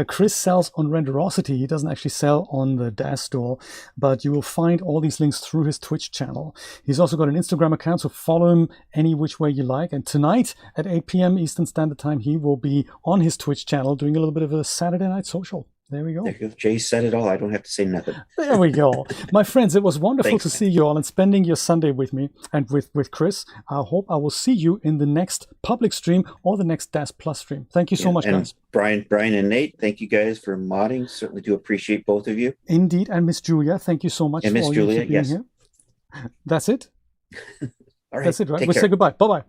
Chris sells on Renderosity. He doesn't actually sell on the Daz store, but you will find all these links through his Twitch channel. He's also got an Instagram account, so follow him any which way you like. And tonight at 8 p.m. Eastern Standard Time, he will be on his Twitch channel doing a little bit of a Saturday night social. There we go. Jay said it all. I don't have to say nothing. There we go. My friends, it was wonderful to see you all and spending your Sunday with me and with Chris. I hope I will see you in the next public stream or the next Daz Plus stream. Thank you so much, guys. Brian and Nate, thank you guys for modding. Certainly do appreciate both of you. Indeed. And Miss Julia, thank you so much for Miss Julia, being here. That's it? All right. That's it, right? We'll say goodbye. Bye-bye.